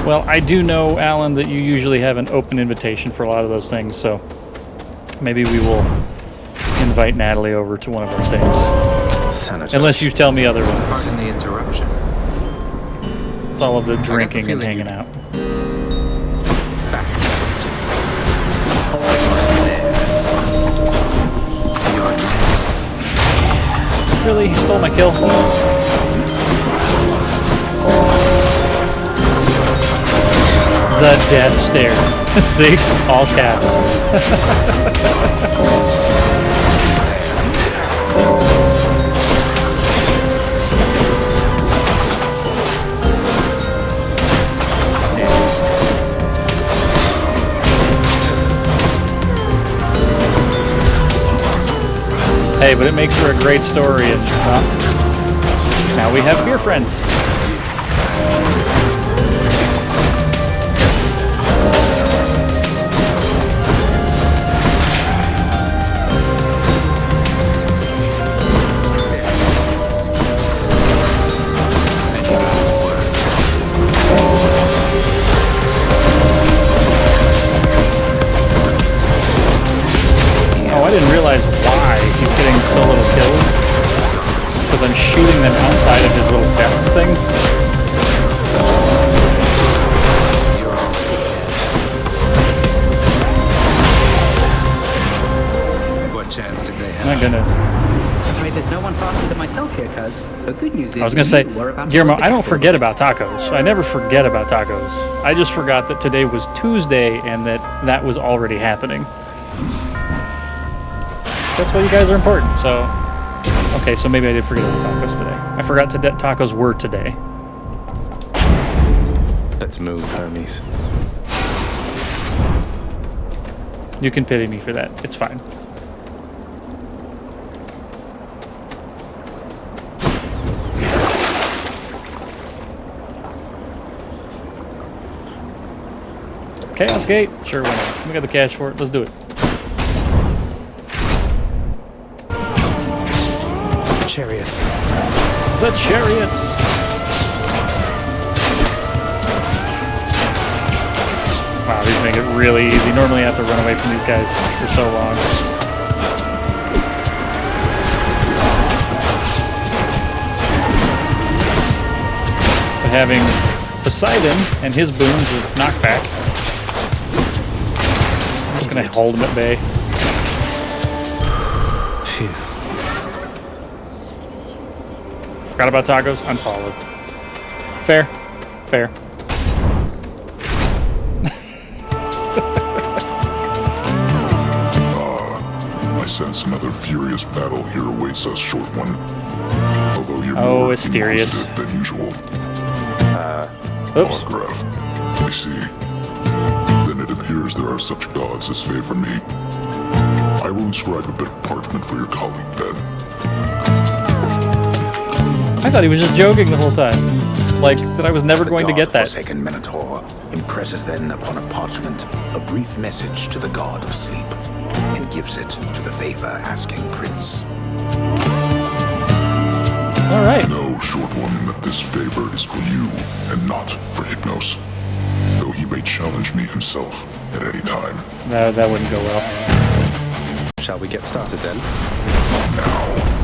A: Well, I do know, Alan, that you usually have an open invitation for a lot of those things, so maybe we will invite Natalie over to one of our things. Unless you tell me otherwise.
P: Pardon the interruption.
A: It's all of the drinking and hanging out.
P: You're next.
A: Really? He stole my kill? The death stare. See? All caps. Hey, but it makes for a great story, and well, now we have beer friends. Oh, I didn't realize why he's getting so little kills. It's because I'm shooting them outside of his little depth thing.
P: What chance did they have?
A: My goodness.
J: I'm afraid there's no one faster than myself here, cuz. The good news is
A: I was going to say,
J: we're about to
A: Guillermo,
J: close the
A: I don't
J: gap.
A: forget about tacos. I never forget about tacos. I just forgot that today was Tuesday and that was already happening. That's why you guys are important, so... Okay, so maybe I did forget about tacos today. I forgot tacos were today.
C: Let's move, homies.
A: You can pity me for that. It's fine. Chaos Gate? Sure, why not? We got the cash for it. Let's do it.
C: Chariots.
A: The chariots! Wow, these make it really easy. Normally I have to run away from these guys for so long. But having Poseidon and his boons of knockback, I'm just gonna hold him at bay.
C: Phew.
A: Forgot about tacos, unfollowed. Fair. Fair.
E: I sense another furious battle here awaits us, short one. Although you're
A: Oh,
E: more
A: mysterious.
E: inquisitive than usual.
A: Oops.
E: Autograph. I see. Then it appears there are such gods as favor me. I will inscribe a bit of parchment for your colleague, then.
A: I thought he was just joking the whole time. Like, that I was never going to get that.
Q: Forsaken Minotaur impresses then upon a parchment a brief message to the god of sleep, and gives it to the favor-asking prince.
A: Alright.
E: Know, short one, that this favor is for you, and not for Hypnos. Though he may challenge me himself at any time.
A: No, that wouldn't go well.
C: Shall we get started then?
E: Now.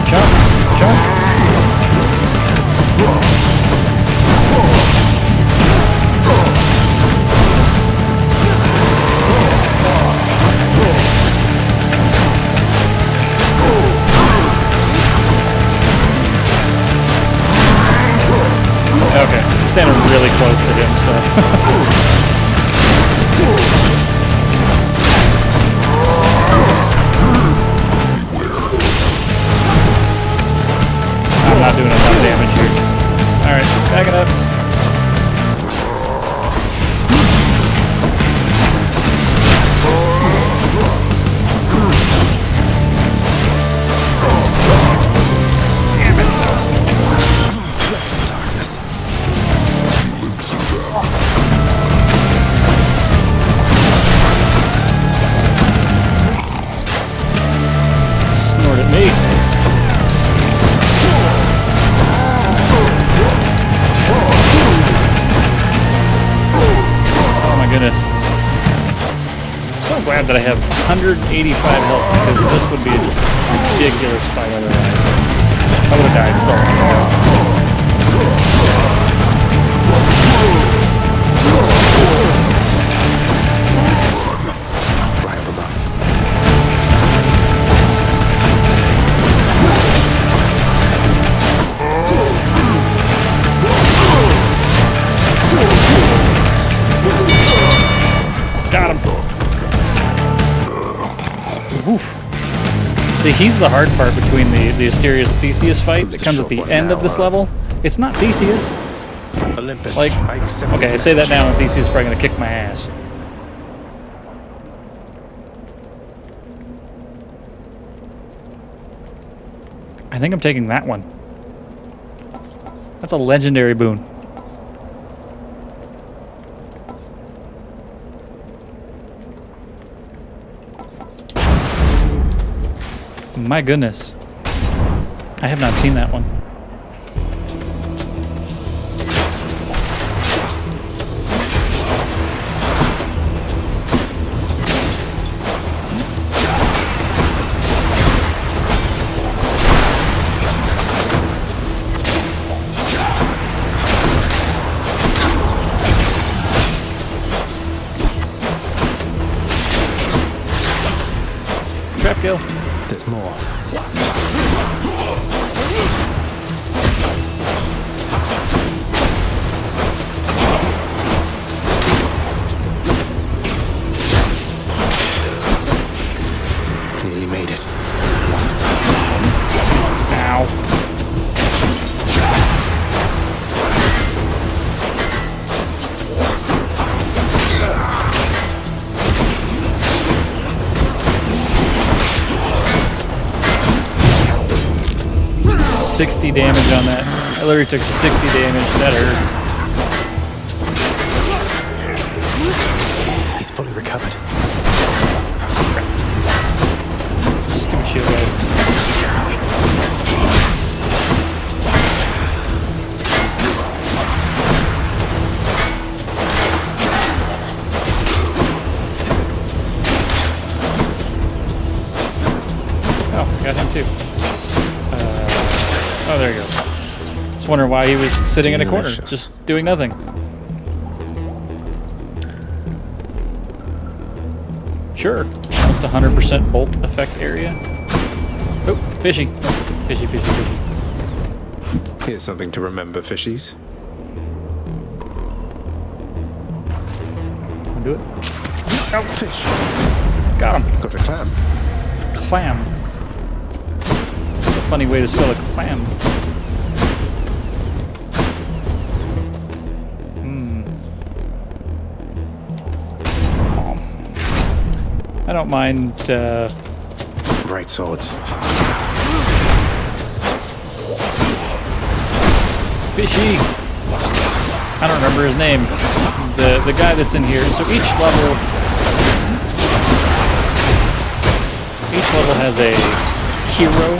A: Jump! Jump! Okay, I'm standing really close to him, so... I'm not doing enough damage here. Alright, back it up. Snort at me. Oh my goodness. I'm so glad that I have 185 health because this would be just a ridiculous fight otherwise. I would have died so long ago. Got him. Oof. See, he's the hard part between the Asterius Theseus fight that comes at the end of this level It's not Theseus.
C: Olympus,
A: Like,
C: I accept
A: okay, I
C: this
A: say that
C: message.
A: now, and Theseus is probably gonna kick my ass. I think I'm taking that one. That's a legendary boon. My goodness. I have not seen that one. Trap kill.
C: There's more. Nearly made it.
A: Ow. $60 damage on that. I literally took 60 damage. That hurts.
C: He's fully recovered.
A: Stupid shit, guys. Oh, got him too. Oh, there you go. Just wondering why he was sitting in a corner,
C: Delicious.
A: just doing nothing. Sure. Almost 100% bolt effect area. Oh, fishy. Fishy, fishy, fishy.
C: Here's something to remember, fishies.
A: Wanna do it?
C: Oh, fish.
A: Got him.
C: Got a clam.
A: Clam. That's a funny way to spell a clam. I don't mind,
C: Bright swords.
A: Fishy. I don't remember his name. The guy that's in here. So each level has a hero,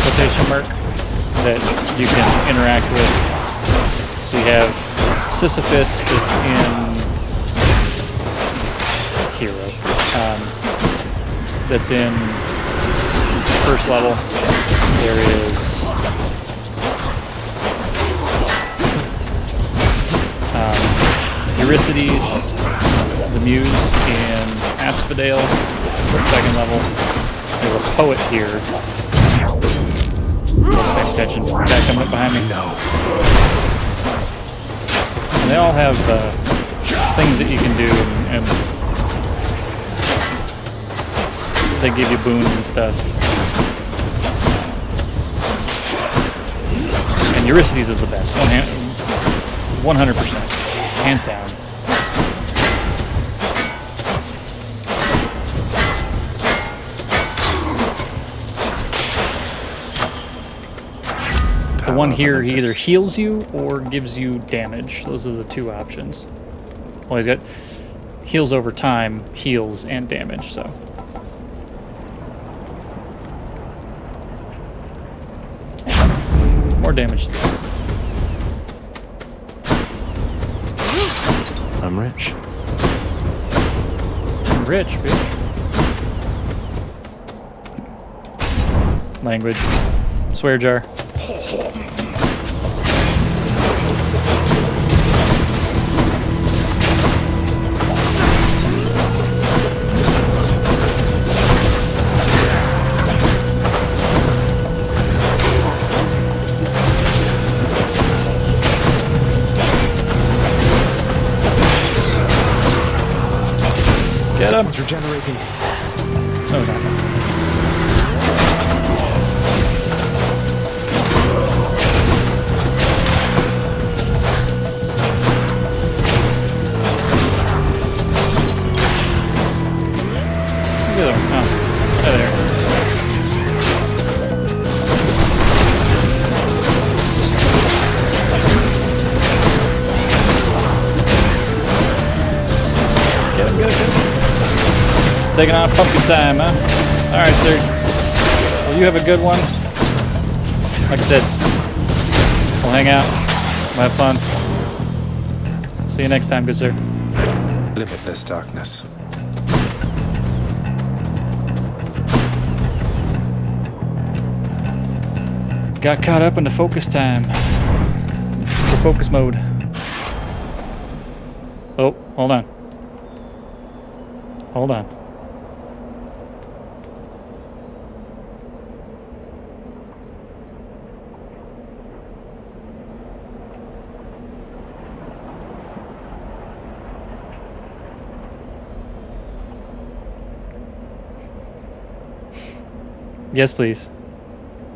A: quotation mark, that you can interact with. So you have Sisyphus that's in hero. That's in first level. There is Eurycides, the Muse in Asphodel. The second level. There's a poet here. Pay attention. Guy coming up behind me.
C: No.
A: And they all have things that you can do, and they give you boons and stuff. And Eurycides is the best. 100%. Hands down. The one here, he either heals you or gives you damage. Those are the two options. Well, he's got heals over time, heals, and damage, so. More damage.
C: I'm rich.
A: I'm rich, bitch. Language. Swear jar. Get him!
C: It's regenerating.
A: No, it's not. taking on pumpkin time, huh? Alright, sir. Well, you have a good one. Like I said, we'll hang out. We'll have fun. See you next time, good sir.
C: Limitless darkness.
A: Got caught up into focus time. The focus mode. Oh, hold on. Hold on. Yes, please.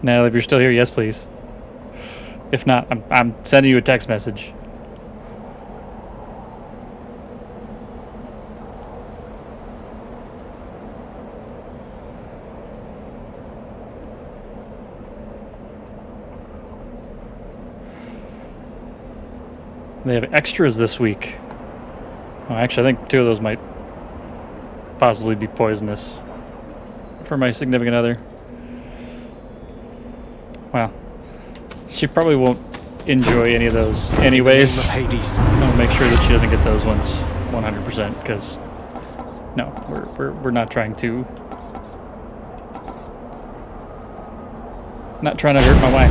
A: Now, if you're still here, yes, please. If not, I'm sending you a text message. They have extras this week. Oh, actually, I think 2 of those might possibly be poisonous for my significant other. Well, she probably won't enjoy any of those anyways.
C: Hades.
A: I'll make sure that she doesn't get those ones 100% because no, we're not trying to trying to hurt my wife.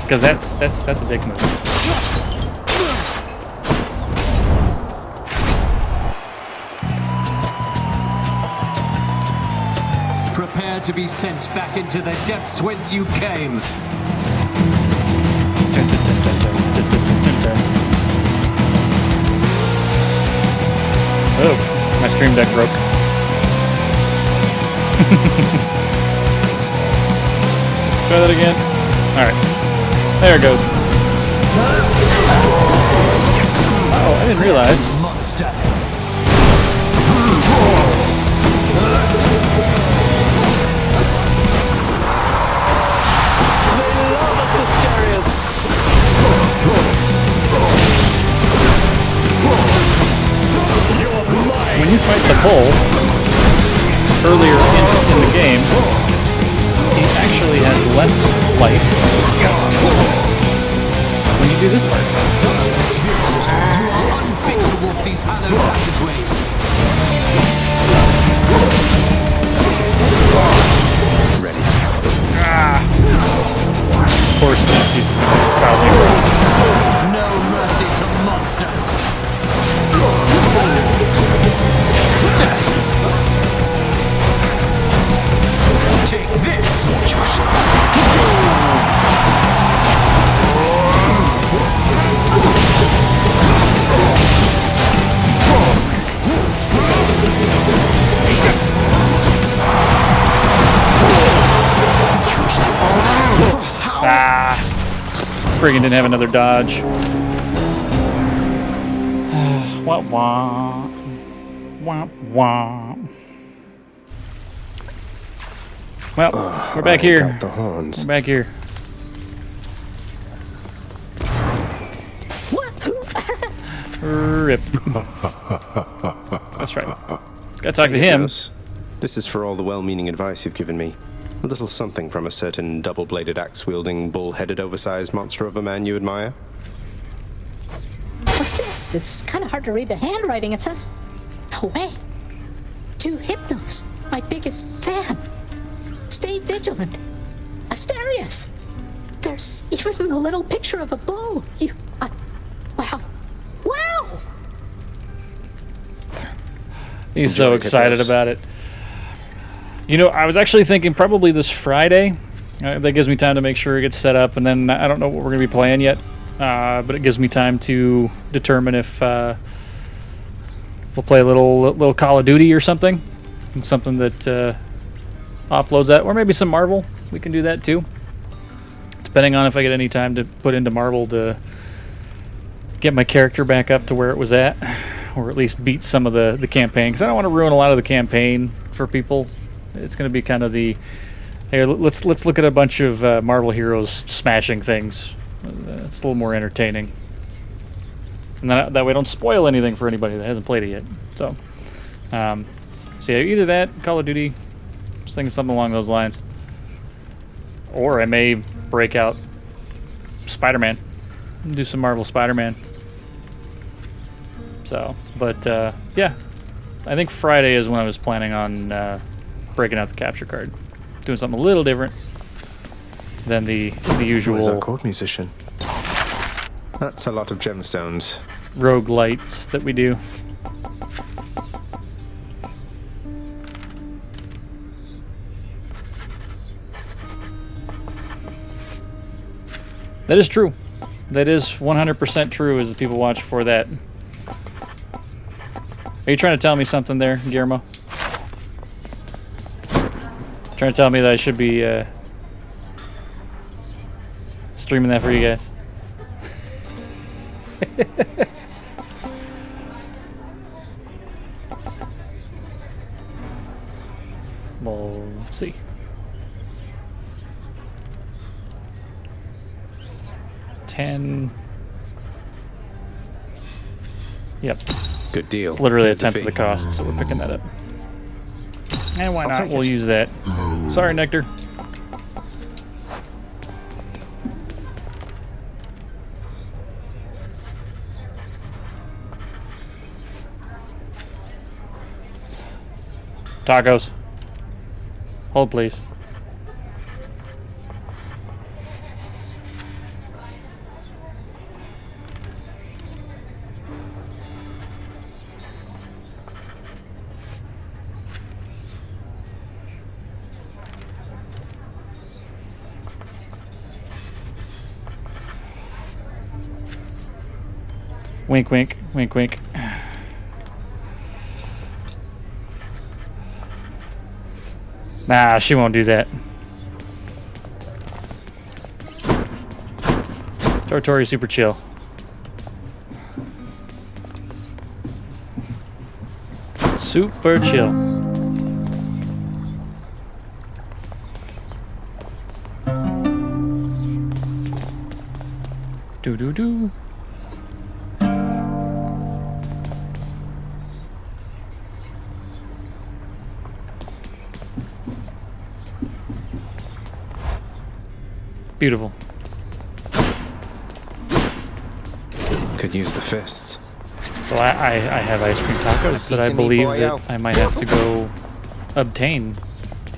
A: Because that's a dick move.
R: Prepare to be sent back into the depths whence you came.
A: Oh, my stream deck broke. Try that again. Alright. There it goes. Oh, I didn't realize.
R: Monster.
A: When you fight the bull earlier in the game, he actually has less life when you do this part.
R: You are unfit to walk these hallowed passageways.
C: Ready.
A: Of course, he's causing problems.
R: No mercy to monsters. Take this.
A: Ah, friggin' didn't have another dodge. Wah wah. Wah wah. Well, we're back here.
C: Got the horns.
A: We're back here. Rip. That's right. Gotta talk to him.
C: This is for all the well-meaning advice you've given me. A little something from a certain double-bladed axe-wielding, bull-headed, oversized monster of a man you admire.
S: What's this? It's kind of hard to read the handwriting. It says, "No way. To Hypnos, my biggest fan. Stay vigilant. Asterius." There's even a little picture of a bull. Wow. Wow!
A: He's so excited about it. You know, I was actually thinking probably this Friday. That gives me time to make sure it gets set up, and then I don't know what we're going to be playing yet, but it gives me time to determine if we'll play a little Call of Duty or something that offloads that, or maybe some Marvel. We can do that too, depending on if I get any time to put into Marvel to get my character back up to where it was at, or at least beat some of the campaign, because I don't want to ruin a lot of the campaign for people. It's going to be kind of the, hey, let's look at a bunch of Marvel heroes smashing things. It's a little more entertaining. And then that way I don't spoil anything for anybody that hasn't played it yet. So, so yeah, either that, Call of Duty, just thinking something along those lines. Or I may break out Spider-Man, do some Marvel Spider-Man. So, but yeah, I think Friday is when I was planning on breaking out the capture card, doing something a little different than the usual.
C: Where's our court musician? That's a lot of gemstones.
A: Roguelites that we do. That is true. That is 100% true as people watch for that. Are you trying to tell me something there, Guillermo? Trying to tell me that I should be streaming that for you guys? Well, let's see. Yep.
C: Good deal.
A: It's literally
C: Here's
A: a tenth
C: the
A: of the
C: fee.
A: cost, so we're picking that up. And why
C: I'll
A: not?
C: take
A: We'll
C: it.
A: use that. Sorry, Nectar. Tacos. Hold, please. Wink, wink, wink, wink. Nah, she won't do that. Tortori super chill. Super chill. Do do do. Beautiful.
C: Could use the fists.
A: So I have ice cream tacos that I
C: Piece of me,
A: believe
C: boyo.
A: that I might have to go obtain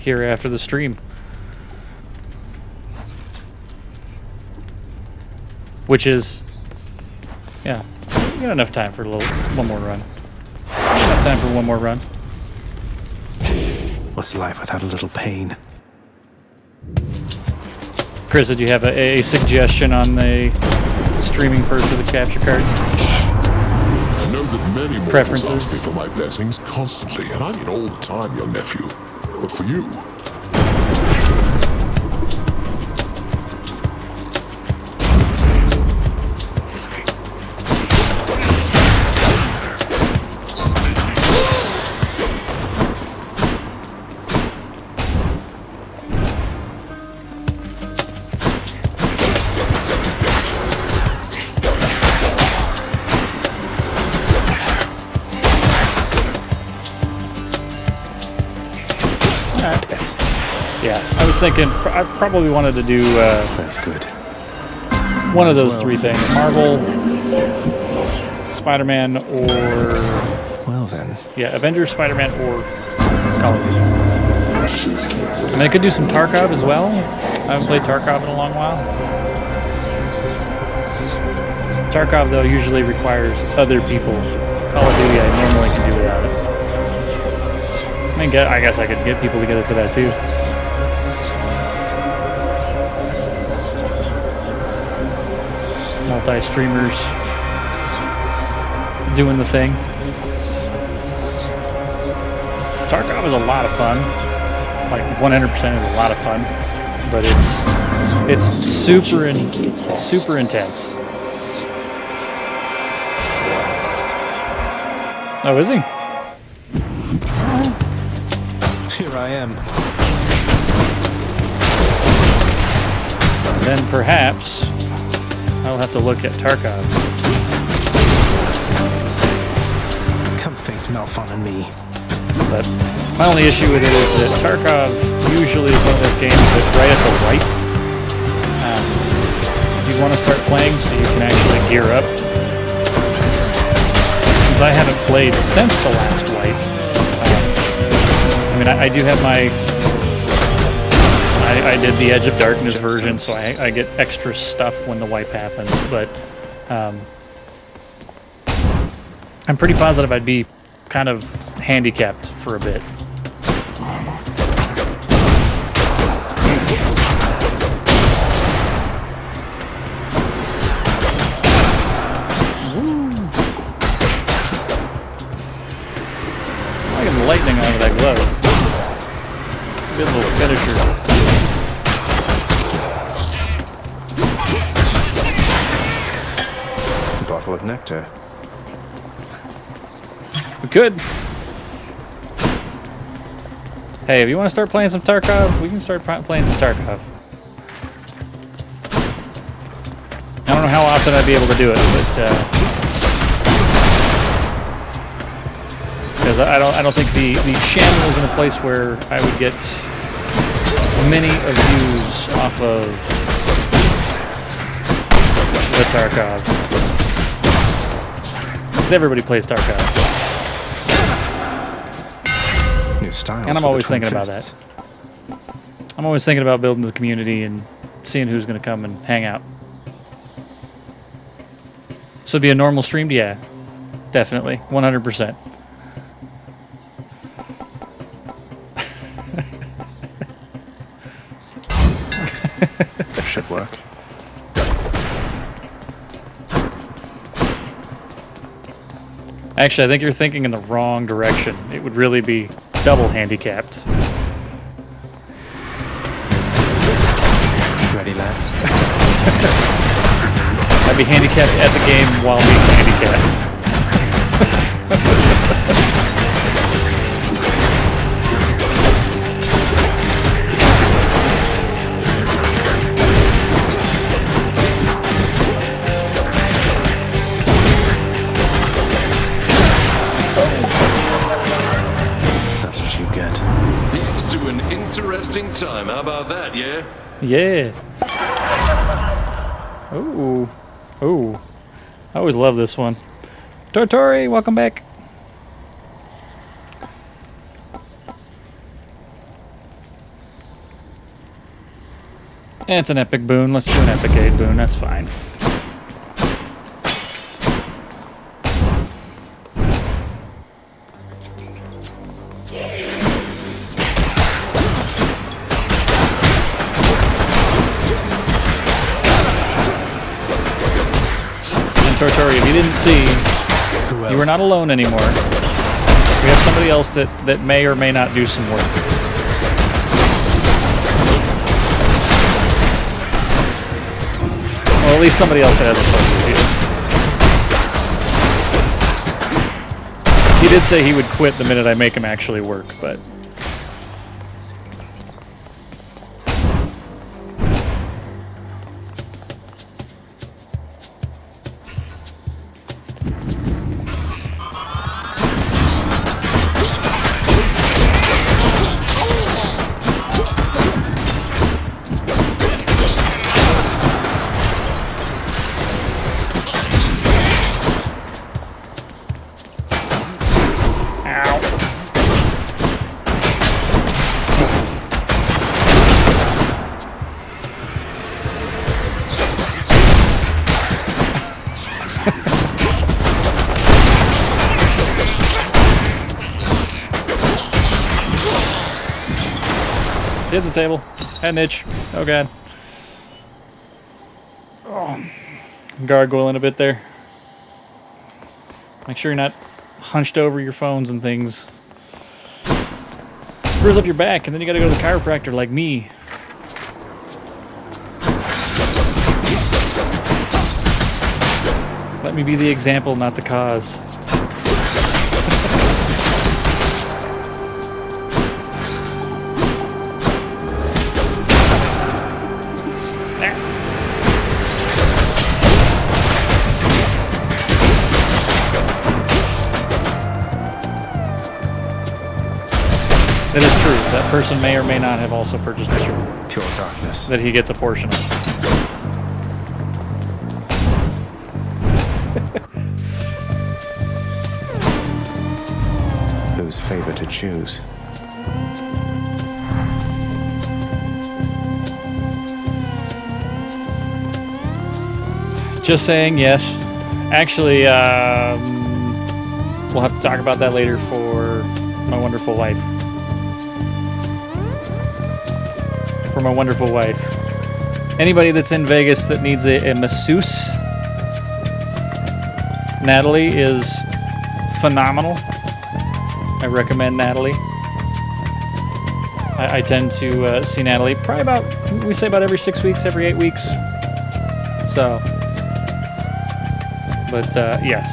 A: here after the stream. Which is, yeah, we got enough time for one more run. Enough time for one more run.
C: What's life without a little pain?
A: Chris, did you have a suggestion on the streaming first for the capture card?
E: I know that many mortals
A: Preferences?
E: ask me for my blessings constantly, and I mean all the time, young nephew. But for you,
A: Yeah, I was thinking I probably wanted to do
C: That's good.
A: one of those three things: Marvel, Spider-Man, or
C: Well then.
A: yeah, Avengers, Spider-Man, or Call of Duty. And I could do some Tarkov as well. I haven't played Tarkov in a long while. Tarkov though usually requires other people. Call of Duty I normally can do without it. I guess I could get people together for that too. Multi-streamers doing the thing. Tarkov is a lot of fun. Like 100% is a lot of fun, but it's super intense. Oh, is he?
C: Here I am.
A: Then perhaps I'll have to look at Tarkov.
C: Come face Malphon and me.
A: But my only issue with it is that Tarkov usually is one of those games that right at the wipe, if you want to start playing so you can actually gear up. Since I haven't played since the last wipe, I mean, I do have my... I did the Edge of Darkness version, so I get extra stuff when the wipe happens, but I'm pretty positive I'd be kind of handicapped for a bit. I'm getting lightning out of that glove. It's a good little finisher.
C: Bottle of nectar.
A: We could. Hey, if you want to start playing some Tarkov, we can start playing some Tarkov. I don't know how often I'd be able to do it, but because I don't think the channel is in a place where I would get many views off of the Tarkov. Because everybody plays Tarkov.
C: New styles.
A: And I'm always thinking about that. I'm always thinking about building the community and seeing who's going to come and hang out. So it'd be a normal stream? Yeah, definitely. 100%.
C: Should work.
A: Actually, I think you're thinking in the wrong direction. It would really be double handicapped.
C: Ready, lads?
A: I'd be handicapped at the game while being handicapped.
C: That's what you get.
D: Here's to an interesting time. How about that, yeah?
A: Yeah. Ooh. Ooh. I always love this one. Tortori, welcome back. It's an epic boon. Let's do an epic aid boon. That's fine. Tortori, if you didn't see, you are not alone anymore. We have somebody else that may or may not do some work. Or at least somebody else that has a soldier view. He did say he would quit the minute I make him actually work, but... Hit the table. Had an itch. Oh god. Oh. Gargoyling a bit there. Make sure you're not hunched over your phones and things. Screws up your back, and then you gotta go to the chiropractor like me. Let me be the example, not the cause. That person may or may not have also purchased a shirt.
C: Pure darkness.
A: That he gets a portion of.
C: Whose favor to choose?
A: Just saying, yes. Actually, we'll have to talk about that later for my wonderful wife. For my wonderful wife. Anybody that's in Vegas that needs a masseuse, Natalie is phenomenal. I recommend Natalie. I tend to see Natalie probably about every 6 weeks, every 8 weeks. So, but yes,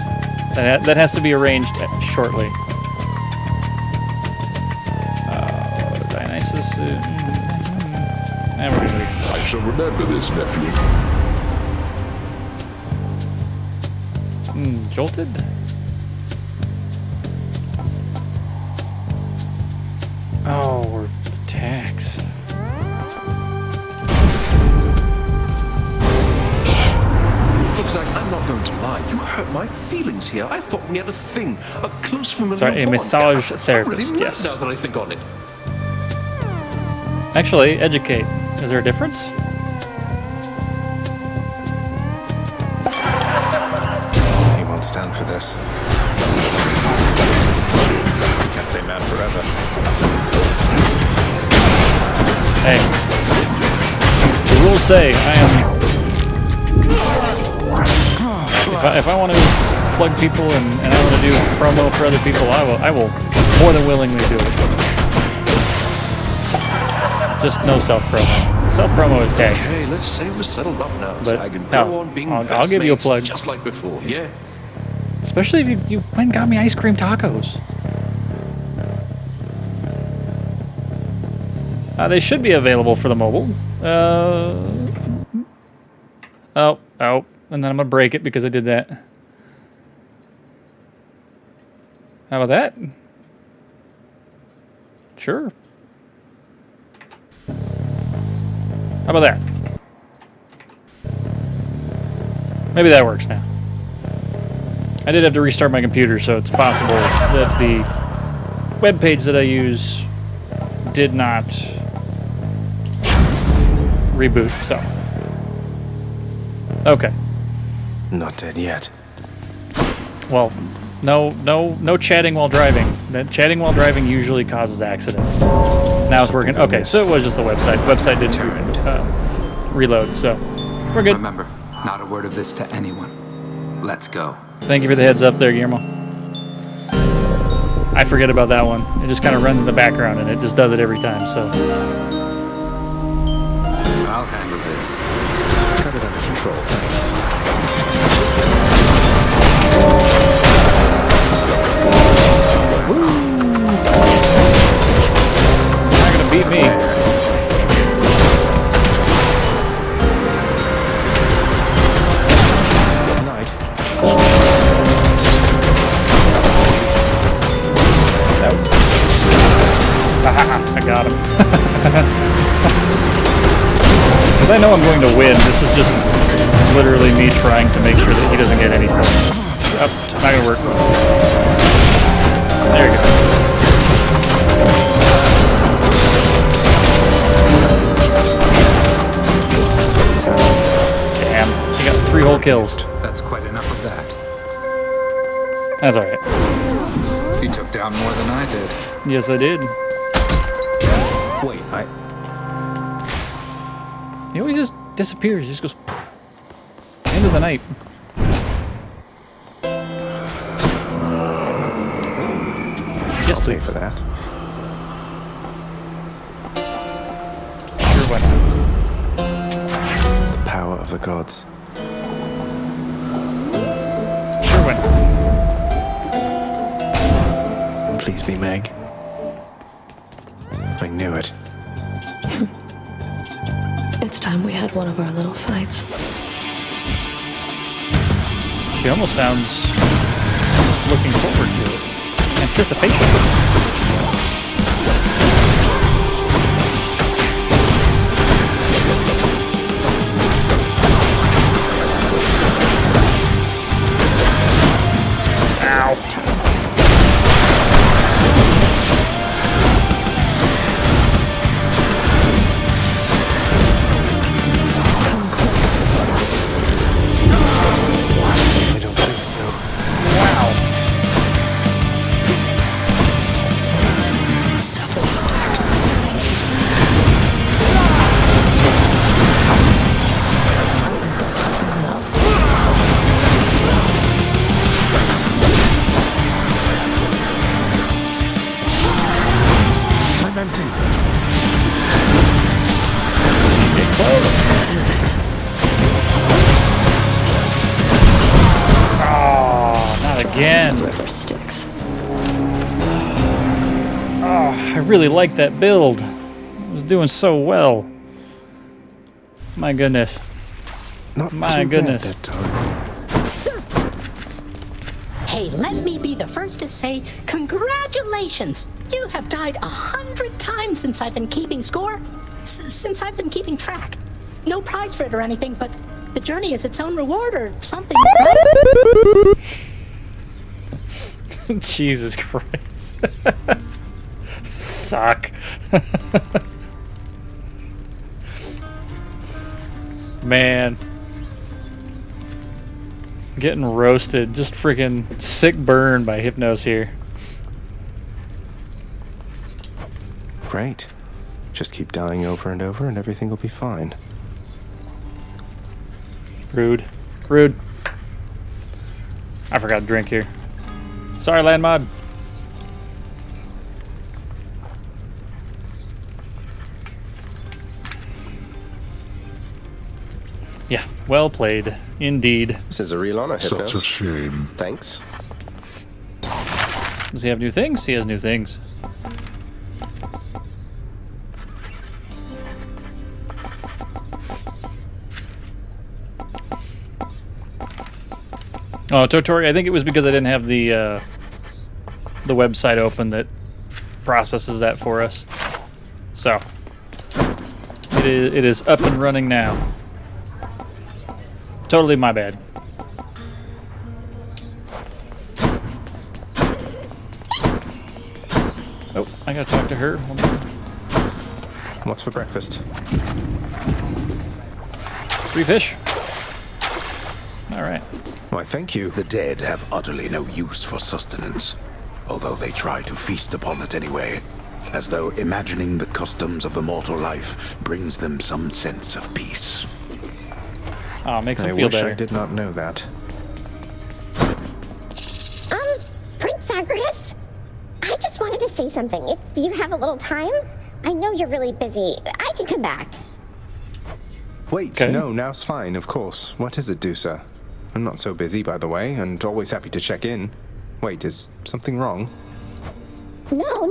A: that has to be arranged shortly. Dionysus.
E: I shall remember this, nephew.
A: Jolted? Oh, we're tax.
D: Looks like I'm not going to lie. You hurt my feelings here. I thought we had a thing, a close familiar
A: Sorry, a
D: bond.
A: massage
D: I'm
A: therapist,
D: really
A: yes.
D: Now that I think on it.
A: Actually, educate. Is there a difference?
C: He won't stand for this. Can't stay mad forever.
A: Hey. The rules say I am... If I want to plug people and I want to do promo for other people, I will more than willingly do it. Just no self-promo. Self-promo is tag.
D: Okay, let's say we're settled up now.
A: But
D: So I can
A: no,
D: go on being
A: I'll give you a
D: mates
A: plug.
D: just like before, yeah?
A: Especially if you went and got me ice cream tacos. They should be available for the mobile. Oh, and then I'm gonna break it because I did that. How about that? Sure. How about that? Maybe that works now. I did have to restart my computer, so it's possible that the web page that I use did not reboot, so. Okay.
C: Not dead yet.
A: Well, no chatting while driving. That chatting while driving usually causes accidents. Now it's working. Okay, so it was just the website. The website didn't reload, so we're good.
P: Remember, not a word of this to anyone. Let's go.
A: Thank you for the heads up there, Guillermo. I forget about that one. It just kind of runs in the background, and it just does it every time, so.
P: I'll handle this.
C: Got it under control, thanks.
A: You're not gonna beat me.
C: Night.
A: I got him. Because I know I'm going to win. This is just literally me trying to make sure that he doesn't get any points. Oh, not gonna work. There you go. Damn, he got 3 whole kills.
P: That's quite enough of that.
A: That's alright.
P: You took down more than I did.
A: Yes, I did.
C: Wait,
A: He always just disappears. He just goes poof. End of the night. Yes,
C: I'll pay
A: please.
C: for that.
A: Sure, why not?
C: The power of the gods.
A: Sure, why not?
C: Please be Meg. I knew it.
O: It's time we had one of our little fights.
A: She almost sounds looking forward to it. Anticipation. Get close. Oh, not again.
O: Whoever sticks.
A: Oh, I really like that build. It was doing so well. My goodness. My goodness.
S: Hey, let me be the first to say congratulations! You have died 100 times since I've been keeping score. Since I've been keeping track. No prize for it or anything, but the journey is its own reward or something, right?
A: Jesus Christ. Suck. Man. Getting roasted. Just freaking sick burn by Hypnos here.
C: Great. Just keep dying over and over and everything will be fine.
A: Rude. Rude. I forgot to drink here. Sorry, land mod. Yeah, well played. Indeed.
C: This is a real honor, Hypnos.
E: Such a shame.
C: Thanks.
A: Does he have new things? He has new things. Oh, Totori, I think it was because I didn't have the website open that processes that for us. So, it is up and running now. Totally my bad. Oh, I gotta talk to her.
C: What's for breakfast?
A: 3 fish. All right.
C: Why, thank you.
Q: The dead have utterly no use for sustenance, although they try to feast upon it anyway, as though imagining the customs of the mortal life brings them some sense of peace.
A: Oh, makes them feel better.
C: I wish I did not know that.
T: Prince Zagreus? I just wanted to say something. If you have a little time, I know you're really busy. I can come back.
C: Wait, no, now's fine, of course. What is it, Dusa? I'm not so busy, by the way, and always happy to check in. Wait, is something wrong?
T: No.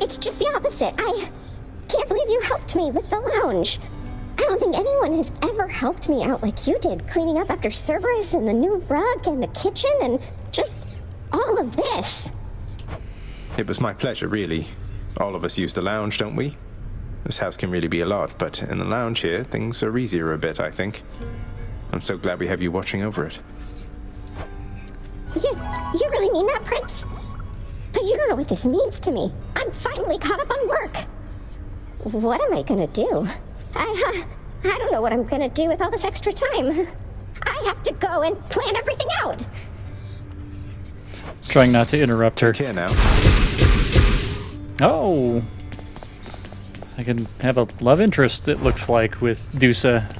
T: It's just the opposite. I can't believe you helped me with the lounge. I don't think anyone has ever helped me out like you did, cleaning up after Cerberus and the new rug and the kitchen and just all of this.
C: It was my pleasure, really. All of us use the lounge, don't we? This house can really be a lot, but in the lounge here, things are easier a bit, I think. I'm so glad we have you watching over it.
T: You really mean that, Prince? But you don't know what this means to me. I'm finally caught up on work. What am I gonna do? I don't know what I'm gonna do with all this extra time. I have to go and plan everything out.
A: Trying not to interrupt her.
C: Here now.
A: Oh. I can have a love interest, it looks like, with Dusa.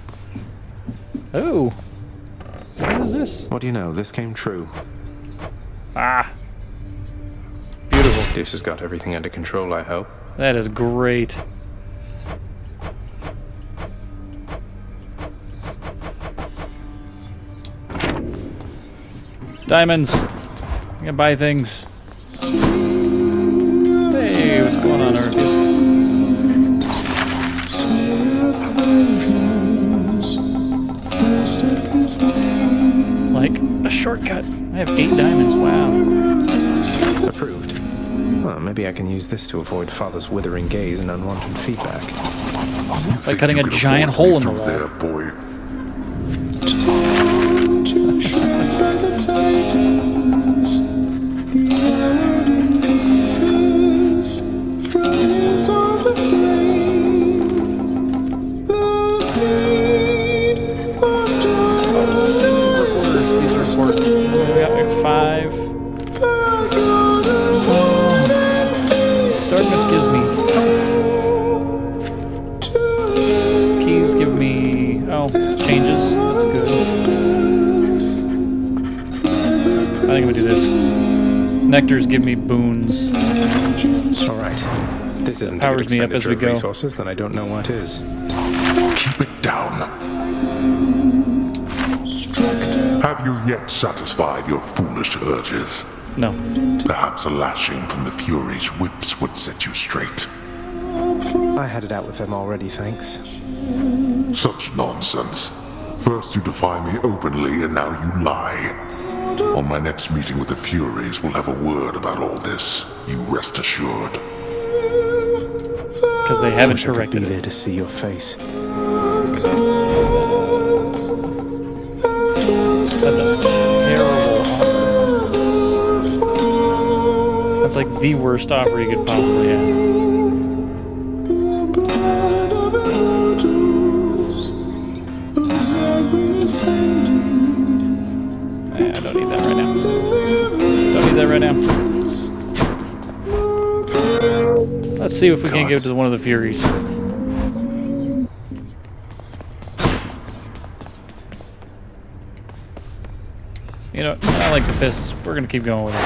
A: Oh. What is this?
C: What do you know? This came true.
A: Ah. Beautiful.
C: Dusa's got everything under control, I hope.
A: That is great. Diamonds. I can buy things. Hey, what's going on, Orpheus? Like a shortcut. I have 8 diamonds. Wow.
C: Approved. Well, maybe I can use this to avoid Father's withering gaze and unwanted feedback.
A: By cutting a giant hole in the wall.
E: There, boy.
A: These report. We got like 5. Darkness gives me health. Keys give me changes. That's good. I think I'm gonna do this. Nectars give me boons.
C: Alright. This isn't a good
A: powers me up as
C: expenditure
A: we
C: of
A: go.
C: resources, then I don't know what is.
N: Keep it down. Have you yet satisfied your foolish urges?
A: No.
N: Perhaps a lashing from the Fury's whips would set you straight.
C: I had it out with them already, thanks.
N: Such nonsense. First you defy me openly, and now you lie. On my next meeting with the Furies, we'll have a word about all this. You rest assured.
A: Because they haven't
C: Wish I could
A: corrected
C: be
A: it.
C: there to see your face.
A: That's a terrible offer. That's like the worst offer you could possibly have. Yeah, I don't need that right now. Don't need that right now. Let's see if we can't give it to one of the Furies. You know, I like the fists. We're gonna keep going with it.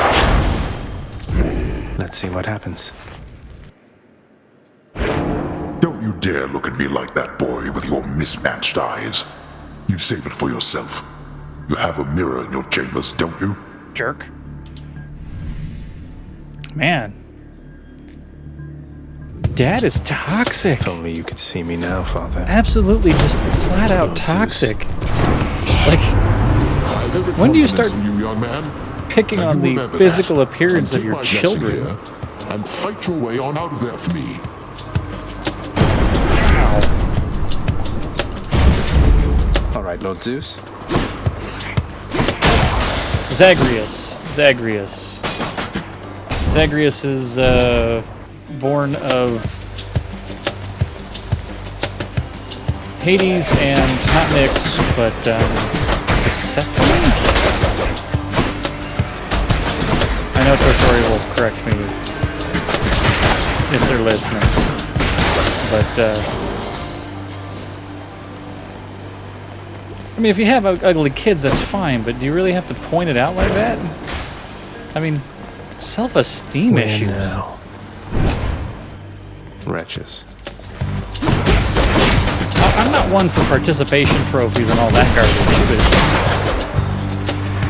C: Let's see what happens.
N: Don't you dare look at me like that, boy, with your mismatched eyes. You save it for yourself. You have a mirror in your chambers, don't you?
A: Jerk. Man. Dad is toxic.
C: If only you could see me now, Father.
A: Absolutely just flat out toxic. Like, when do you start picking on the physical appearance of your children?
E: And fight your way on out of there for me.
C: All right, Lord Zeus.
A: Zagreus. Zagreus is born of Hades and not Nyx, but Persephone? I know Tortori will correct me if they're listening, but I mean, if you have ugly kids, that's fine, but do you really have to point it out like that? I mean, self-esteem issues.
C: Now. Wretches.
A: I'm not one for participation trophies and all that garbage, but,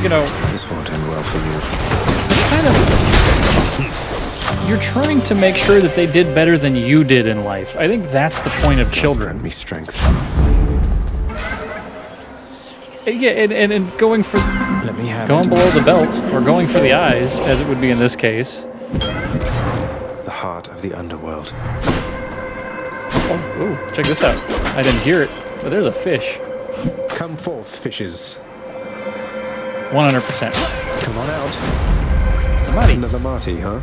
A: you know...
C: This won't end well for you.
A: Kind of... You're trying to make sure that they did better than you did in life. I think that's the point of children.
C: Grant me strength.
A: Yeah, and going for...
C: Let me have
A: going
C: it.
A: below the belt, or going for the eyes, as it would be in this case.
C: The heart of the underworld.
A: Oh, ooh, check this out. I didn't hear it, but there's a fish.
C: Come forth, fishes.
A: 100%.
C: Come on out.
A: It's a Marty.
C: Another Marty, huh?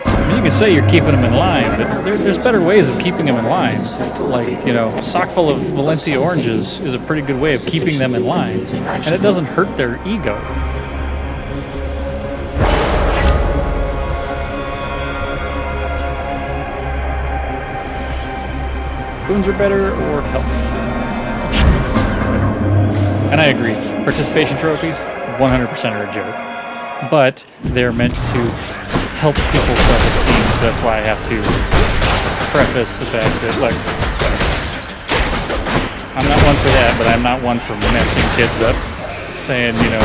A: I mean, you can say you're keeping them in line, but there's better ways of keeping them in line. Like, you know, sock full of Valencia oranges is a pretty good way of keeping them in line. And it doesn't hurt their ego. Boons are better, or health. And I agree. Participation trophies, 100% are a joke. But they're meant to help people's self-esteem, so that's why I have to preface the fact that, look, I'm not one for that, but I'm not one for messing kids up, saying, you know,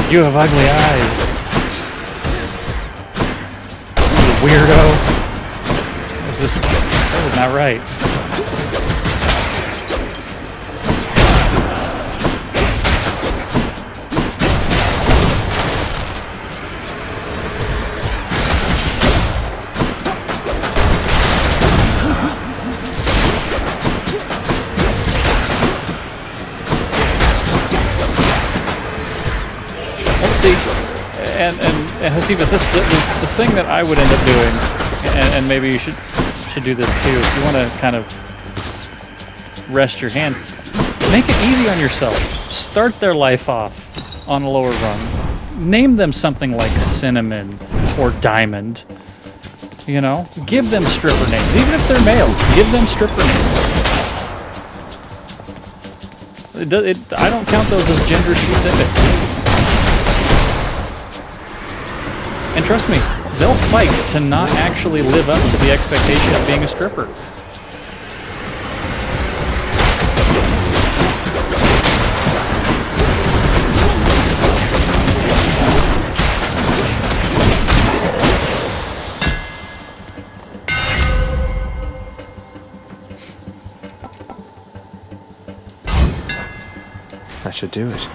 A: you have ugly eyes, you weirdo. That was not right. And Josephus, this the thing that I would end up doing, and maybe you should do this too, if you want to kind of rest your hand, make it easy on yourself. Start their life off on a lower rung. Name them something like Cinnamon or Diamond. You know, give them stripper names, even if they're male. Give them stripper names. I don't count those as gender specific. And trust me, they'll fight to not actually live up to the expectation of being a stripper.
C: That should do it.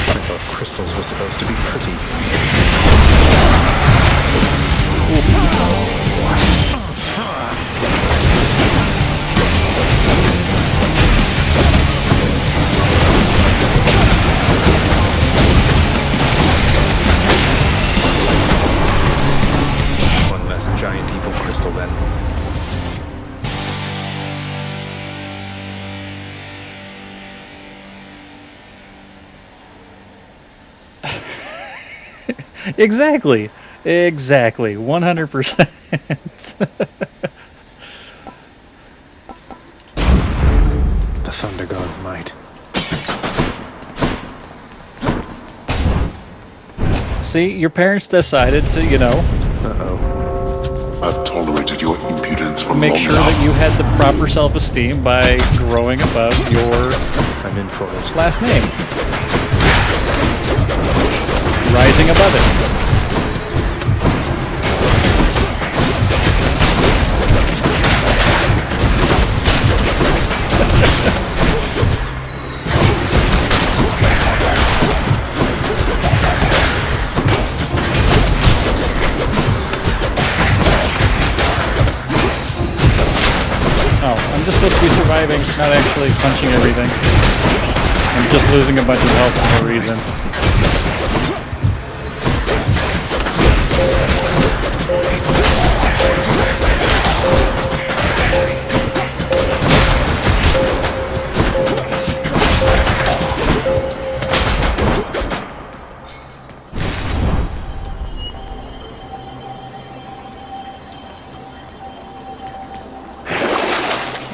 C: I thought crystals were supposed to be pretty. One less giant evil crystal then.
A: Exactly. Exactly. 100%.
C: The Thunder God's might.
A: See, your parents decided to, you know,
N: I've tolerated your impudence for
A: make
N: long
A: sure
N: enough.
A: that you had the proper self-esteem by growing above your
C: I'm in for it.
A: last name. Rising above it. Oh, I'm just supposed to be surviving, not actually punching everything. I'm just losing a bunch of health for no reason.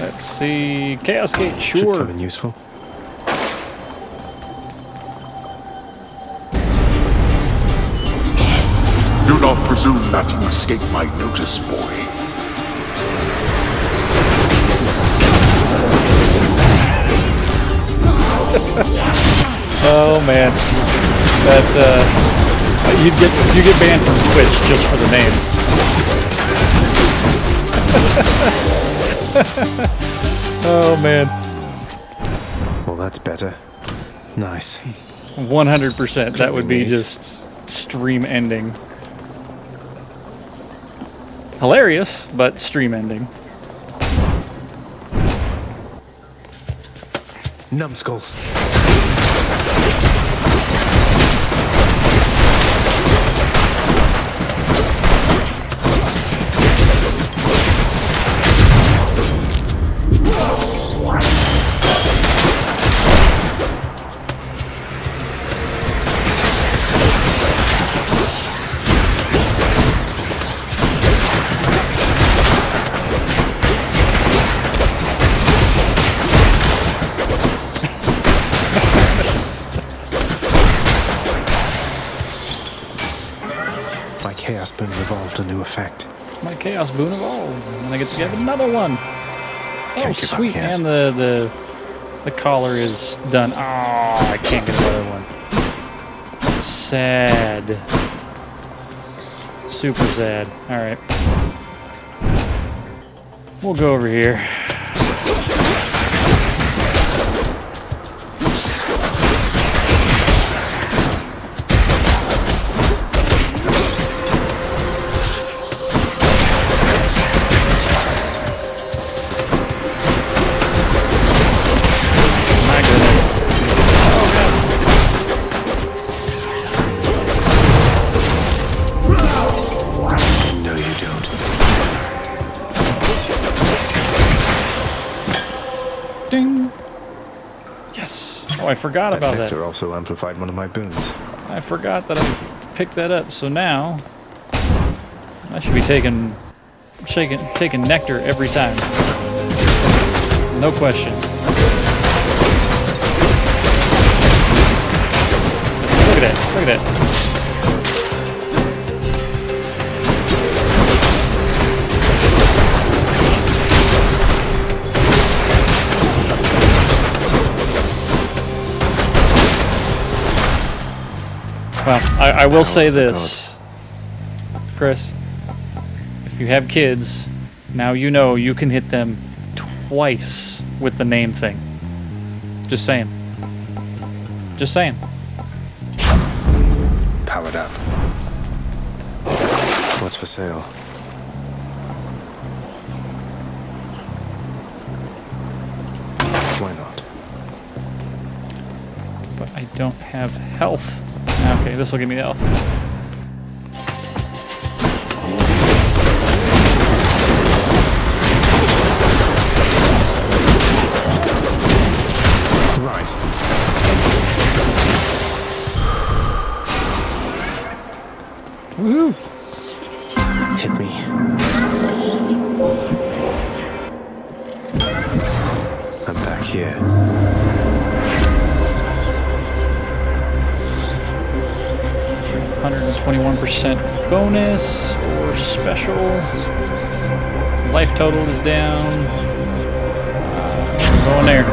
A: Let's see. Chaos Gate,
C: Should
A: sure.
C: come in useful.
N: Do not presume that you escape my notice, boy.
A: Oh man, that you get banned from Twitch just for the name. Oh man.
C: Well, that's better. Nice.
A: 100%. That would be just stream ending. Hilarious, but stream ending.
C: Numbskulls. My Chaos Boon revolved a new effect.
A: My Chaos Boon evolved, and I get to get another one. Oh,
C: Can't give up
A: sweet!
C: yet.
A: And the collar is done. Oh, I can't get another one. Sad. Super sad. All right, we'll go over here. My goodness.
C: No, you don't.
A: Ding. Yes. Oh, I forgot about that.
C: Vector also amplified one of my boons.
A: I forgot that I picked that up. So now I should be taking nectar every time. No question. Look at that. Well, I will say this, Chris. If you have kids, now you know you can hit them twice with the name thing. Just saying. Just saying.
C: Powered up. What's for sale? Why not?
A: But I don't have health. Okay, this will give me the health.
C: Right.
A: Woohoo!
C: Hit me. I'm back here.
A: 121% bonus or special. Life total is down. Going there.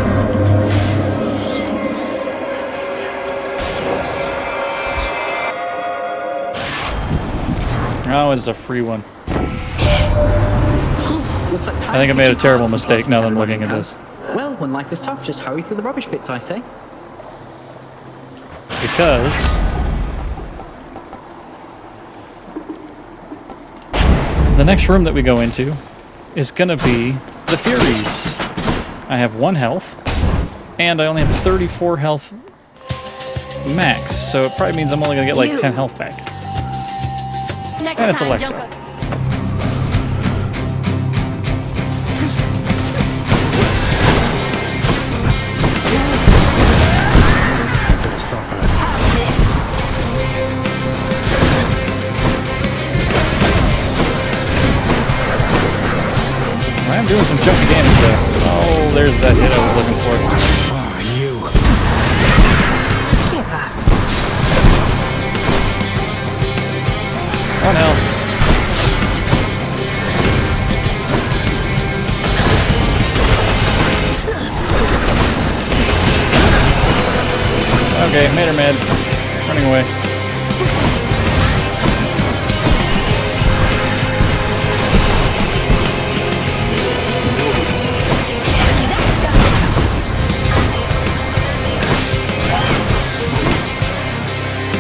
A: Oh, it's a free one.
J: Looks like
A: I think I made a terrible mistake now that I'm looking at this.
J: Well, when life is tough, just hurry through the rubbish bits, I say.
A: Because the next room that we go into is gonna be the Furies. I have 1 health, and I only have 34 health max, so it probably means I'm only gonna get like 10 health back.
I: Next
A: And it's
I: time,
A: Electro.
I: don't go.
A: I am doing some chunky damage though. Oh, there's that hit I was looking for.
C: Oh, you.
H: Give up.
A: 1 health. Okay, made her mad. Running away.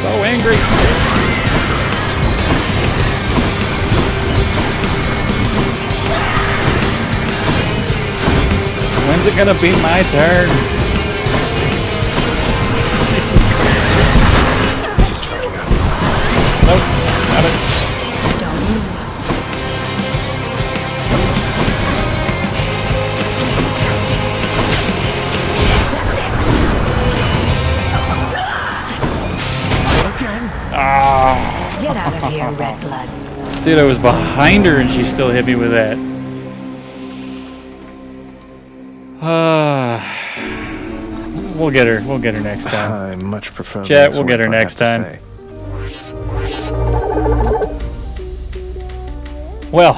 A: So angry. When's it gonna be my turn? Jesus Christ. Nope, got it.
H: Don't move.
A: Ah.
H: Get out of here, red blood.
A: Dude, I was behind her and she still hit me with that. We'll get her. We'll get her next time.
C: I much prefer.
A: Chat,
C: this
A: we'll get her
C: one, I
A: next
C: have to
A: time.
C: say.
A: Well,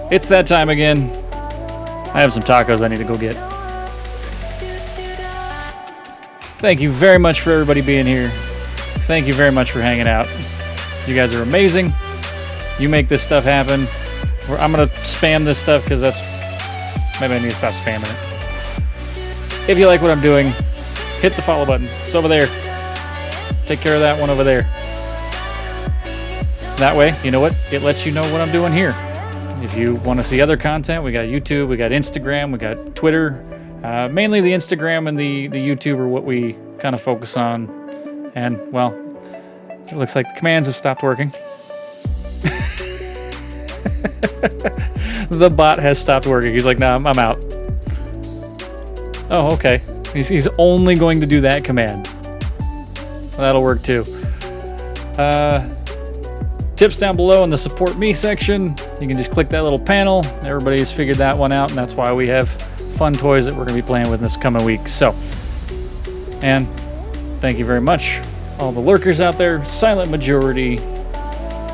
A: it's that time again. I have some tacos I need to go get. Thank you very much for everybody being here. Thank you very much for hanging out. You guys are amazing. You make this stuff happen. I'm going to spam this stuff because that's... Maybe I need to stop spamming it. If you like what I'm doing, hit the follow button. It's over there. Take care of that one over there. That way, you know what? It lets you know what I'm doing here. If you want to see other content, we got YouTube, we got Instagram, we got Twitter. Mainly the Instagram and the YouTube are what we kind of focus on. And, well, it looks like the commands have stopped working. The bot has stopped working. He's like, nah, I'm out. Oh, okay. He's only going to do that command. That'll work too. Tips down below in the support me section. You can just click that little panel. Everybody's figured that one out, and that's why we have fun toys that we're going to be playing with this coming week. So, and thank you very much. All the lurkers out there, silent majority,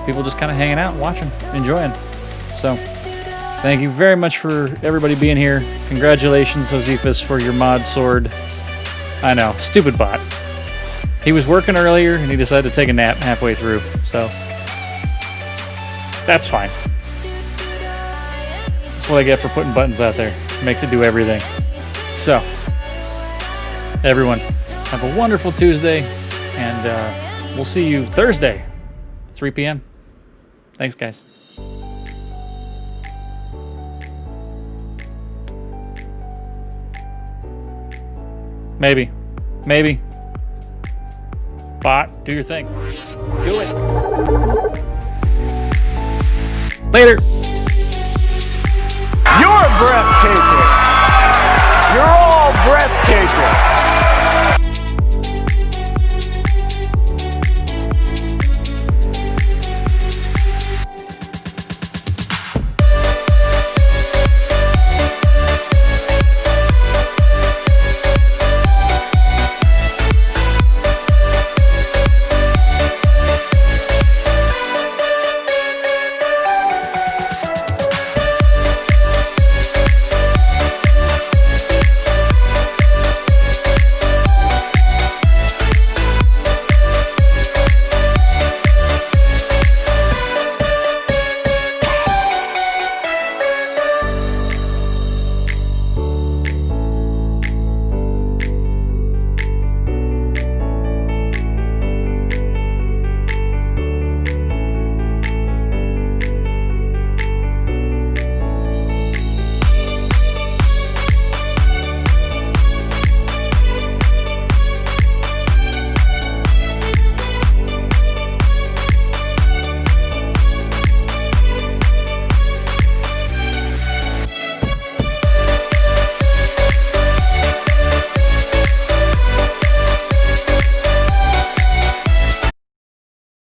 A: people just kind of hanging out, watching, enjoying. So, thank you very much for everybody being here. Congratulations, Josephus, for your mod sword. I know, stupid bot. He was working earlier and he decided to take a nap halfway through, so that's fine. That's what I get for putting buttons out there. Makes it do everything. So, everyone, have a wonderful Tuesday, and we'll see you Thursday, 3 p.m. Thanks, guys. Maybe. Bot, do your thing. Do it. Later.
U: You're breathtaking. You're all breathtaking.